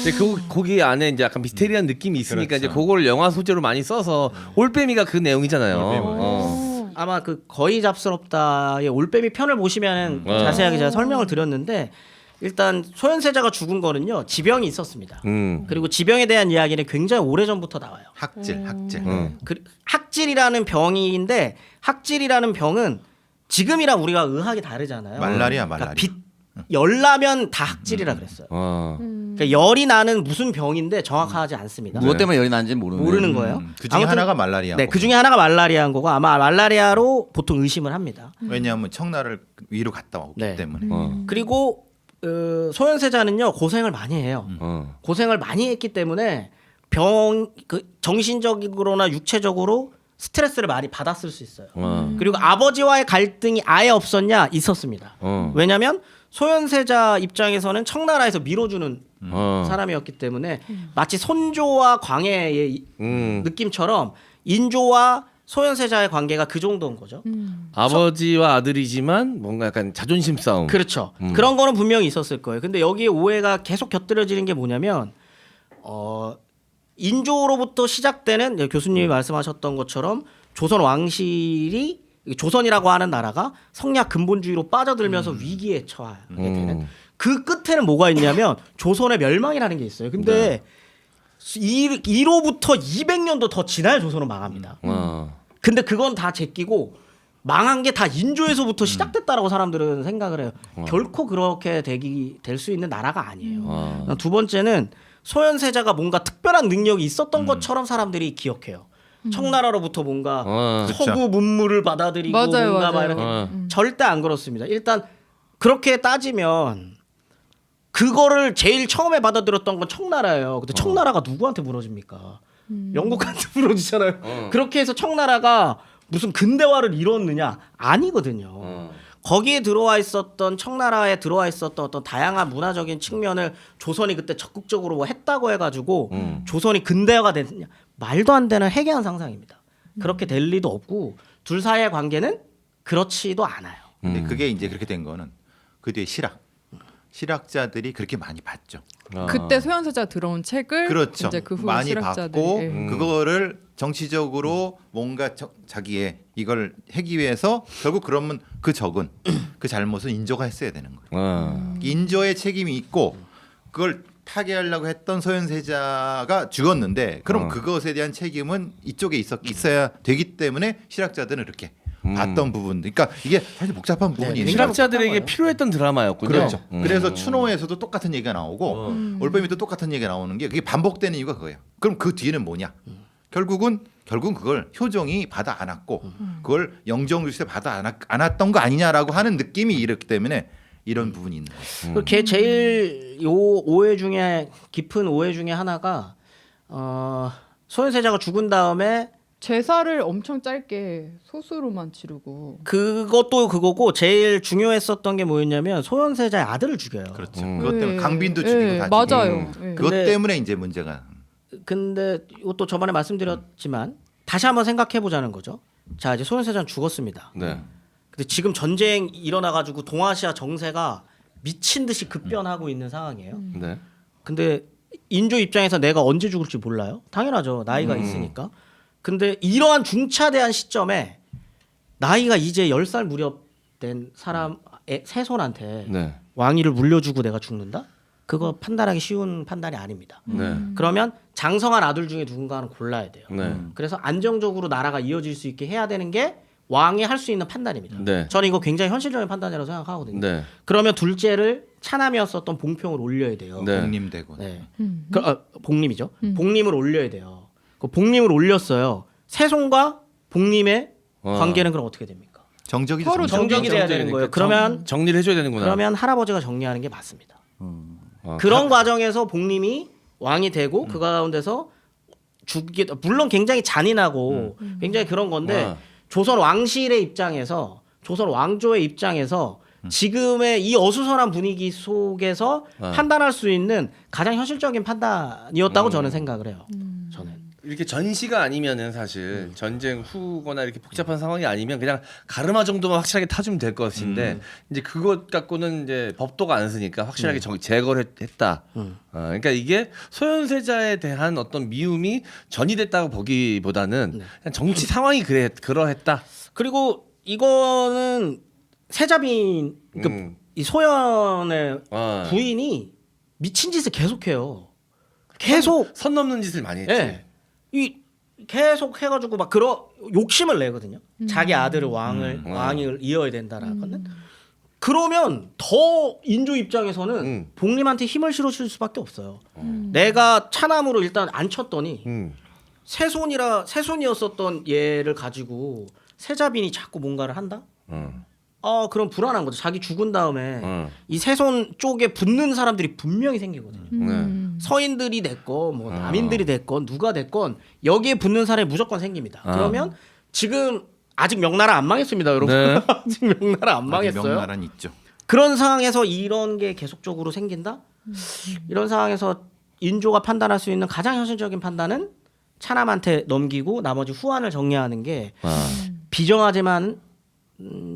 근데 거기 안에 이제 약간 미스테리한 느낌이 있으니까 그렇죠. 이제 그걸 영화 소재로 많이 써서 올빼미가 그 내용이잖아요. 올빼미. 아마 그 거의 잡스럽다의 올빼미 편을 보시면 자세하게 제가 설명을 드렸는데 일단 소현세자가 죽은 거는요 지병이 있었습니다. 그리고 지병에 대한 이야기는 굉장히 오래 전부터 나와요. 학질. 학질이라는 병인데 학질이라는 병은 지금이랑 우리가 의학이 다르잖아요. 말라리아. 그러니까 열나면 다 학질이라 그랬어요. 그러니까 열이 나는 무슨 병인데 정확하지 않습니다. 무엇 때문에 열이 나는지 모르는 거예요. 그 중에 아무튼 하나가 말라리아. 네, 그 중에 하나가 말라리아인 거고 아마 말라리아로 보통 의심을 합니다. 왜냐하면 청나라를 위로 갔다 왔기 네. 때문에. 그리고 소현세자는요 고생을 많이 해요. 고생을 많이 했기 때문에 정신적으로나 육체적으로 스트레스를 많이 받았을 수 있어요. 그리고 아버지와의 갈등이 아예 없었냐 있었습니다. 왜냐하면 소현세자 입장에서는 청나라에서 밀어주는 사람이었기 때문에 마치 손조와 광해의 느낌처럼 인조와 소현세자의 관계가 그 정도인 거죠. 아버지와 아들이지만 뭔가 약간 자존심 싸움. 그렇죠. 그런 거는 분명히 있었을 거예요. 근데 여기에 오해가 계속 곁들여지는 게 뭐냐면 인조로부터 시작되는 교수님이 말씀하셨던 것처럼 조선 왕실이 조선이라고 하는 나라가 성략 근본주의로 빠져들면서 위기에 처하게 되는 그 끝에는 뭐가 있냐면 조선의 멸망이라는 게 있어요. 근데 이로부터 200년도 더 지나야 조선은 망합니다. 근데 그건 다 제끼고 망한 게 다 인조에서부터 시작됐다라고 사람들은 생각을 해요. 결코 그렇게 될 수 있는 나라가 아니에요. 두 번째는 소현세자가 뭔가 특별한 능력이 있었던 것처럼 사람들이 기억해요. 청나라로부터 뭔가 서구 문물을 받아들이고 맞아요, 뭔가 막 맞아요. 이렇게 절대 안 그렇습니다. 일단 그렇게 따지면 그거를 제일 처음에 받아들였던 건 청나라예요. 근데 청나라가 누구한테 무너집니까? 영국한테 무너지잖아요. 그렇게 해서 청나라가 무슨 근대화를 이뤘느냐? 아니거든요. 거기에 들어와 있었던 청나라에 들어와 있었던 어떤 다양한 문화적인 측면을 조선이 그때 적극적으로 뭐 했다고 해가지고 조선이 근대화가 됐냐? 말도 안 되는 해괴한 상상입니다. 그렇게 될 리도 없고 둘 사이의 관계는 그렇지도 않아요. 근데 그게 이제 그렇게 된 거는 그 뒤에 실학. 실학자들이 그렇게 많이 봤죠. 그때 소현세자 들어온 책을 그렇죠. 이제 그 후에 많이 실학자들이 받고 예. 그거를 정치적으로 뭔가 자기의 이걸 하기 위해서 결국 그러면 그 적은 그 잘못은 인조가 했어야 되는 거예요. 인조의 책임이 있고 그걸 파괴하려고 했던 소현세자가 죽었는데 그럼 그것에 대한 책임은 이쪽에 있어야 되기 때문에 실학자들은 이렇게 봤던 부분들. 그러니까 이게 사실 복잡한 부분이 있는 거죠. 실학자들에게 필요했던 드라마였군요. 그렇죠. 그래서 추노에서도 똑같은 얘기가 나오고 올빼미도 똑같은 얘기가 나오는 게 그게 반복되는 이유가 그거예요. 그럼 그 뒤에는 뭐냐? 결국은 그걸 효종이 받아 안았고 그걸 영정일세 받아 안았던 거 아니냐라고 하는 느낌이 이렇기 때문에 이런 부분이 있는 거죠. 걔 제일 요 오해 중에 깊은 오해 중에 하나가 소현세자가 죽은 다음에 제사를 엄청 짧게 소수로만 치르고 그것도 그거고 제일 중요했었던 게 뭐였냐면 소현세자의 아들을 죽여요. 그렇죠. 그것 때문에 예. 강빈도 예, 죽이고 다 맞아요. 죽이고. 예. 그것 근데- 때문에 이제 문제가 근데 이것도 저번에 말씀드렸지만 다시 한번 생각해 보자는 거죠. 자 이제 소현세자는 죽었습니다. 네. 근데 지금 전쟁 일어나가지고 동아시아 정세가 미친 듯이 급변하고 있는 상황이에요. 네. 근데 인조 입장에서 내가 언제 죽을지 몰라요. 당연하죠. 나이가 있으니까. 근데 이러한 중차대한 시점에 나이가 이제 10살 무렵 된 사람 세손한테 네. 왕위를 물려주고 내가 죽는다? 그거 판단하기 쉬운 판단이 아닙니다. 네. 그러면 장성한 아들 중에 누군가는 골라야 돼요. 네. 그래서 안정적으로 나라가 이어질 수 있게 해야 되는 게 왕이 할 수 있는 판단입니다. 네. 저는 이거 굉장히 현실적인 판단이라고 생각하거든요. 네. 그러면 둘째를 차남이었었던 봉평을 올려야 돼요. 네. 독림되고 네. 복림이죠. 복림을 올려야 돼요. 그 복림을 올렸어요. 세손과 복림의 관계는 그럼 어떻게 됩니까? 정적이 서로 정적이 돼야 되는 거예요. 그러면 정리를 해줘야 되는구나. 그러면 할아버지가 정리하는 게 맞습니다. 그런 과정에서 복림이 왕이 되고 그 가운데서 죽게 물론 굉장히 잔인하고 굉장히 그런 건데 조선 왕실의 입장에서 조선 왕조의 입장에서 지금의 이 어수선한 분위기 속에서 판단할 수 있는 가장 현실적인 판단이었다고 저는 생각을 해요. 저는. 이렇게 전시가 아니면은 사실 전쟁 후거나 이렇게 복잡한 상황이 아니면 그냥 가르마 정도만 확실하게 타주면 될 것인데 이제 그것 갖고는 이제 법도가 안 쓰니까 확실하게 제거를 했다. 그러니까 이게 소현세자에 대한 어떤 미움이 전이됐다고 보기보다는 그냥 정치 상황이 그러했다. 그리고 이거는 세자빈 이 소연의 부인이 미친 짓을 계속해요. 계속 선 넘는 짓을 많이 했지. 예. 이 계속 해가지고 막 욕심을 내거든요. 자기 아들을 왕을 이어야 된다라고는. 그러면 더 인조 입장에서는 복림한테 힘을 실어줄 수밖에 없어요. 내가 차남으로 일단 안 쳤더니 세손이었었던 얘를 가지고 세자빈이 자꾸 뭔가를 한다? 그럼 불안한 거죠. 자기 죽은 다음에 이 세손 쪽에 붙는 사람들이 분명히 생기거든요. 서인들이 됐건 뭐 남인들이 됐건 누가 됐건 여기에 붙는 사람이 무조건 생깁니다. 그러면 지금 아직 명나라 안 망했습니다, 여러분. 네. 아직 명나라 안 망했어요. 명나라는 있죠. 그런 상황에서 이런 게 계속적으로 생긴다? 이런 상황에서 인조가 판단할 수 있는 가장 현실적인 판단은 차남한테 넘기고 나머지 후한을 정리하는 게 비정하지만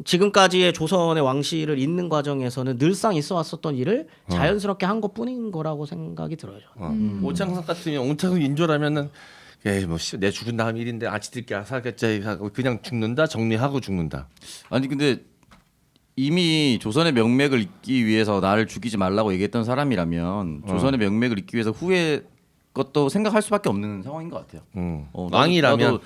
지금까지의 조선의 왕실을 잇는 과정에서는 늘상 있어 왔었던 일을 자연스럽게 한 것뿐인 거라고 생각이 들어요. 오창석 같으면 오창석 인조라면은 내 죽은 다음 일인데 아치들께 아사겠지 하고 그냥 죽는다 정리하고 죽는다. 아니 근데 이미 조선의 명맥을 잇기 위해서 나를 죽이지 말라고 얘기했던 사람이라면 조선의 명맥을 잇기 위해서 후에 것도 생각할 수밖에 없는 상황인 것 같아요. 왕이라면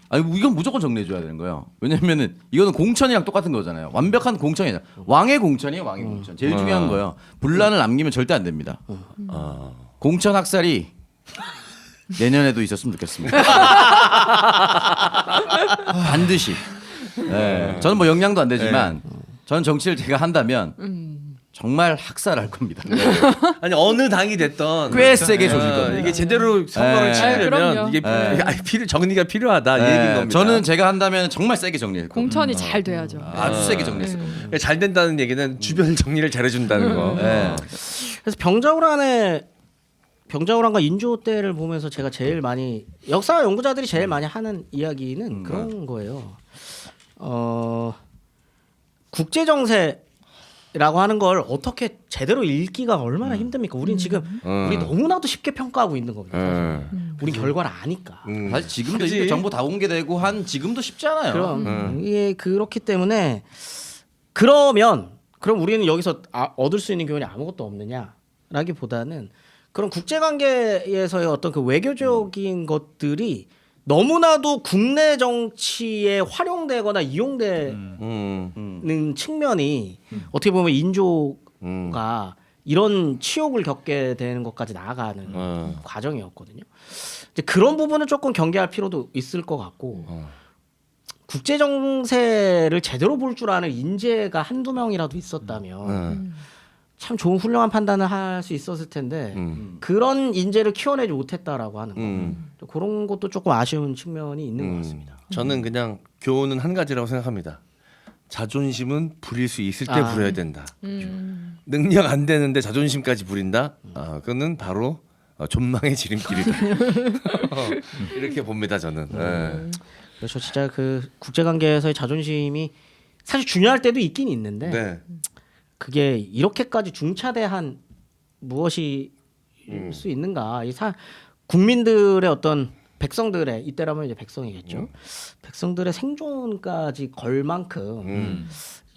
아니 뭐 이건 무조건 정리해줘야 되는 거예요. 왜냐면은 이거는 공천이랑 똑같은 거잖아요. 완벽한 공천이잖아요. 왕의 공천이에요. 왕의 공천. 제일 중요한 거예요. 분란을 남기면 절대 안 됩니다. 공천 학살이 내년에도 있었으면 좋겠습니다. 반드시. 네. 저는 뭐 영향도 안 되지만 저는 정치를 제가 한다면 정말 학살할 겁니다. 아니 어느 당이 됐던 꽤 세게 조질 겁니다. 이게 제대로 선거를 네. 치르려면 그럼요. 이게 정리가 필요하다 이 얘기인 겁니다. 저는 제가 한다면 정말 세게 정리할 겁니다. 공천이 잘 돼야죠. 아주 세게 정리했을 겁니다. 그러니까 잘 된다는 얘기는 주변 정리를 잘해준다는 거. 네. 그래서 병자호란과 인조 때를 보면서 제가 제일 많이 역사 연구자들이 제일 많이 하는 이야기는 그런 거예요. 국제 정세 라고 하는 걸 어떻게 제대로 읽기가 얼마나 힘듭니까? 우린 지금 우리 너무나도 쉽게 평가하고 있는 겁니다. 사실. 우린 결과를 아니까. 사실 지금도 그치? 이게 정보 다 공개되고 한 지금도 쉽지 않아요. 그럼 이게 그렇기 때문에 그럼 우리는 여기서 얻을 수 있는 교훈이 아무것도 없느냐라기보다는 그런 국제관계에서의 어떤 그 외교적인 것들이 너무나도 국내 정치에 활용되거나 이용되는 측면이 어떻게 보면 인조가 이런 치욕을 겪게 되는 것까지 나아가는 과정이었거든요. 이제 그런 부분은 조금 경계할 필요도 있을 것 같고 국제 정세를 제대로 볼 줄 아는 인재가 한두 명이라도 있었다면 참 좋은 훌륭한 판단을 할 수 있었을 텐데 그런 인재를 키워내지 못했다라고 하는 거 그런 것도 조금 아쉬운 측면이 있는 것 같습니다. 저는 그냥 교훈은 한 가지라고 생각합니다. 자존심은 부릴 수 있을 때 부려야 된다. 능력 안 되는데 자존심까지 부린다? 그거는 바로 존망의 지름길이다. 이렇게 봅니다 저는. 네. 그래서 진짜 그 국제관계에서의 자존심이 사실 중요할 때도 있긴 있는데 네. 그게 이렇게까지 중차대한 무엇이 수 있는가? 국민들의 어떤 백성들의 이때라면 이제 백성이겠죠. 백성들의 생존까지 걸 만큼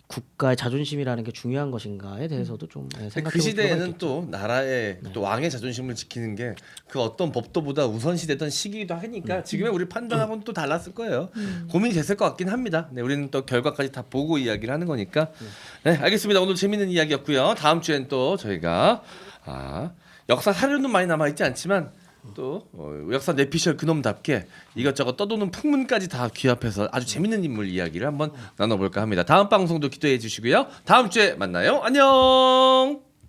국가의 자존심이라는 게 중요한 것인가에 대해서도 좀 생각해 그 시대에는 또 나라의 또 왕의 자존심을 지키는 게 그 어떤 법도보다 우선시되던 시기이기도 하니까 지금의 우리 판단하고는 또 달랐을 거예요. 고민이 됐을 것 같긴 합니다. 네, 우리는 또 결과까지 다 보고 이야기를 하는 거니까. 네, 알겠습니다. 오늘 재밌는 이야기였고요. 다음 주엔 또 저희가 역사 사료는 많이 남아 있지 않지만 또 역사 내피셜 그놈답게 이것저것 떠도는 풍문까지 다 귀합해서 아주 재밌는 인물 이야기를 한번 나눠볼까 합니다. 다음 방송도 기대해 주시고요. 다음 주에 만나요. 안녕.